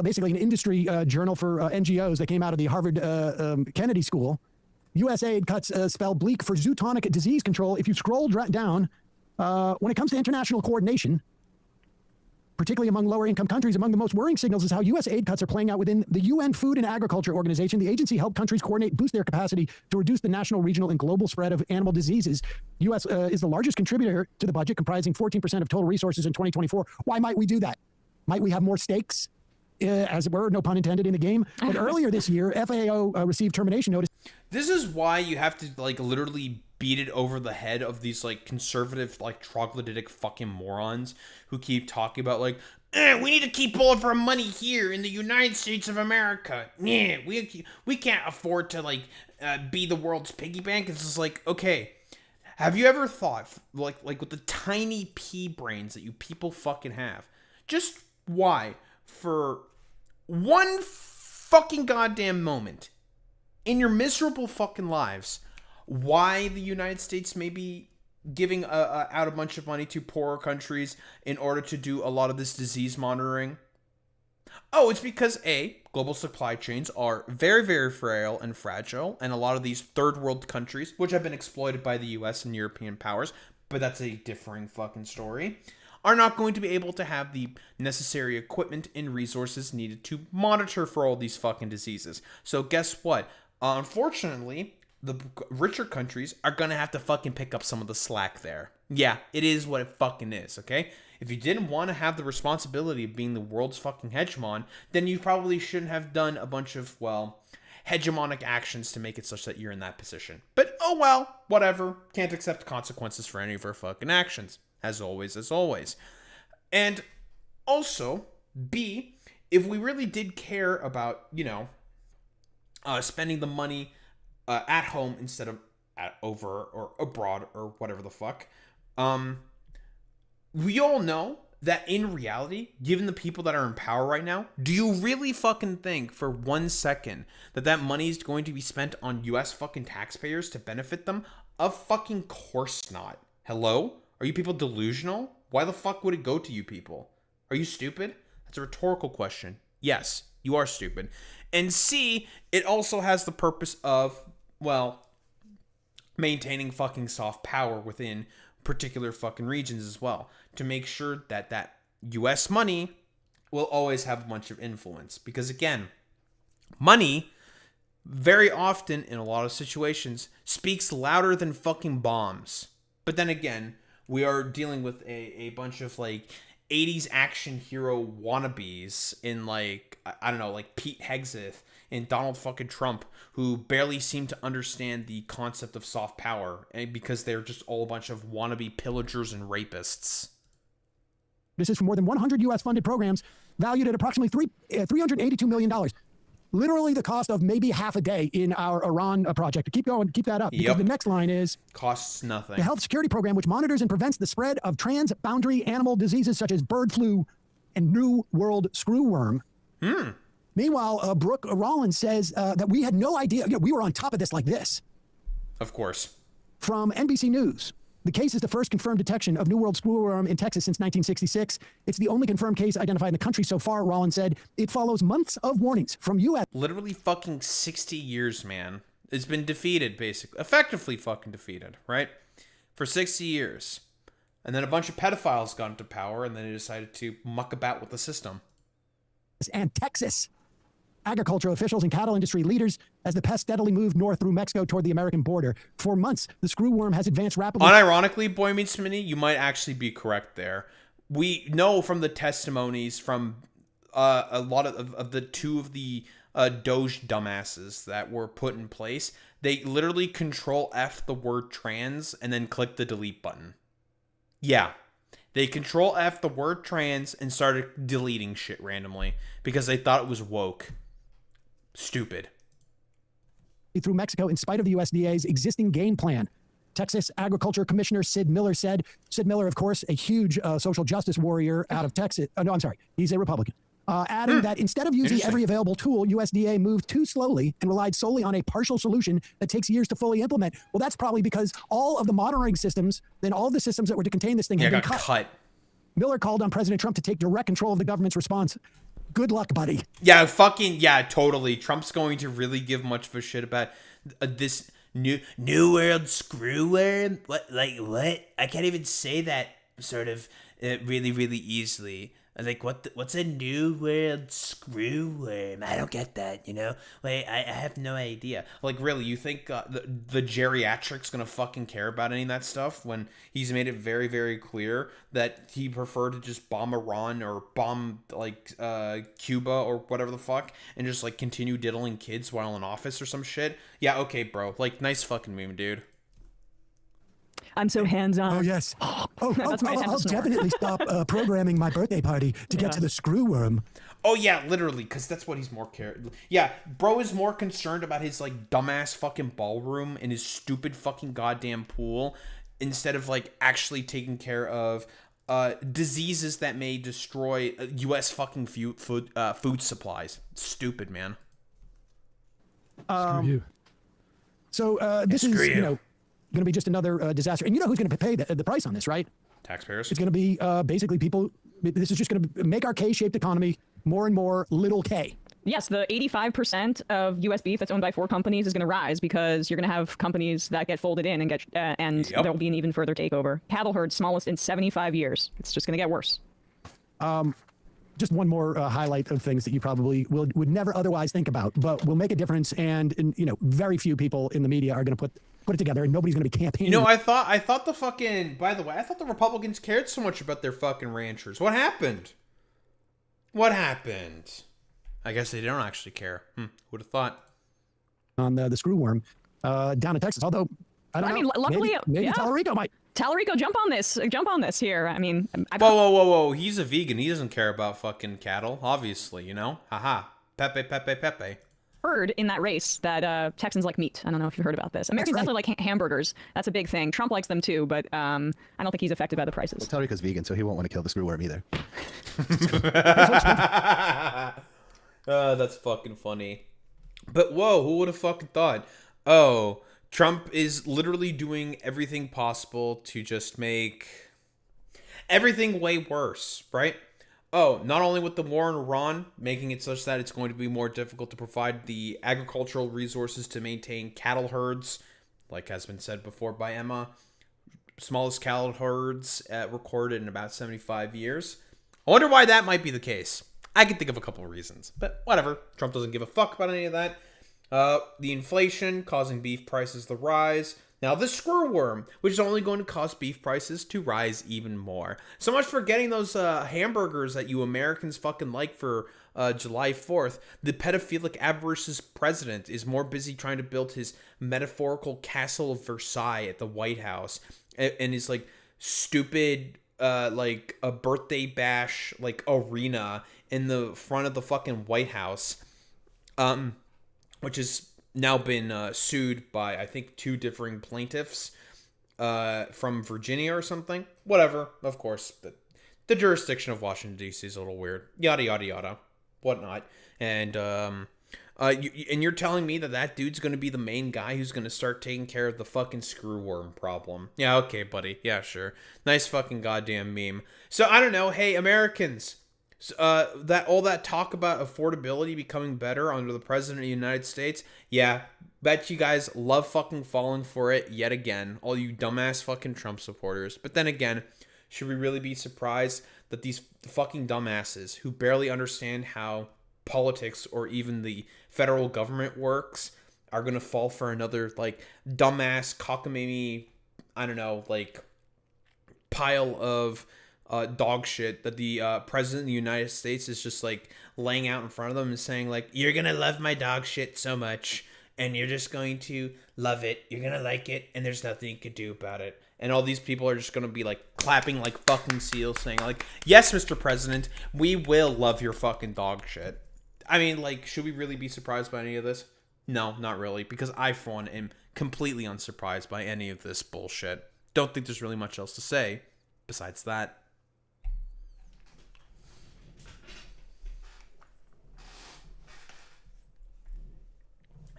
basically an industry journal for NGOs that came out of the Harvard Kennedy School. USAID cuts spell bleak for zootonic disease control. If you scroll down, when it comes to international coordination, particularly among lower-income countries, among the most worrying signals is how U.S. aid cuts are playing out within the UN Food and Agriculture Organization. The agency helped countries coordinate, boost their capacity to reduce the national, regional, and global spread of animal diseases. U.S. Is the largest contributor to the budget, comprising 14% of total resources in 2024. Why might we do that? Might we have more steaks? as it were, no pun intended, in the game. But earlier this year, FAO received termination notice. This is why you have to like literally beat it over the head of these like conservative, like troglodytic fucking morons who keep talking about like, we need to keep all of our money here in the United States of America. Yeah, we can't afford to like be the world's piggy bank. It's just like, okay, have you ever thought like with the tiny pea brains that you people fucking have, just why for one fucking goddamn moment in your miserable fucking lives, why the United States may be giving out a bunch of money to poorer countries in order to do a lot of this disease monitoring? Oh, it's because global supply chains are very, very frail and fragile, and a lot of these third world countries, which have been exploited by the US and European powers, but that's a differing fucking story, are not going to be able to have the necessary equipment and resources needed to monitor for all these fucking diseases. So guess what? Unfortunately, the richer countries are going to have to fucking pick up some of the slack there. Yeah, it is what it fucking is, okay? If you didn't want to have the responsibility of being the world's fucking hegemon, then you probably shouldn't have done a bunch of, well, hegemonic actions to make it such that you're in that position. But oh well, whatever. Can't accept consequences for any of our fucking actions. As always, as always. And also, B, if we really did care about, spending the money at home instead of over or abroad or whatever the fuck, we all know that in reality, given the people that are in power right now, do you really fucking think for 1 second that money is going to be spent on US fucking taxpayers to benefit them? Of fucking course not. Hello? Are you people delusional? Why the fuck would it go to you people? Are you stupid? That's a rhetorical question. Yes, you are stupid. And C, it also has the purpose of, well, maintaining fucking soft power within particular fucking regions as well, to make sure that US money will always have a bunch of influence. Because again, money very often in a lot of situations speaks louder than fucking bombs. But then again, we are dealing with a bunch of like 80s action hero wannabes in like, I don't know, like Pete Hegseth and Donald fucking Trump, who barely seem to understand the concept of soft power because they're just all a bunch of wannabe pillagers and rapists. This is for more than 100 U.S. funded programs valued at approximately $382 million. Literally the cost of maybe half a day in our Iran project. Keep going, keep that up. Because the next line is... Costs nothing. The health security program, which monitors and prevents the spread of transboundary animal diseases such as bird flu and New World Screwworm. Meanwhile, Brooke Rollins says that we had no idea. We were on top of this like this. Of course. From NBC News. The case is the first confirmed detection of New World Screwworm in Texas since 1966. It's the only confirmed case identified in the country so far, Rollins said. It follows months of warnings from U.S. Literally fucking 60 years, man. It's been defeated, basically. Effectively fucking defeated, right? For 60 years. And then a bunch of pedophiles got into power, and then they decided to muck about with the system. And Texas. Agricultural officials and cattle industry leaders as the pest steadily moved north through Mexico toward the American border. For months, the screwworm has advanced rapidly. Unironically, Boy Meets Minnie, you might actually be correct there. We know from the testimonies from a lot of the two of the DOGE dumbasses that were put in place, they literally Control F the word trans and then click the delete button. Yeah. They Control F the word trans and started deleting shit randomly because they thought it was woke. Stupid. Through Mexico in spite of the USDA's existing game plan. Texas Agriculture Commissioner Sid Miller said. Sid Miller, of course, a huge social justice warrior out of Texas. No, I'm sorry. He's a Republican. Adding that instead of using every available tool, USDA moved too slowly and relied solely on a partial solution that takes years to fully implement. Well, that's probably because all of the monitoring systems, then all of the systems that were to contain this thing have been cut. Miller called on President Trump to take direct control of the government's response. Good luck, buddy. Yeah, totally. Trump's going to really give much of a shit about this new world screwworm. What? I can't even say that sort of really, really easily. I was like, what's a new world screwworm? I don't get that, you know? Like, I have no idea. Like, really, you think the geriatric's gonna fucking care about any of that stuff when he's made it very, very clear that he preferred to just bomb Iran or bomb, like, Cuba or whatever the fuck and just, like, continue diddling kids while in office or some shit? Yeah, okay, bro. Like, nice fucking meme, dude. I'm so hands-on. Oh, yes. I'll snore. definitely stop programming my birthday party to get to the screwworm. Oh, yeah, literally, because that's what he's more Yeah, bro is more concerned about his, like, dumbass fucking ballroom and his stupid fucking goddamn pool instead of, like, actually taking care of diseases that may destroy U.S. fucking food supplies. Stupid, man. Screw you. So this is, you know, going to be just another disaster. And you know who's going to pay the price on this, right? Taxpayers. It's going to be basically people. This is just going to make our K-shaped economy more and more little K. Yes, the 85% of U.S. beef that's owned by 4 companies is going to rise because you're going to have companies that get folded in and there will be an even further takeover. Cattle herd smallest in 75 years. It's just going to get worse. Just one more highlight of things that you probably would never otherwise think about, but will make a difference. And you know, very few people in the media are going to put it together, and nobody's going to be campaigning. You know, I thought the fucking. By the way, I thought the Republicans cared so much about their fucking ranchers. What happened? What happened? I guess they don't actually care. Would have thought. On the screwworm down in Texas, although I don't know. I mean, luckily, maybe Tallarico might. Tallarico, jump on this here. I mean, whoa! He's a vegan. He doesn't care about fucking cattle, obviously. You know, haha. Pepe. Heard in that race that Texans like meat. I don't know if you've heard about this. Americans definitely like hamburgers. That's a big thing. Trump likes them too, but I don't think he's affected by the prices. Well, Tallarico's vegan, so he won't want to kill the screwworm either. That's fucking funny. But whoa, who would have fucking thought? Oh, Trump is literally doing everything possible to just make everything way worse, right? Oh, not only with the war in Iran, making it such that it's going to be more difficult to provide the agricultural resources to maintain cattle herds, like has been said before by Emma, smallest cattle herds recorded in about 75 years. I wonder why that might be the case. I can think of a couple of reasons, but whatever. Trump doesn't give a fuck about any of that. The inflation causing beef prices to rise. Now, the screwworm, which is only going to cause beef prices to rise even more. So much for getting those hamburgers that you Americans fucking like for July 4th. The pedophilic avaricious president is more busy trying to build his metaphorical castle of Versailles at the White House. And his, like, stupid, like, a birthday bash, like, arena in the front of the fucking White House. Which has now been sued by, I think, 2 differing plaintiffs from Virginia or something. Whatever, of course. The jurisdiction of Washington, D.C. is a little weird. Yada, yada, yada. Whatnot. And you're telling me that dude's going to be the main guy who's going to start taking care of the fucking screwworm problem. Yeah, okay, buddy. Yeah, sure. Nice fucking goddamn meme. So, I don't know. Hey, Americans. That all that talk about affordability becoming better under the president of the United States, yeah, bet you guys love fucking falling for it yet again, all you dumbass fucking Trump supporters. But then again, should we really be surprised that these fucking dumbasses who barely understand how politics or even the federal government works are gonna fall for another, like, dumbass cockamamie, I don't know, like, pile of dog shit that the president of the United States is just, like, laying out in front of them and saying, like, you're gonna love my dog shit so much and you're just going to love it, you're gonna like it, and there's nothing you can do about it. And all these people are just gonna be, like, clapping like fucking seals, saying, like, yes, Mr. President, we will love your fucking dog shit. I mean, like, should we really be surprised by any of this? No, not really, because I, for one, am completely unsurprised by any of this bullshit. Don't think there's really much else to say besides that.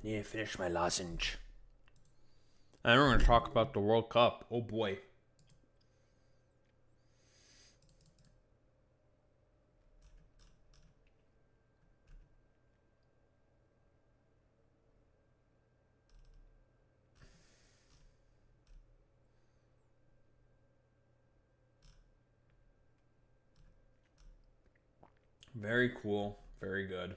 I need to finish my lozenge. And we're going to talk about the World Cup. Oh boy. Very cool. Very good.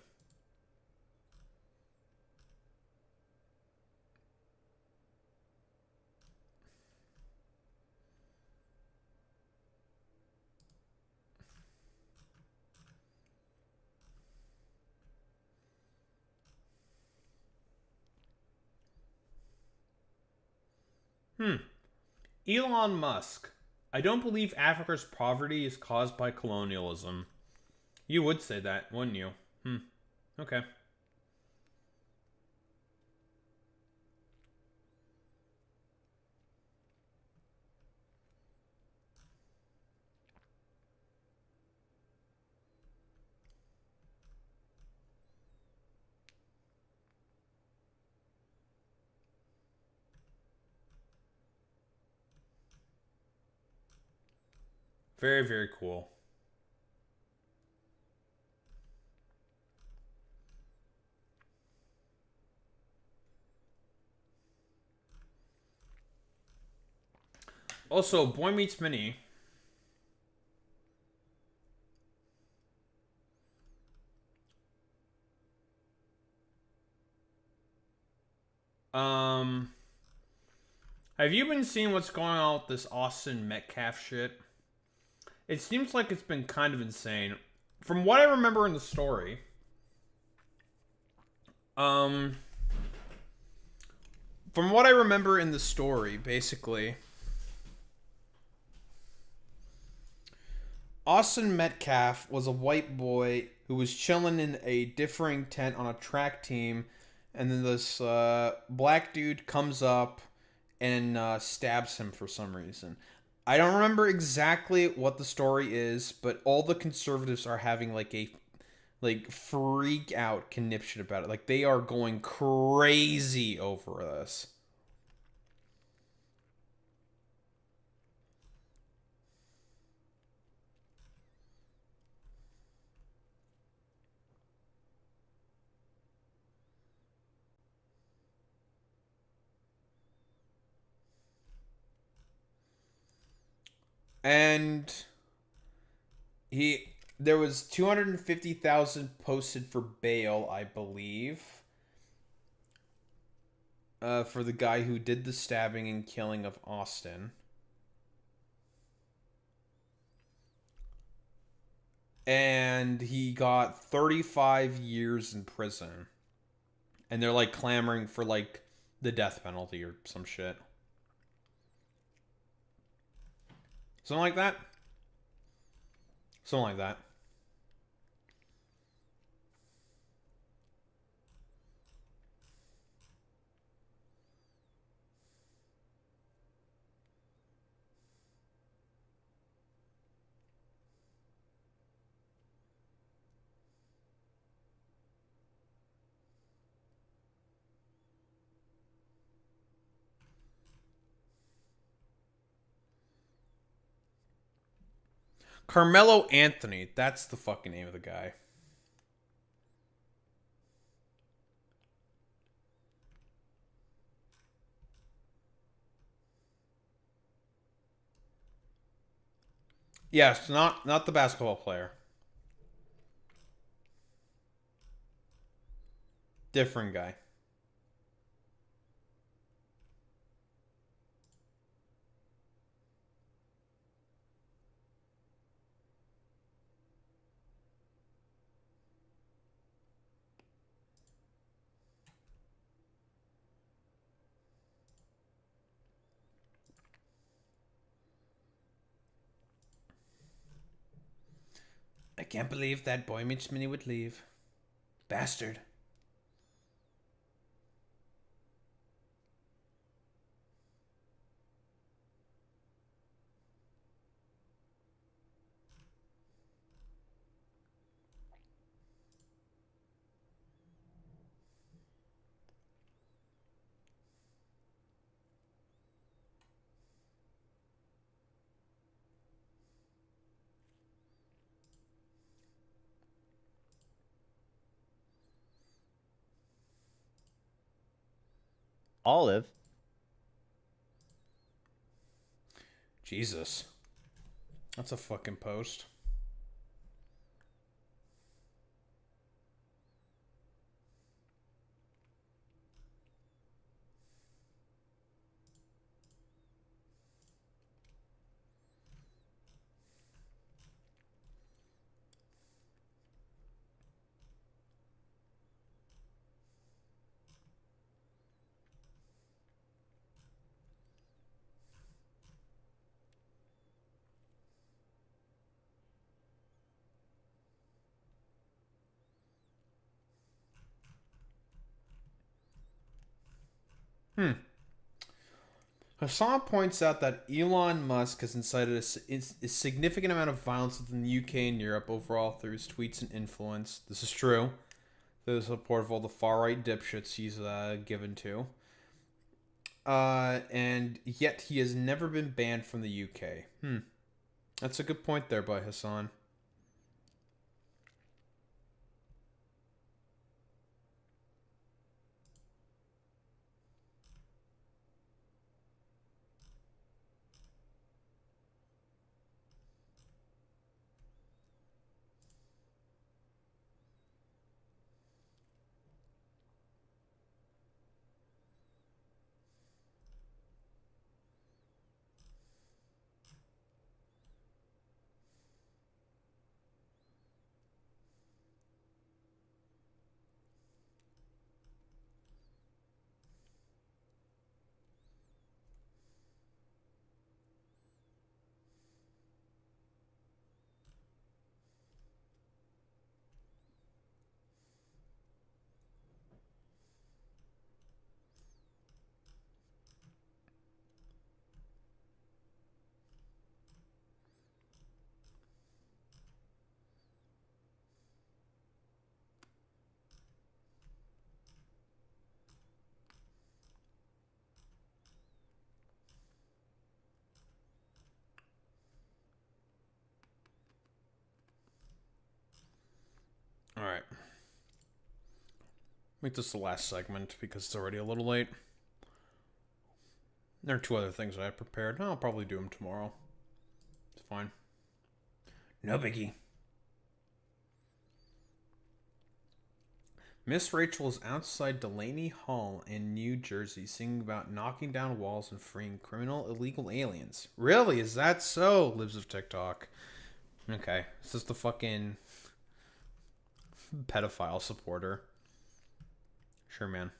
Elon Musk. I don't believe Africa's poverty is caused by colonialism. You would say that, wouldn't you? Okay. Very, very cool. Also, Boy Meets Mini. Have you been seeing what's going on with this Austin Metcalf shit? It seems like it's been kind of insane. From what I remember in the story, basically, Austin Metcalf was a white boy who was chilling in a differing tent on a track team, and then this black dude comes up and stabs him for some reason. I don't remember exactly what the story is, but all the conservatives are having like a freak out conniption about it. Like, they are going crazy over this. And there was 250,000 posted for bail, I believe, for the guy who did the stabbing and killing of Austin. And he got 35 years in prison. And they're like clamoring for like the death penalty or some shit. Something like that. Something like that. Carmelo Anthony. That's the fucking name of the guy. Yes, not the basketball player. Different guy. I can't believe that Boy Meets Mini would leave. Bastard. Olive. Jesus. That's a fucking post. Hassan points out that Elon Musk has incited a significant amount of violence within the UK and Europe overall through his tweets and influence. This is true. Through the support of all the far-right dipshits he's given to. And yet he has never been banned from the UK. That's a good point there by Hassan. Alright. Make this the last segment because it's already a little late. There are 2 other things I have prepared. I'll probably do them tomorrow. It's fine. No biggie. Miss Rachel is outside Delaney Hall in New Jersey singing about knocking down walls and freeing illegal aliens. Really? Is that so? Libs of TikTok. Okay. Is this the fucking pedophile supporter? Sure, man.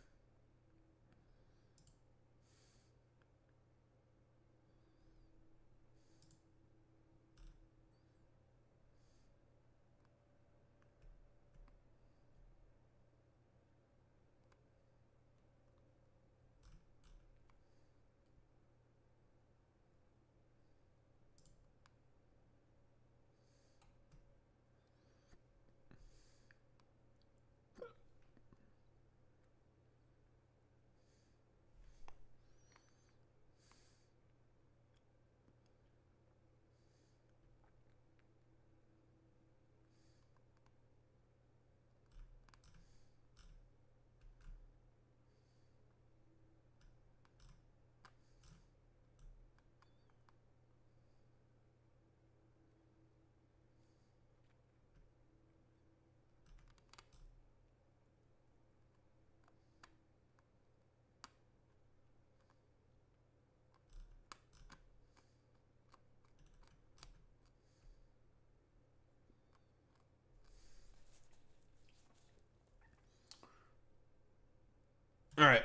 All right.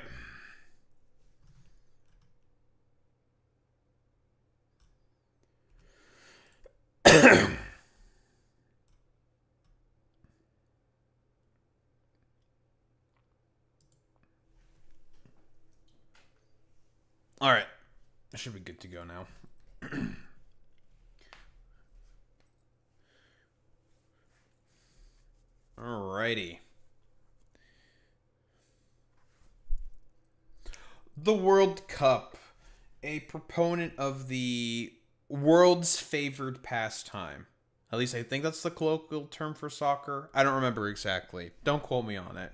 All right. I should be good to go now. Alrighty. The World Cup, a proponent of the world's favored pastime. At least I think that's the colloquial term for soccer. I don't remember exactly. Don't quote me on it.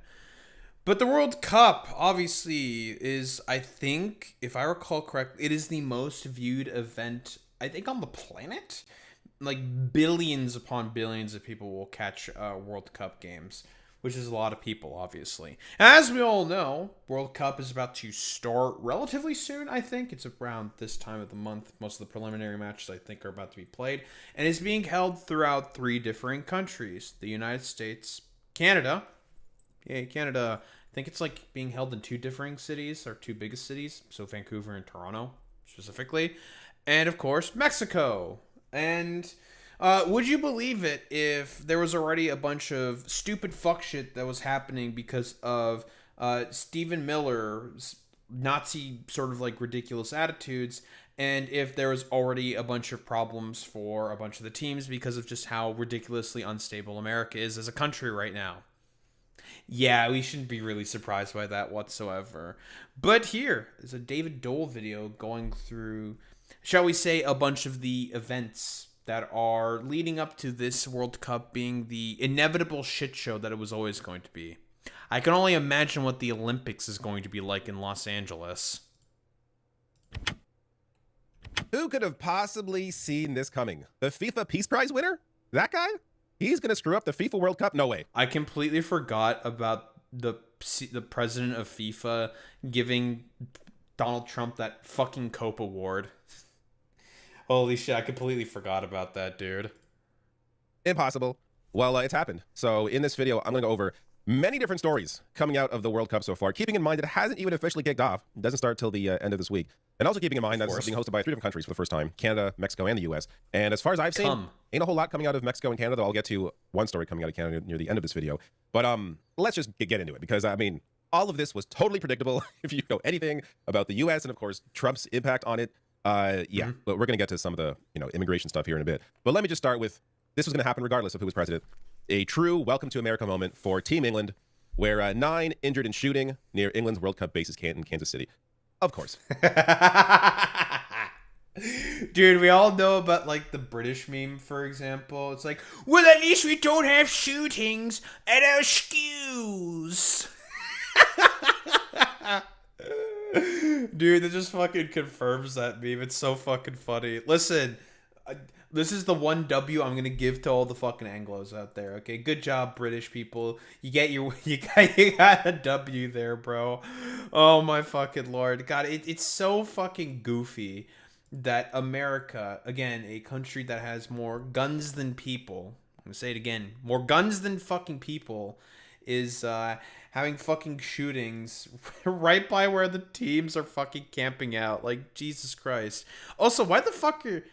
But the World Cup, obviously, is, I think, if I recall correctly, it is the most viewed event, I think, on the planet. Like, billions upon billions of people will catch World Cup games, which is a lot of people, obviously. As we all know, World Cup is about to start relatively soon, I think. It's around this time of the month. Most of the preliminary matches, I think, are about to be played. And it's being held throughout 3 different countries. The United States, Canada. Yay, Canada. I think it's like being held in 2 differing cities, or 2 biggest cities. So Vancouver and Toronto, specifically. And, of course, Mexico. And would you believe it if there was already a bunch of stupid fuck shit that was happening because of Stephen Miller's Nazi sort of like ridiculous attitudes, and if there was already a bunch of problems for a bunch of the teams because of just how ridiculously unstable America is as a country right now. Yeah, we shouldn't be really surprised by that whatsoever. But here is a David Dole video going through, shall we say, a bunch of the events that are leading up to this World Cup being the inevitable shit show that it was always going to be. I can only imagine what the Olympics is going to be like in Los Angeles. Who could have possibly seen this coming? The FIFA Peace Prize winner? That guy? He's going to screw up the FIFA World Cup? No way. I completely forgot about the president of FIFA giving Donald Trump that fucking Cope Award. Holy shit, I completely forgot about that, dude. Impossible. Well, it's happened. So in this video, I'm going to go over many different stories coming out of the World Cup so far, keeping in mind that it hasn't even officially kicked off. It doesn't start till the end of this week. And also keeping in mind that it's being hosted by 3 different countries for the first time, Canada, Mexico, and the U.S. And as far as I've seen, ain't a whole lot coming out of Mexico and Canada. I'll get to one story coming out of Canada near the end of this video. But let's just get into it, because, I mean, all of this was totally predictable if you know anything about the U.S. and, of course, Trump's impact on it. Yeah, but we're going to get to some of the, immigration stuff here in a bit. But let me just start with, this was going to happen regardless of who was president. A true welcome to America moment for Team England, where 9 injured in shooting near England's World Cup base in Kansas City. Of course. Dude, we all know about, like, the British meme, for example. It's like, well, at least we don't have shootings at our schools. Dude, that just fucking confirms that meme. It's so fucking funny. Listen, this is the one W I'm gonna give to all the fucking Anglos out there. Okay, good job, British people. You got a W there, bro. Oh my fucking lord, God, it's so fucking goofy that America, again, a country that has more guns than people. I'm gonna say it again, more guns than fucking people, is having fucking shootings right by where the teams are fucking camping out. Like, Jesus Christ. Also, why the fuck are...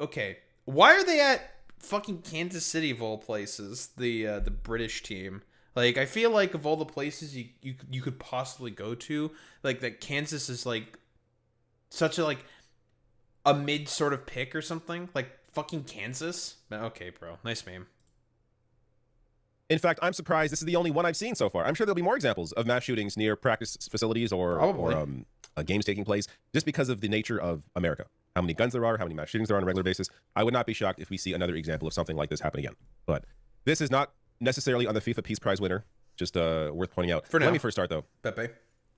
Okay, why are they at fucking Kansas City of all places, the British team? Like, I feel like of all the places you could possibly go to, like, that Kansas is, like, such a, like, a mid sort of pick or something. Like, fucking Kansas? Okay, bro. Nice meme. In fact, I'm surprised this is the only one I've seen so far. I'm sure there'll be more examples of mass shootings near practice facilities or games taking place, just because of the nature of America. How many guns there are, how many mass shootings there are on a regular basis. I would not be shocked if we see another example of something like this happen again. But this is not necessarily on the FIFA Peace Prize winner, just worth pointing out. For now. Let me first start, though. Pepe.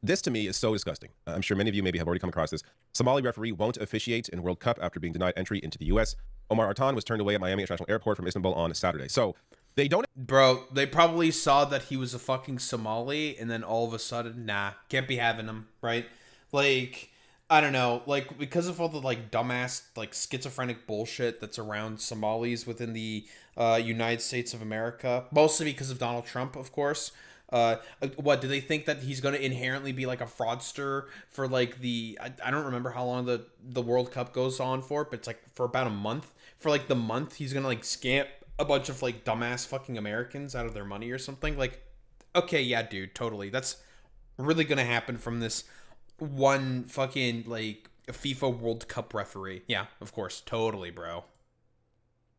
This, to me, is so disgusting. I'm sure many of you maybe have already come across this. Somali referee won't officiate in World Cup after being denied entry into the U.S. Omar Artan was turned away at Miami International Airport from Istanbul on Saturday. So they don't... Bro, they probably saw that he was a fucking Somali, and then all of a sudden, nah, can't be having him, right? Like, I don't know, like, because of all the, like, dumbass, like, schizophrenic bullshit that's around Somalis within the United States of America, mostly because of Donald Trump, of course. What, do they think that he's going to inherently be, like, a fraudster for, like, I don't remember how long the World Cup goes on for, but it's, like, for about a month. For, like, the month, he's going to, like, scam a bunch of, like, dumbass fucking Americans out of their money or something. Like, okay, yeah, dude, totally. That's really going to happen from this one fucking, like, FIFA World Cup referee. Yeah, of course. Totally, bro.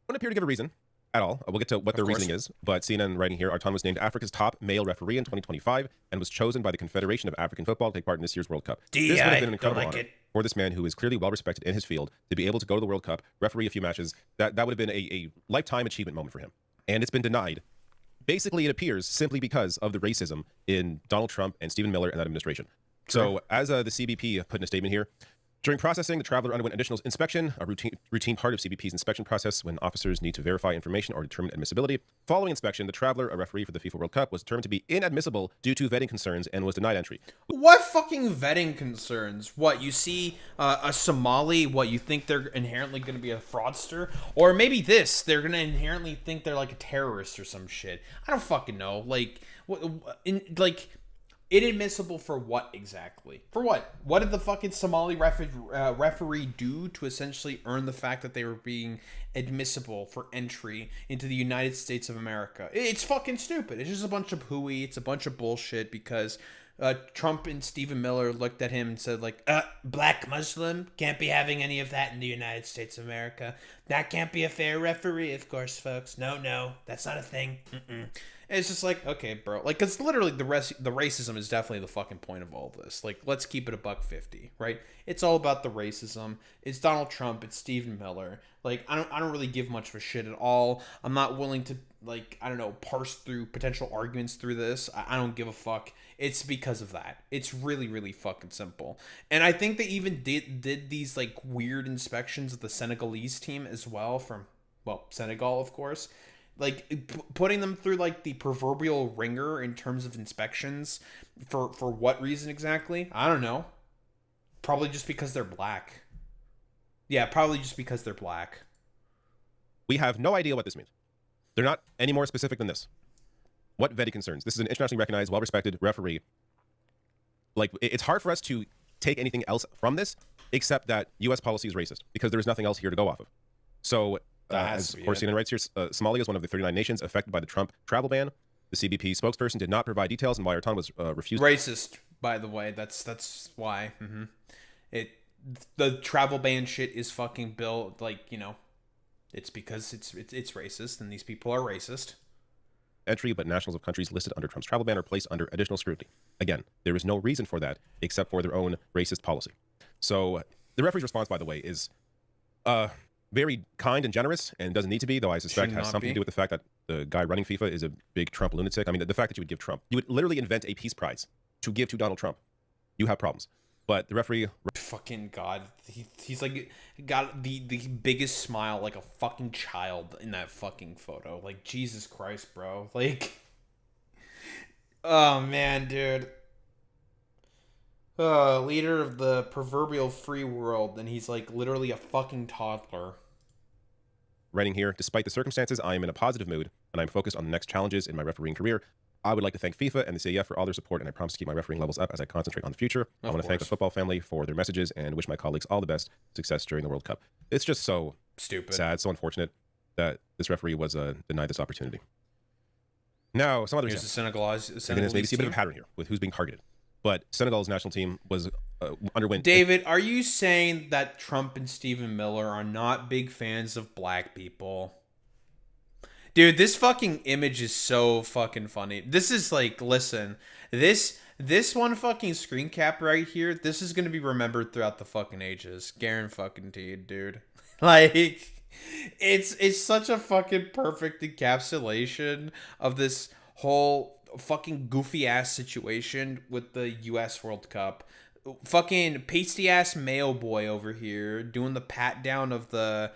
Don't appear to give a reason at all. We'll get to what their reasoning is, but CNN writing here, Artan was named Africa's top male referee in 2025 and was chosen by the Confederation of African Football to take part in this year's World Cup. This would have been an incredible honor for this man who is clearly well respected in his field to be able to go to the World Cup, referee a few matches. That would have been a lifetime achievement moment for him. And it's been denied. Basically, it appears simply because of the racism in Donald Trump and Stephen Miller and that administration. So, as the CBP put in a statement here, during processing, the traveler underwent additional inspection, a routine part of CBP's inspection process when officers need to verify information or determine admissibility. Following inspection, the traveler, a referee for the FIFA World Cup, was determined to be inadmissible due to vetting concerns and was denied entry. What fucking vetting concerns? What, you see a Somali, what, you think they're inherently going to be a fraudster? Or maybe they're going to inherently think they're like a terrorist or some shit. I don't fucking know. Like, inadmissible for what exactly? For what? What did the fucking Somali referee do to essentially earn the fact that they were being admissible for entry into the United States of America? It's fucking stupid. It's just a bunch of hooey. It's a bunch of bullshit because Trump and Stephen Miller looked at him and said, like, black Muslim, can't be having any of that in the United States of America. That can't be a fair referee, of course, folks. No, that's not a thing. And it's just like, okay, bro. Like, because literally the racism is definitely the fucking point of all this. Like, let's keep it $1.50, right? It's all about the racism. It's Donald Trump. It's Stephen Miller. Like, I don't really give much of a shit at all. I'm not willing to, like, I don't know, parse through potential arguments through this. I don't give a fuck. It's because of that. It's really, really fucking simple. And I think they even did these, like, weird inspections of the Senegalese team as well from, well, Senegal, of course. Like, putting them through, like, the proverbial ringer in terms of inspections for what reason exactly? I don't know. Probably just because they're black. Yeah, probably just because they're black. We have no idea what this means. They're not any more specific than this. What vetting concerns? This is an internationally recognized, well-respected referee. Like, it's hard for us to take anything else from this except that U.S. policy is racist because there is nothing else here to go off of. So, as CNN writes here, Somalia is one of the 39 nations affected by the Trump travel ban. The CBP spokesperson did not provide details on why Artan was refused. Racist, by the way. That's why. The travel ban shit is fucking built, like, you know, it's because it's racist and these people are racist. Entry, but nationals of countries listed under Trump's travel ban are placed under additional scrutiny. Again, there is no reason for that except for their own racist policy. So the referee's response, by the way, is very kind and generous and doesn't need to be, though I suspect has something to do with the fact that the guy running FIFA is a big Trump lunatic. I mean, the fact that you would give Trump, you would literally invent a peace prize to give to Donald Trump. You have problems. But the referee... Fucking God. He's like, got the biggest smile like a fucking child in that fucking photo. Like, Jesus Christ, bro. Like... Oh, man, dude. Leader of the proverbial free world, and he's like literally a fucking toddler. Writing here, despite the circumstances, I am in a positive mood, and I'm focused on the next challenges in my refereeing career. I would like to thank FIFA and the CAF for all their support, and I promise to keep my refereeing levels up as I concentrate on the future. I want to thank the football family for their messages and wish my colleagues all the best success during the World Cup. It's just so stupid, sad, so unfortunate that this referee was denied this opportunity. Now, some other Here's the Senegalese maybe see a bit of a pattern here with who's being targeted. But Senegal's national team was underwent... David, are you saying that Trump and Stephen Miller are not big fans of black people? Dude, this fucking image is so fucking funny. This is like, listen, this one fucking screen cap right here, this is gonna be remembered throughout the fucking ages. Guaranteed, dude. Like, it's such a fucking perfect encapsulation of this whole fucking goofy ass situation with the US World Cup. Fucking pasty ass mayo boy over here doing the pat down of the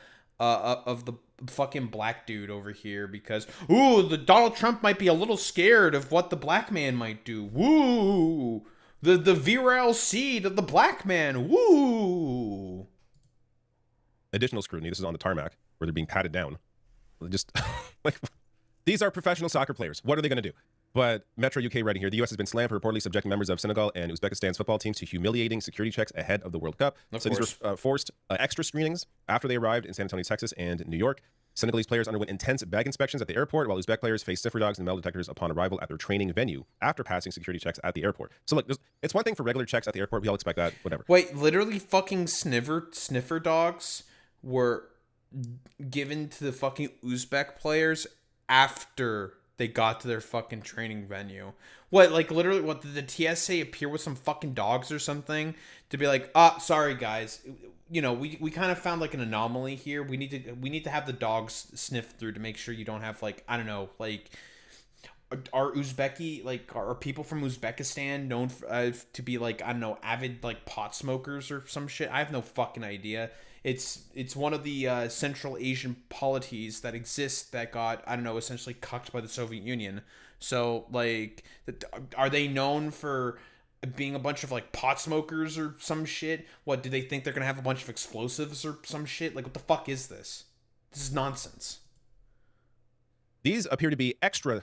fucking black dude over here because the Donald Trump might be a little scared of what the black man might do. Woo! The virile seed of the black man. Woo! Additional scrutiny. This is on the tarmac where they're being patted down. Just like, these are professional soccer players. What are they going to do? But Metro UK writing here, the U.S. has been slammed for reportedly subjecting members of Senegal and Uzbekistan's football teams to humiliating security checks ahead of the World Cup. These were forced extra screenings after they arrived in San Antonio, Texas and New York. Senegalese players underwent intense bag inspections at the airport, while Uzbek players faced sniffer dogs and metal detectors upon arrival at their training venue after passing security checks at the airport. So look, it's one thing for regular checks at the airport. We all expect that, whatever. Wait, literally fucking sniffer dogs were given to the fucking Uzbek players after they got to their fucking training venue. What, like, literally, what, did the TSA appear with some fucking dogs or something to be like, sorry guys, you know, we kind of found like an anomaly here. We need to have the dogs sniffed through to make sure you don't have, like, I don't know, like, are people from Uzbekistan known for, to be like, I don't know, avid like pot smokers or some shit? I have no fucking idea. It's one of the Central Asian polities that exist that got, I don't know, essentially cucked by the Soviet Union. So, like, are they known for being a bunch of, like, pot smokers or some shit? What, do they think they're going to have a bunch of explosives or some shit? Like, what the fuck is this? This is nonsense. These appear to be extra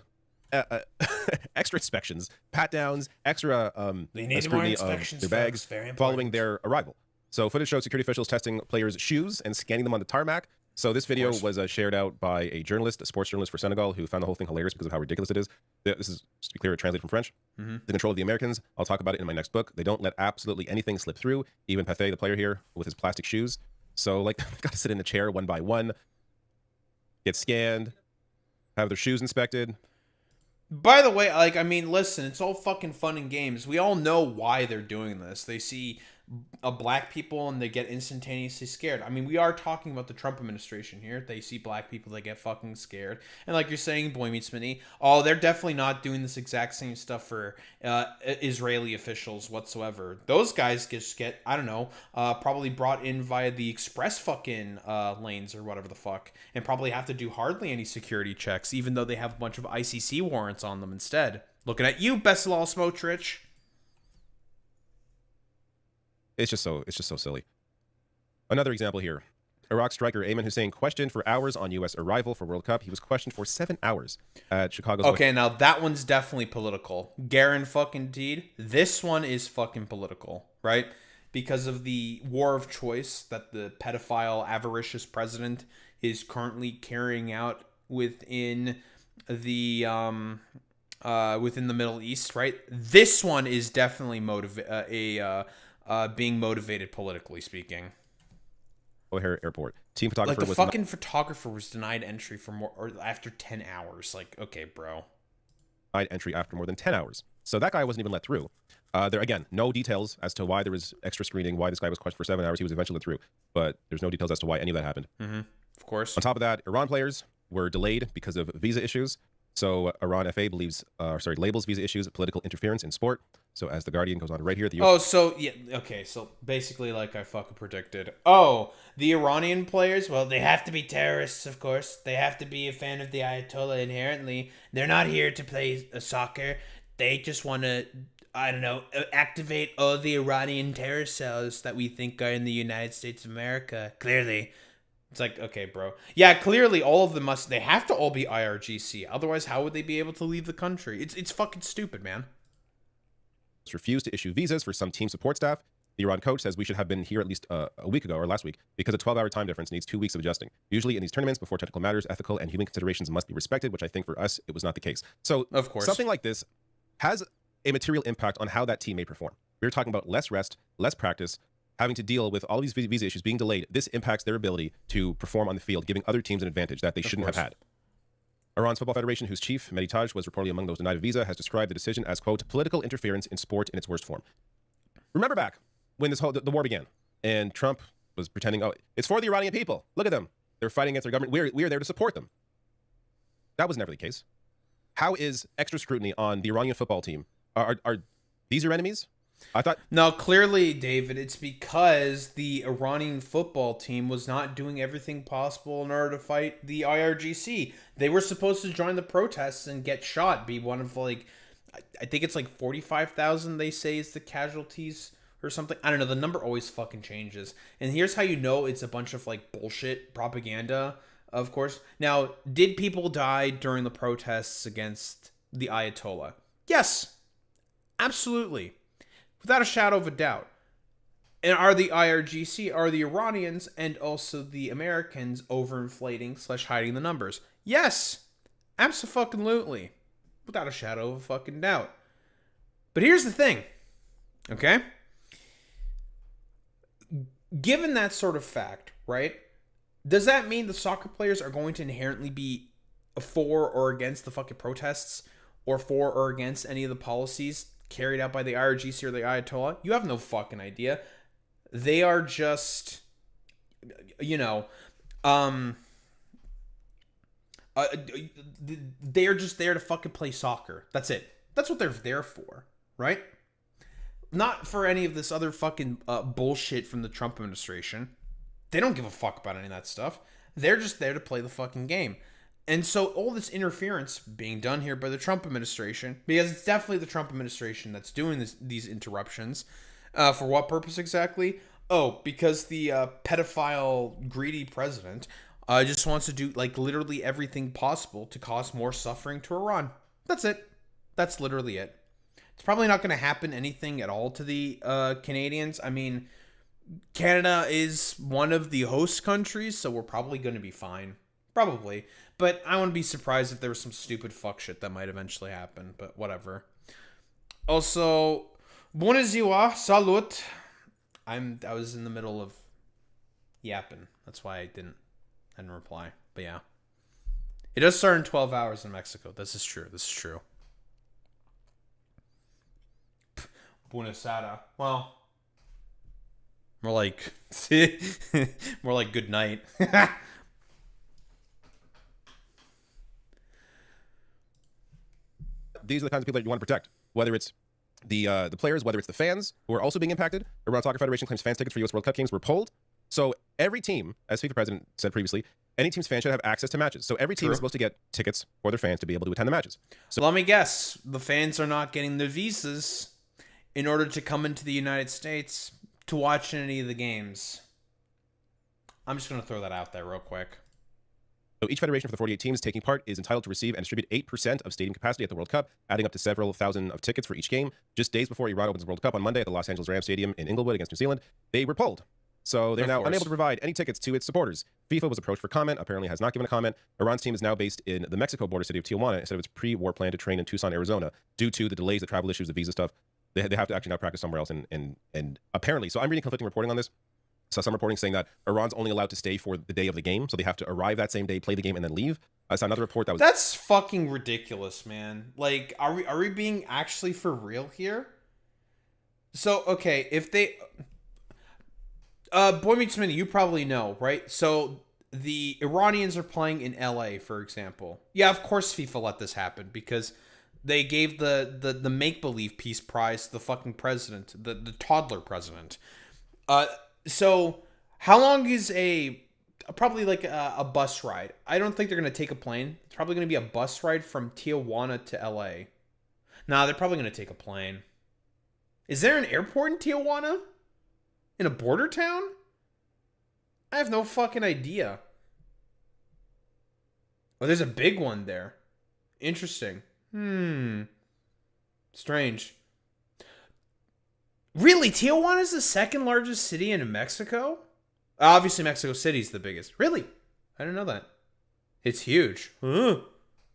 inspections, pat downs, extra they need scrutiny more inspections, of their bags following their arrival. So footage showed security officials testing players' shoes and scanning them on the tarmac. So this video was shared out by a journalist, a sports journalist for Senegal, who found the whole thing hilarious because of how ridiculous it is. This is, just to be clear, translated from French. Mhm. The control of the Americans, I'll talk about it in my next book. They don't let absolutely anything slip through, even Pathé, the player here, with his plastic shoes. So, like, they've got to sit in a chair one by one, get scanned, have their shoes inspected. By the way, like, I mean, listen, it's all fucking fun and games. We all know why they're doing this. They see black people and they get instantaneously scared. I mean, we are talking about the Trump administration here. They see black people, they get fucking scared. And like you're saying, Boy Meets Minnie, oh, they're definitely not doing this exact same stuff for Israeli officials whatsoever. Those guys just get, I don't know, probably brought in via the express fucking lanes or whatever the fuck, and probably have to do hardly any security checks, even though they have a bunch of ICC warrants on them instead. Looking at you, Bezalel Smotrich. It's just so silly. Another example here. Iraq striker Ayman Hussein questioned for hours on U.S. arrival for World Cup. He was questioned for 7 hours at Chicago's... Okay, now that one's definitely political. Garen fucking Teed. This one is fucking political, right? Because of the war of choice that the pedophile, avaricious president is currently carrying out within the Middle East, right? This one is definitely being motivated politically speaking. O'Hare Airport. Team photographer like the fucking photographer was denied entry for more or after 10 hours. Like, okay, bro. Denied entry after more than 10 hours. So that guy wasn't even let through. There again, no details as to why there was extra screening, why this guy was questioned for 7 hours. He was eventually let through, but there's no details as to why any of that happened. Mm-hmm. Of course. On top of that, Iran players were delayed because of visa issues. So Iran FA labels visa issues political interference in sport. So as the Guardian goes on right here, so basically like I fucking predicted. Oh, the Iranian players, well, they have to be terrorists, of course. They have to be a fan of the Ayatollah inherently. They're not here to play soccer. They just want to, I don't know, activate all the Iranian terror cells that we think are in the United States of America. Clearly. It's like, okay, bro. Yeah, clearly all of them they have to all be IRGC. Otherwise, how would they be able to leave the country? It's fucking stupid, man. Refused to issue visas for some team support staff. The Iran coach says we should have been here at least a week ago or last week because a 12-hour time difference needs 2 weeks of adjusting. Usually in these tournaments, before technical matters, ethical and human considerations must be respected, which I think for us, it was not the case. So of course, something like this has a material impact on how that team may perform. We're talking about less rest, less practice, having to deal with all these visa issues being delayed. This impacts their ability to perform on the field, giving other teams an advantage that they shouldn't have had. Iran's Football Federation, whose chief, Mehdi Taj, was reportedly among those denied a visa, has described the decision as, quote, political interference in sport in its worst form. Remember back when the war began and Trump was pretending, oh, it's for the Iranian people. Look at them. They're fighting against their government. We are there to support them. That was never the case. How is extra scrutiny on the Iranian football team? Are these your enemies? I thought... No, clearly, David, it's because the Iranian football team was not doing everything possible in order to fight the IRGC. They were supposed to join the protests and get shot, be one of, like, I think it's like 45,000 they say is the casualties or something. I don't know, the number always fucking changes. And here's how you know it's a bunch of, like, bullshit propaganda, of course. Now, did people die during the protests against the Ayatollah? Yes, absolutely. Without a shadow of a doubt. And are the IRGC, are the Iranians, and also the Americans overinflating / hiding the numbers? Yes, abso-fucking-lutely. Without a shadow of a fucking doubt. But here's the thing, okay? Given that sort of fact, right, does that mean the soccer players are going to inherently be for or against the fucking protests, or for or against any of the policies carried out by the IRGC or the Ayatollah? You have no fucking idea. They are just, you know, they are just there to fucking play soccer. That's it. That's what they're there for, right? Not for any of this other fucking bullshit from the Trump administration. They don't give a fuck about any of that stuff. They're just there to play the fucking game. And so all this interference being done here by the Trump administration, because it's definitely the Trump administration that's doing these interruptions. For what purpose exactly? Oh, because the pedophile, greedy president just wants to do like literally everything possible to cause more suffering to Iran. That's it. That's literally it. It's probably not going to happen anything at all to the Canadians. I mean, Canada is one of the host countries, so we're probably going to be fine. Probably. But I wouldn't be surprised if there was some stupid fuck shit that might eventually happen. But whatever. Also, bună ziua, salut. I was in the middle of yapping. That's why I didn't reply. But yeah. It does start in 12 hours in Mexico. This is true. Bună seara. Well, more like good night. These are the kinds of people that you want to protect, whether it's the players, whether it's the fans who are also being impacted. Iran Soccer Federation claims fans tickets for U.S. World Cup games were pulled. So every team, as FIFA president said previously, any team's fans should have access to matches. So every team is supposed to get tickets for their fans to be able to attend the matches. So let me guess, the fans are not getting the visas in order to come into the United States to watch any of the games. I'm just going to throw that out there real quick. So each federation for the 48 teams taking part is entitled to receive and distribute 8% of stadium capacity at the World Cup, adding up to several thousand of tickets for each game. Just days before Iran opens the World Cup on Monday at the Los Angeles Rams Stadium in Inglewood against New Zealand, they were pulled. So they're now unable to provide any tickets to its supporters. FIFA was approached for comment, apparently has not given a comment. Iran's team is now based in the Mexico border city of Tijuana instead of its pre-war plan to train in Tucson, Arizona, due to the delays, the travel issues, the visa stuff. They have to actually now practice somewhere else, and apparently, so I'm reading conflicting reporting on this. So some reporting saying that Iran's only allowed to stay for the day of the game, so they have to arrive that same day, play the game, and then leave. I saw another report that was... That's fucking ridiculous, man. Like, are we being actually for real here? So, okay, if they... Boy Meets Mini, you probably know, right? So, the Iranians are playing in LA, for example. Yeah, of course FIFA let this happen, because they gave the make-believe peace prize to the fucking president, the toddler president. So, how long is probably like a bus ride? I don't think they're going to take a plane. It's probably going to be a bus ride from Tijuana to LA. Nah, they're probably going to take a plane. Is there an airport in Tijuana? In a border town? I have no fucking idea. Oh, there's a big one there. Interesting. Strange. Really? Tijuana is the second largest city in Mexico? Obviously, Mexico City is the biggest. Really? I didn't know that. It's huge. I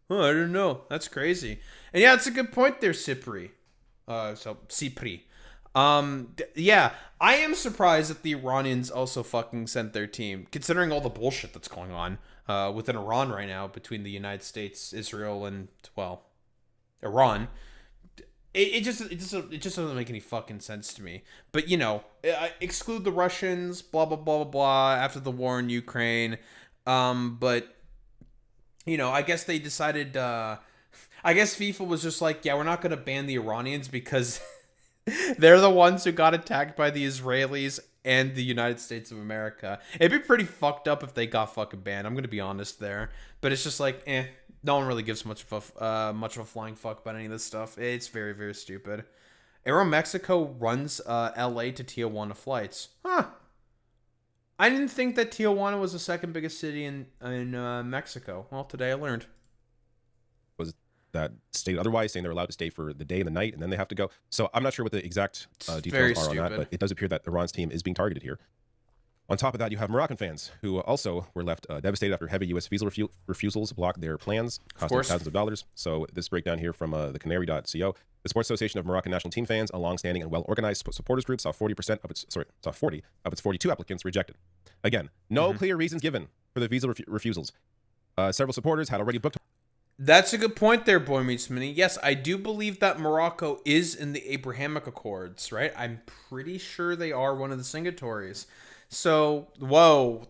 didn't know. That's crazy. And yeah, it's a good point there, Cipri. Cipri. Yeah, I am surprised that the Iranians also fucking sent their team, considering all the bullshit that's going on within Iran right now between the United States, Israel, and, well, Iran. It just doesn't make any fucking sense to me. But, you know, exclude the Russians, blah, blah, blah, blah, blah, after the war in Ukraine. But, you know, I guess they decided, I guess FIFA was just like, yeah, we're not going to ban the Iranians because they're the ones who got attacked by the Israelis and the United States of America. It'd be pretty fucked up if they got fucking banned. I'm going to be honest there. But it's just like, no one really gives much of a flying fuck about any of this stuff. It's very, very stupid. Aero Mexico runs LA to Tijuana flights. Huh. I didn't think that Tijuana was the second biggest city in Mexico. Well, today I learned. Was that state otherwise, saying they're allowed to stay for the day and the night, and then they have to go. So I'm not sure what the exact details are on that, but it does appear that Iran's team is being targeted here. On top of that, you have Moroccan fans who also were left devastated after heavy U.S. visa refusals blocked their plans, costing thousands of dollars. So this breakdown here from the Canary.co. The Sports Association of Moroccan National Team Fans, a long-standing and well-organized supporters group, saw 40 of its 42 applicants rejected. Again, no clear reasons given for the visa refusals. Several supporters had already booked. That's a good point there, Boy Meets Mini. Yes, I do believe that Morocco is in the Abrahamic Accords, right? I'm pretty sure they are one of the signatories. So, whoa.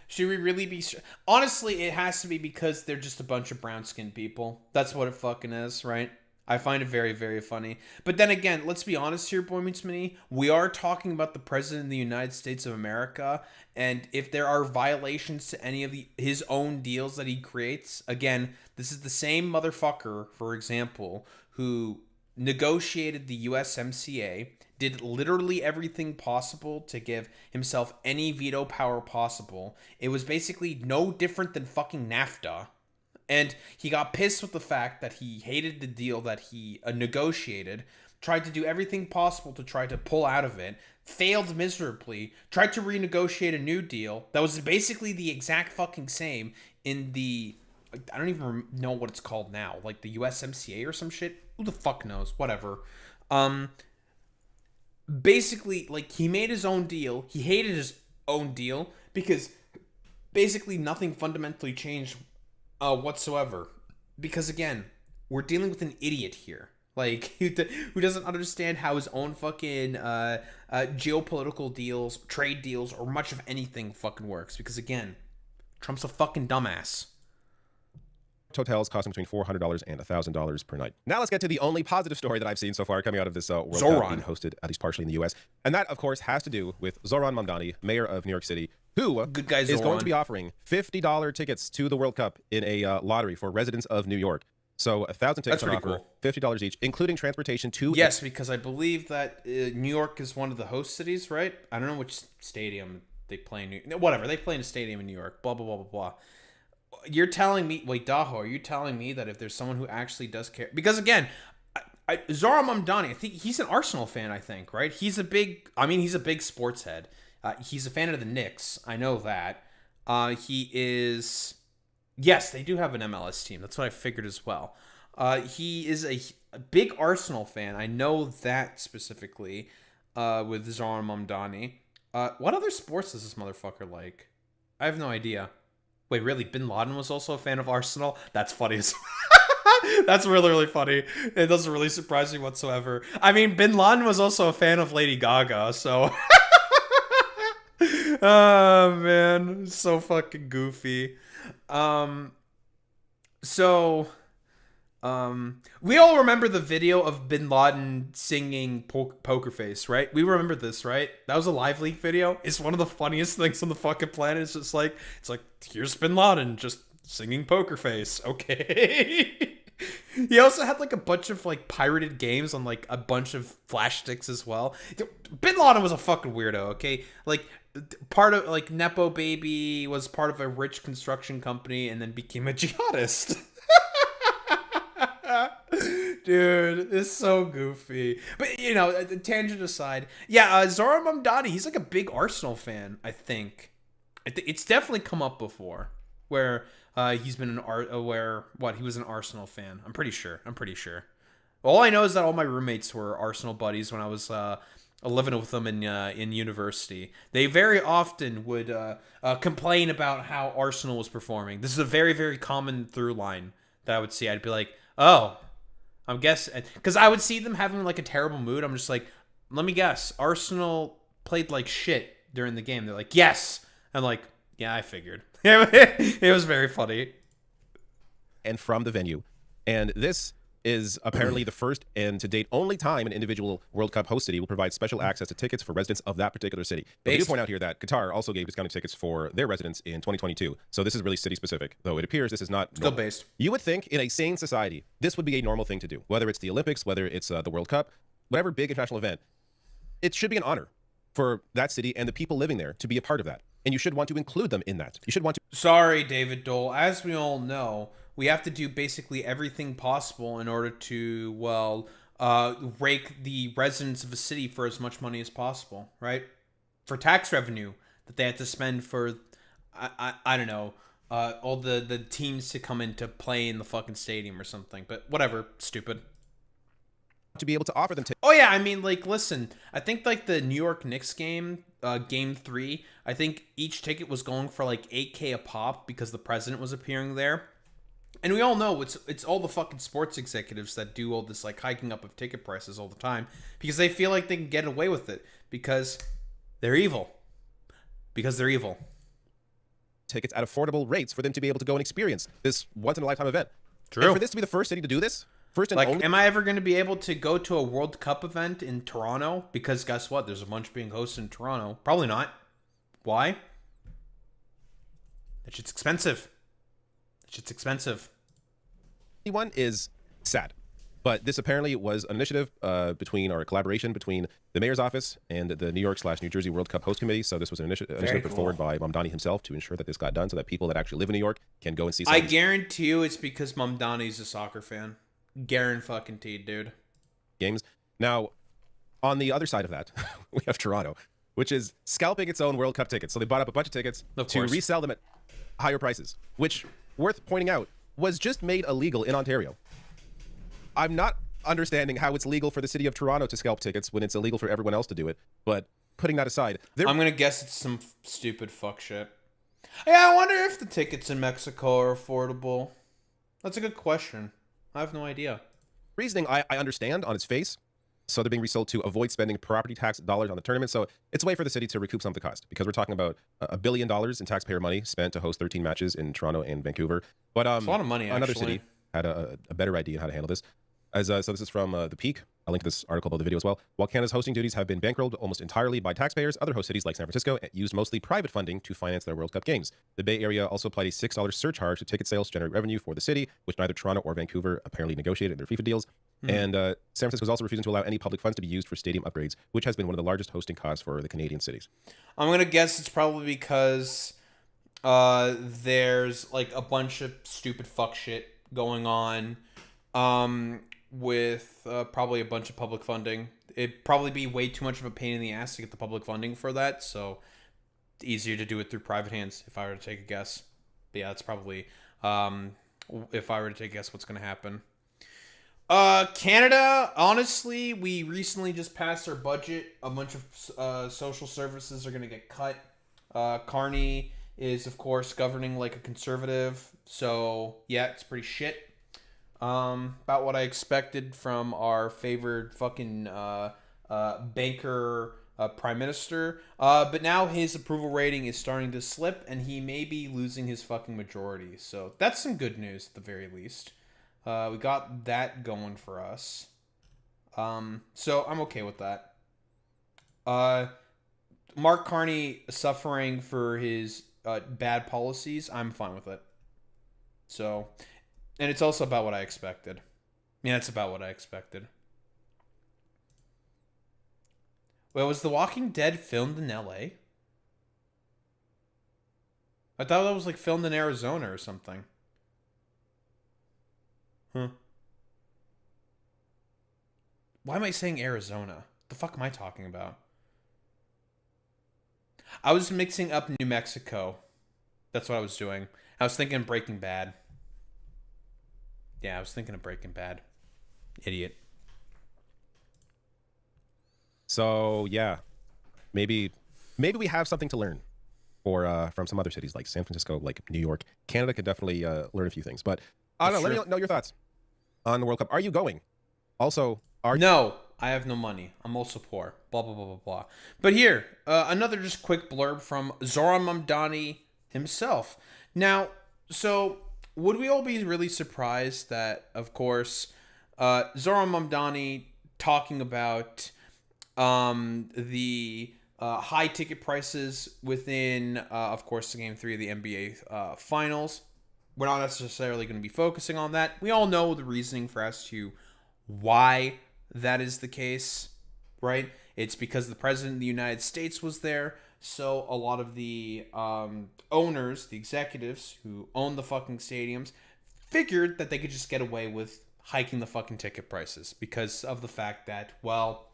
Should we really be... Honestly, it has to be because they're just a bunch of brown-skinned people. That's what it fucking is, right? I find it very, very funny. But then again, let's be honest here, Boy Meets Mini. We are talking about the President of the United States of America, and if there are violations to any of his own deals that he creates, again, this is the same motherfucker, for example, who negotiated the USMCA, did literally everything possible to give himself any veto power possible. It was basically no different than fucking NAFTA. And he got pissed with the fact that he hated the deal that he negotiated, tried to do everything possible to try to pull out of it, failed miserably, tried to renegotiate a new deal that was basically the exact fucking same, in the, I don't even know what it's called now, like the USMCA or some shit. Who the fuck knows? Whatever. Basically, like, he made his own deal. He hated his own deal because basically nothing fundamentally changed whatsoever. Because again, we're dealing with an idiot here. Like, who doesn't understand how his own fucking geopolitical deals, trade deals, or much of anything fucking works. Because again, Trump's a fucking dumbass. Hotels costing between $400 and $1,000 per night. Now let's get to the only positive story that I've seen so far coming out of this World Cup being hosted, at least partially in the U.S. And that, of course, has to do with Zoran Mamdani, mayor of New York City, who Good guy, is going Zoran. to be offering $50 tickets to the World Cup in a lottery for residents of New York. So 1,000 tickets on offer, $50 each, including transportation to... Yes, because I believe that New York is one of the host cities, right? I don't know which stadium they play in. Whatever, they play in a stadium in New York, blah, blah, blah, blah, blah. You're telling me, wait, Daho, are you telling me that if there's someone who actually does care? Because again, Zoran Mamdani, I think he's an Arsenal fan, I think, right? He's a big sports head. He's a fan of the Knicks. I know that. He is, yes, they do have an MLS team. That's what I figured as well. He is a big Arsenal fan. I know that specifically with Zoran Mamdani. What other sports does this motherfucker like? I have no idea. Wait, really? Bin Laden was also a fan of Arsenal? That's funny as That's really, really funny. It doesn't really surprise me whatsoever. I mean, Bin Laden was also a fan of Lady Gaga, so... Oh, man. So fucking goofy. We all remember the video of Bin Laden singing Poker Face, right? We remember this, right? That was a live leak video. It's one of the funniest things on the fucking planet. It's like, here's Bin Laden just singing Poker Face. Okay. He also had like a bunch of like pirated games on like a bunch of flash sticks as well. Bin Laden was a fucking weirdo, okay? Like, part of like Nepo Baby was part of a rich construction company and then became a jihadist. Dude, it's so goofy. But, you know, tangent aside. Yeah, Zoran Mamdani, he's like a big Arsenal fan, I think. It's definitely come up before. Where he's been he was an Arsenal fan. I'm pretty sure. All I know is that all my roommates were Arsenal buddies when I was living with them in university. They very often would complain about how Arsenal was performing. This is a very, very common through line that I would see. I'd be like, oh... I'm guessing, because I would see them having like a terrible mood. I'm just like, let me guess, Arsenal played like shit during the game. They're like, yes. I'm like, yeah, I figured. It was very funny. And from the venue. And this is apparently the first and to date only time an individual World Cup host city will provide special access to tickets for residents of that particular city. But we do point out here that Qatar also gave discounted tickets for their residents in 2022. So this is really city specific, though it appears this is not still normal. based. You would think in a sane society, this would be a normal thing to do. Whether it's the Olympics, whether it's the World Cup, whatever big international event, it should be an honor for that city and the people living there to be a part of that. And you should want to include them in that. You should want to... Sorry, David Dole. As we all know, we have to do basically everything possible in order to, well, rake the residents of a city for as much money as possible, right? For tax revenue that they have to spend for, I don't know, all the teams to come in to play in the fucking stadium or something. But whatever, stupid. To be able to offer them tickets. Oh, yeah, I mean, like, listen, I think, like, the New York Knicks game, Game 3, I think each ticket was going for, like, $8K a pop because the president was appearing there. And we all know it's all the fucking sports executives that do all this like hiking up of ticket prices all the time because they feel like they can get away with it because they're evil. Tickets at affordable rates for them to be able to go and experience this once in a lifetime event. True. And for this to be the first city to do this, first and like, only. am I ever going to be able to go to a World Cup event in Toronto? Because guess what? There's a bunch being hosted in Toronto. Probably not. Why? That shit's expensive. One is sad, but this apparently was an initiative or a collaboration between the mayor's office and the New York/New Jersey World Cup host committee. So this was an initiative put forward by Mamdani himself to ensure that this got done, so that people that actually live in New York can go and see. I guarantee you, it's because Mamdani's a soccer fan. Guaranteed, dude. Games. Now, on the other side of that, we have Toronto, which is scalping its own World Cup tickets. So they bought up a bunch of tickets to resell them at higher prices, which, worth pointing out, was just made illegal in Ontario. I'm not understanding how it's legal for the city of Toronto to scalp tickets when it's illegal for everyone else to do it, but putting that aside, I'm gonna guess it's some stupid fuck shit. Yeah, I wonder if the tickets in Mexico are affordable. That's a good question. I have no idea. Reasoning I understand on its face. So they're being resold to avoid spending property tax dollars on the tournament. So it's a way for the city to recoup some of the cost, because we're talking about $1 billion in taxpayer money spent to host 13 matches in Toronto and Vancouver. But it's a lot of money, another actually. city had a better idea on how to handle this. So this is from The Peak. I'll link to this article about the video as well. While Canada's hosting duties have been bankrolled almost entirely by taxpayers, other host cities like San Francisco used mostly private funding to finance their World Cup games. The Bay Area also applied a $6 surcharge to ticket sales to generate revenue for the city, which neither Toronto or Vancouver apparently negotiated in their FIFA deals. And San Francisco is also refusing to allow any public funds to be used for stadium upgrades, which has been one of the largest hosting costs for the Canadian cities. I'm going to guess it's probably because there's like a bunch of stupid fuck shit going on with probably a bunch of public funding. It'd probably be way too much of a pain in the ass to get the public funding for that, so it's easier to do it through private hands, if I were to take a guess. But yeah, that's probably, if I were to take a guess, what's going to happen. Canada, honestly, we recently just passed our budget. A bunch of social services are going to get cut. Carney is, of course, governing like a conservative, so yeah, it's pretty shit. About what I expected from our favored fucking banker prime minister. But now his approval rating is starting to slip, and he may be losing his fucking majority. So that's some good news at the very least. We got that going for us. So I'm okay with that. Mark Carney suffering for his bad policies, I'm fine with it. So... And it's also about what I expected. Yeah, it's about what I expected. Well, was The Walking Dead filmed in LA? I thought that was like filmed in Arizona or something. Huh. Why am I saying Arizona? The fuck am I talking about? I was mixing up New Mexico. That's what I was doing. I was thinking Breaking Bad. Yeah, I was thinking of Breaking Bad. Idiot. So yeah, maybe we have something to learn, or from some other cities like San Francisco, like New York. Canada could definitely learn a few things. But I don't know. Let me know your thoughts on the World Cup. Are you going? Also, No, I have no money. I'm also poor. Blah blah blah blah blah. But here, another just quick blurb from Zoran Mamdani himself. Now, so. Would we all be really surprised that, of course, Zoran Mamdani talking about the high ticket prices within, of course, the Game 3 of the NBA Finals? We're not necessarily going to be focusing on that. We all know the reasoning for as to why that is the case, right? It's because the President of the United States was there. So a lot of the owners, the executives who own the fucking stadiums, figured that they could just get away with hiking the fucking ticket prices because of the fact that, well,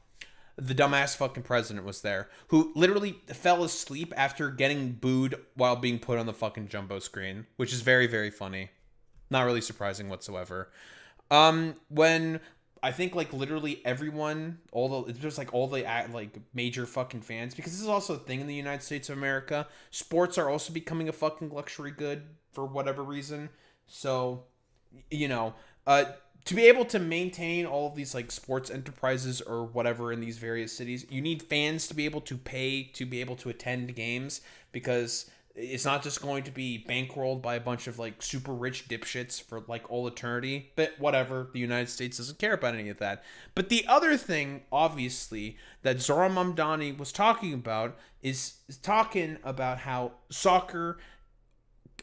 the dumbass fucking president was there, who literally fell asleep after getting booed while being put on the fucking jumbo screen, which is very, very funny. Not really surprising whatsoever. When I think like literally everyone, all the major fucking fans, because this is also a thing in the United States of America. Sports are also becoming a fucking luxury good for whatever reason. So, you know, to be able to maintain all of these like sports enterprises or whatever in these various cities, you need fans to be able to pay to be able to attend games, because it's not just going to be bankrolled by a bunch of like super rich dipshits for like all eternity. But whatever, the United States doesn't care about any of that. But the other thing, obviously, that Zoran Mamdani was talking about is talking about how soccer,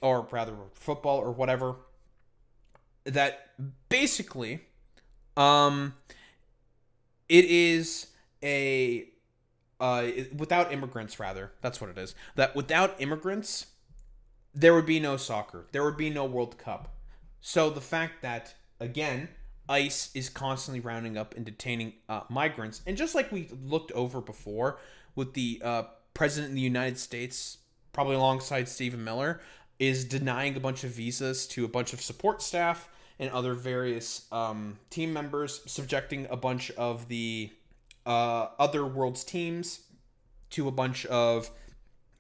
or rather football or whatever, that basically it is a without immigrants, rather, that's what it is, that without immigrants there would be no soccer, there would be no World Cup. So the fact that, again, ICE is constantly rounding up and detaining migrants, and just like we looked over before with the president of the United States, probably alongside Stephen Miller, is denying a bunch of visas to a bunch of support staff and other various team members, subjecting a bunch of the other world's teams to a bunch of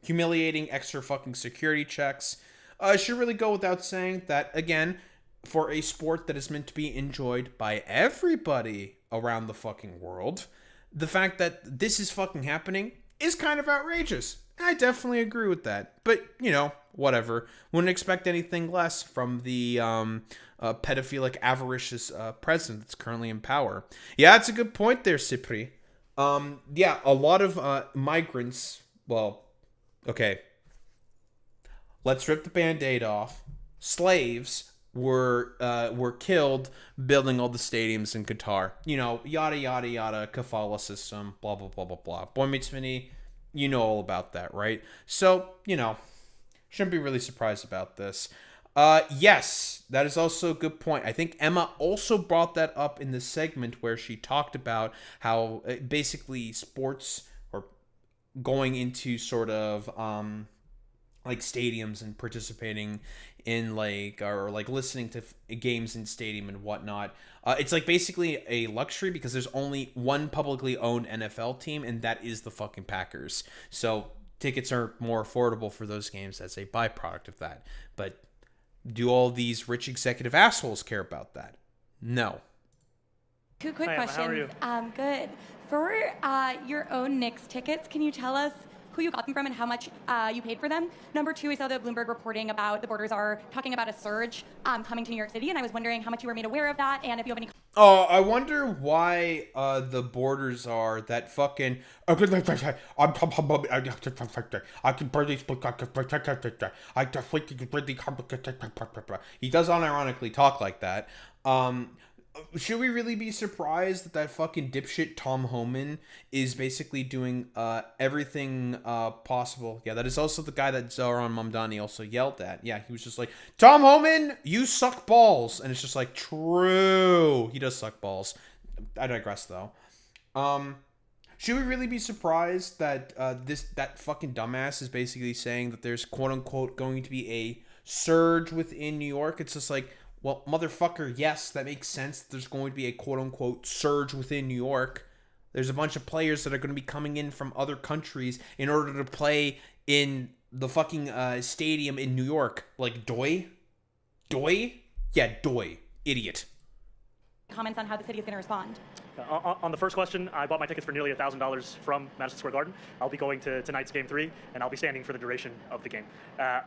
humiliating extra fucking security checks. It should really go without saying that, again, for a sport that is meant to be enjoyed by everybody around the fucking world, the fact that this is fucking happening is kind of outrageous. I definitely agree with that. But, you know, whatever. Wouldn't expect anything less from the pedophilic, avaricious president that's currently in power. Yeah, that's a good point there, Cipri. Yeah, a lot of migrants, well, okay. Let's rip the Band-Aid off. Slaves were killed building all the stadiums in Qatar. You know, yada, yada, yada, kafala system, blah, blah, blah, blah, blah. Boy Meets Mini, you know all about that, right? So, you know, shouldn't be really surprised about this. Yes, that is also a good point. I think Emma also brought that up in the segment where she talked about how basically sports are going into sort of like stadiums and participating in like, or like listening to games in stadium and whatnot. It's like basically a luxury because there's only one publicly owned NFL team, and that is the fucking Packers. So tickets are more affordable for those games as a byproduct of that. But do all these rich executive assholes care about that? No. Two quick Hi, Emma, questions. how are you? Good. For your own Knicks tickets, can you tell us who you got them from and how much you paid for them? Number two, I saw the Bloomberg reporting about the borders are talking about a surge coming to New York City, and I was wondering how much you were made aware of that, and if you have any. Oh, I wonder why the borders are that fucking. I can barely speak. He does unironically talk like that. Should we really be surprised that that fucking dipshit Tom Homan is basically doing everything possible? Yeah, that is also the guy that Zoran Mamdani also yelled at. Yeah, he was just like, Tom Homan, you suck balls. And it's just like, true. He does suck balls. I digress, though. Should we really be surprised that that fucking dumbass is basically saying that there's quote-unquote going to be a surge within New York? It's just like, well, motherfucker, yes, that makes sense. There's going to be a quote-unquote surge within New York. There's a bunch of players that are going to be coming in from other countries in order to play in the fucking stadium in New York. Like, Doi? Yeah, Doi. Idiot. Comments on how the city is going to respond? On the first question, I bought my tickets for nearly $1,000 from Madison Square Garden. I'll be going to tonight's Game 3, and I'll be standing for the duration of the game.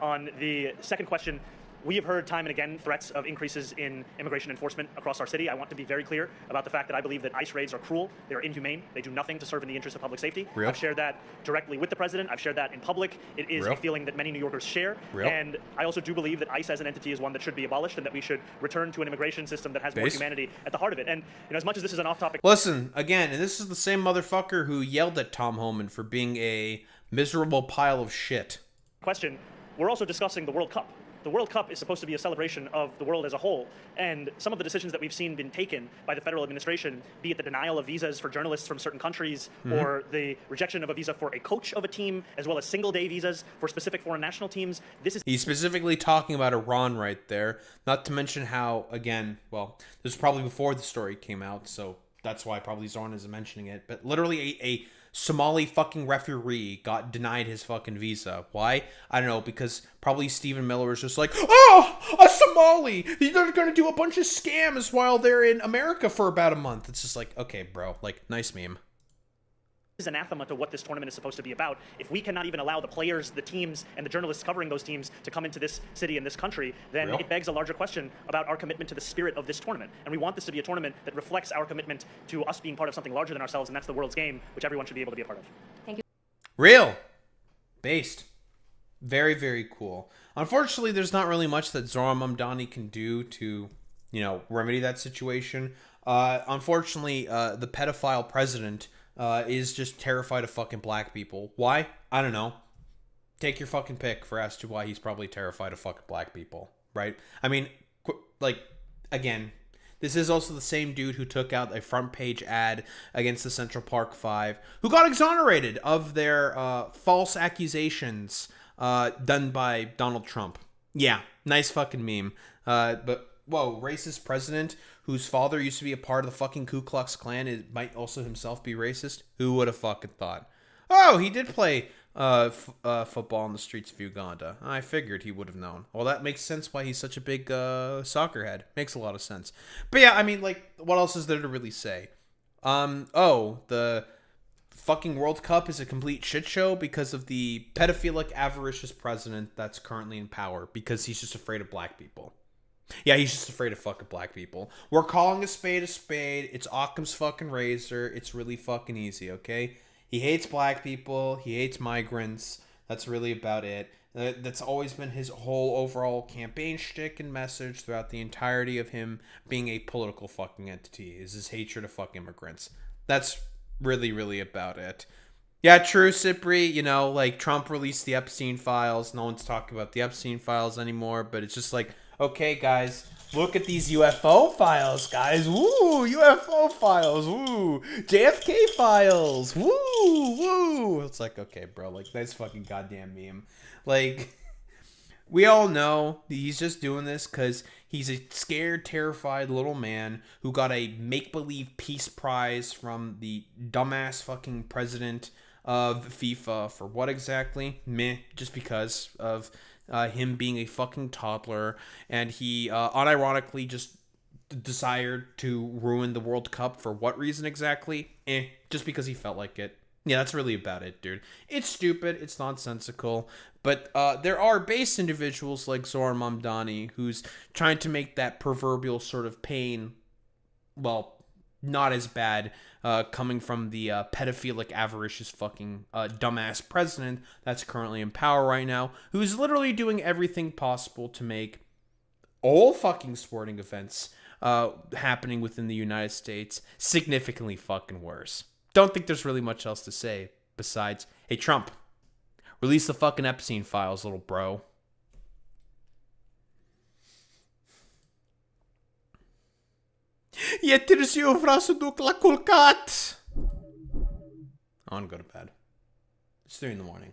On the second question, we have heard time and again threats of increases in immigration enforcement across our city. I want to be very clear about the fact that I believe that ICE raids are cruel. They are inhumane. They do nothing to serve in the interest of public safety. Real? I've shared that directly with the president. I've shared that in public. It is Real? a feeling that many New Yorkers share. Real? And I also do believe that ICE as an entity is one that should be abolished and that we should return to an immigration system that has more humanity at the heart of it. And you know, as much as this is an off-topic... Listen, again, and this is the same motherfucker who yelled at Tom Homan for being a miserable pile of shit. Question, we're also discussing the World Cup. The World Cup is supposed to be a celebration of the world as a whole, and some of the decisions that we've seen been taken by the federal administration, be it the denial of visas for journalists from certain countries, or the rejection of a visa for a coach of a team, as well as single-day visas for specific foreign national teams. This is... He's specifically talking about Iran right there, not to mention how, again, well, this was probably before the story came out, so that's why probably Zoran isn't mentioning it, but literally a Somali fucking referee got denied his fucking visa. Why? I don't know, because probably Stephen Miller was just like, oh, a Somali! They're gonna do a bunch of scams while they're in America for about a month. It's just like, okay, bro, like, nice meme. Is anathema to what this tournament is supposed to be about. If we cannot even allow the players, the teams, and the journalists covering those teams to come into this city and this country, then it begs a larger question about our commitment to the spirit of this tournament. And we want this to be a tournament that reflects our commitment to us being part of something larger than ourselves, and that's the world's game, which everyone should be able to be a part of. Thank you. Real. Based. Very, very cool. Unfortunately, there's not really much that Zoran Mamdani can do to, you know, remedy that situation. Unfortunately, the pedophile president is just terrified of fucking black people. Why? I don't know. Take your fucking pick for as to why he's probably terrified of fucking black people, right? I mean, like, again, this is also the same dude who took out a front page ad against the Central Park Five, who got exonerated of their false accusations done by Donald Trump. Yeah, nice fucking meme. But whoa, racist president whose father used to be a part of the fucking Ku Klux Klan might also himself be racist. Who would have fucking thought? Oh, he did play football in the streets of Uganda. I figured he would have known. Well, that makes sense why he's such a big soccer head. Makes a lot of sense. But yeah, I mean, like, what else is there to really say? Oh, the fucking World Cup is a complete shit show because of the pedophilic, avaricious president that's currently in power because he's just afraid of black people. Yeah, he's just afraid of fucking black people. We're calling a spade a spade. It's Occam's fucking razor. It's really fucking easy, okay? He hates black people. He hates migrants. That's really about it. That's always been his whole overall campaign shtick and message throughout the entirety of him being a political fucking entity, is his hatred of fucking immigrants. That's really, really about it. Yeah, true, Cipri. You know, like, Trump released the Epstein files. No one's talking about the Epstein files anymore, but it's just like, okay, guys, look at these UFO files, guys. Woo, UFO files. Woo, JFK files. Woo, woo. It's like, okay, bro, like, nice fucking goddamn meme. Like, we all know that he's just doing this because he's a scared, terrified little man who got a make-believe peace prize from the dumbass fucking president of FIFA for what exactly? Meh, just because of him being a fucking toddler, and he unironically just desired to ruin the World Cup for what reason exactly? Just because he felt like it. Yeah, that's really about it, dude. It's stupid, it's nonsensical, but there are base individuals like Zohar Mamdani who's trying to make that proverbial sort of pain, well, not as bad, coming from the pedophilic, avaricious fucking dumbass president that's currently in power right now, who's literally doing everything possible to make all fucking sporting events happening within the United States significantly fucking worse. Don't think there's really much else to say besides, hey, Trump, release the fucking Epstein files, little bro. Getirsiu vrasudukla kulkat. I want to go to bed. It's 3 in the morning.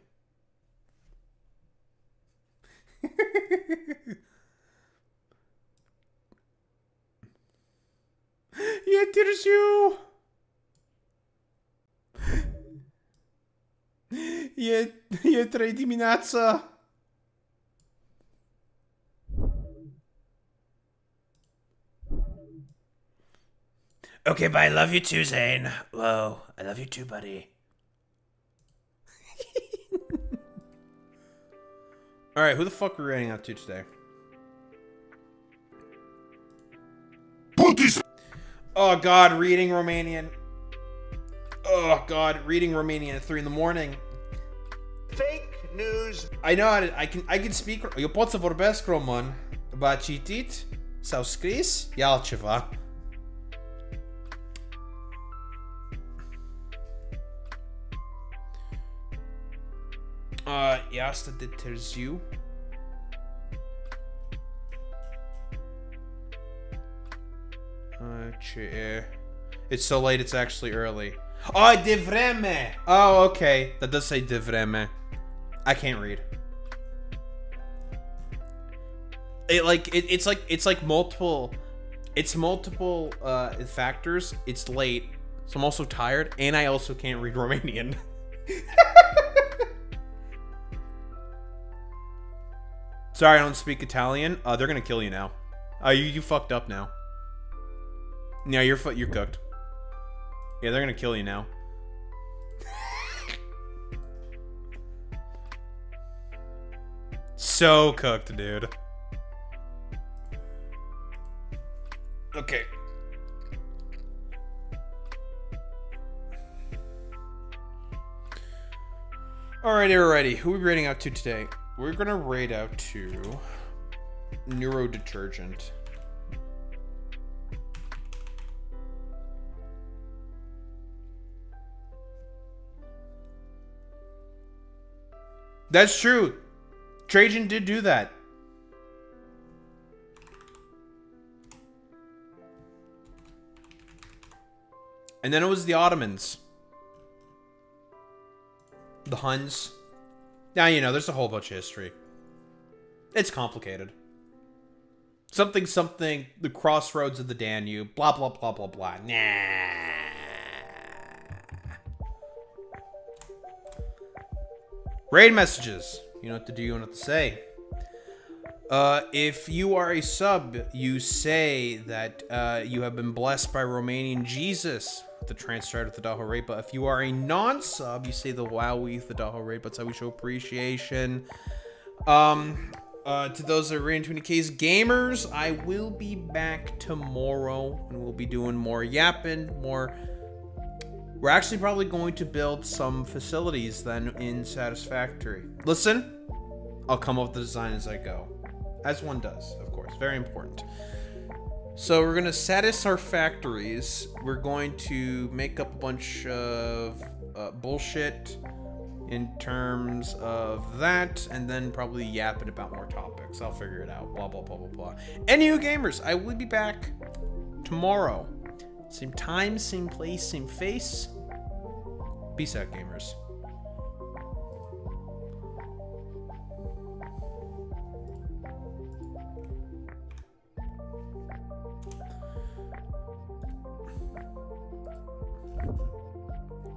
Getirsiu. E 3 dimineața. Okay, bye. I love you too, Zane. Whoa, I love you too, buddy. Alright, who the fuck are we rating out to today? Oh god, reading Romanian. Oh god, reading Romanian at 3 in the morning. Fake news. I know I can speak. Eu pot să vorbesc român. V-a citit sau scris? E altceva. E asta de târziu. It's so late, it's actually early. Oh, de vreme! Oh, okay. That does say de vreme. I can't read. It's like multiple factors. It's late, so I'm also tired, and I also can't read Romanian. Sorry, I don't speak Italian. They're gonna kill you now. You fucked up now. Yeah, you're cooked. Yeah, they're gonna kill you now. So cooked, dude. Okay. Alrighty. Who are we rating out to today? We're gonna rate out to Neurodetergent. That's true. Trajan did do that. And then it was the Ottomans. The Huns. Now, you know, there's a whole bunch of history. It's complicated. Something, something, the crossroads of the Danube, blah, blah, blah, blah, blah. Nah. Raid messages. You know what to do, you know what to say. If you are a sub, you say that you have been blessed by Romanian Jesus with the transfer with the Daho rate. But if you are a non-sub, you say the wow with the Daho rate. That's how we show appreciation. To those that are in 20K's gamers, I will be back tomorrow and we'll be doing more yapping, more. We're actually probably going to build some facilities then in Satisfactory. Listen, I'll come up with the design as I go. As one does, of course. Very important. So we're going to satis our factories. We're going to make up a bunch of bullshit in terms of that, and then probably yapping about more topics. I'll figure it out. Blah, blah, blah, blah, blah. And you gamers, I will be back tomorrow. Same time, same place, same face. Peace out, gamers.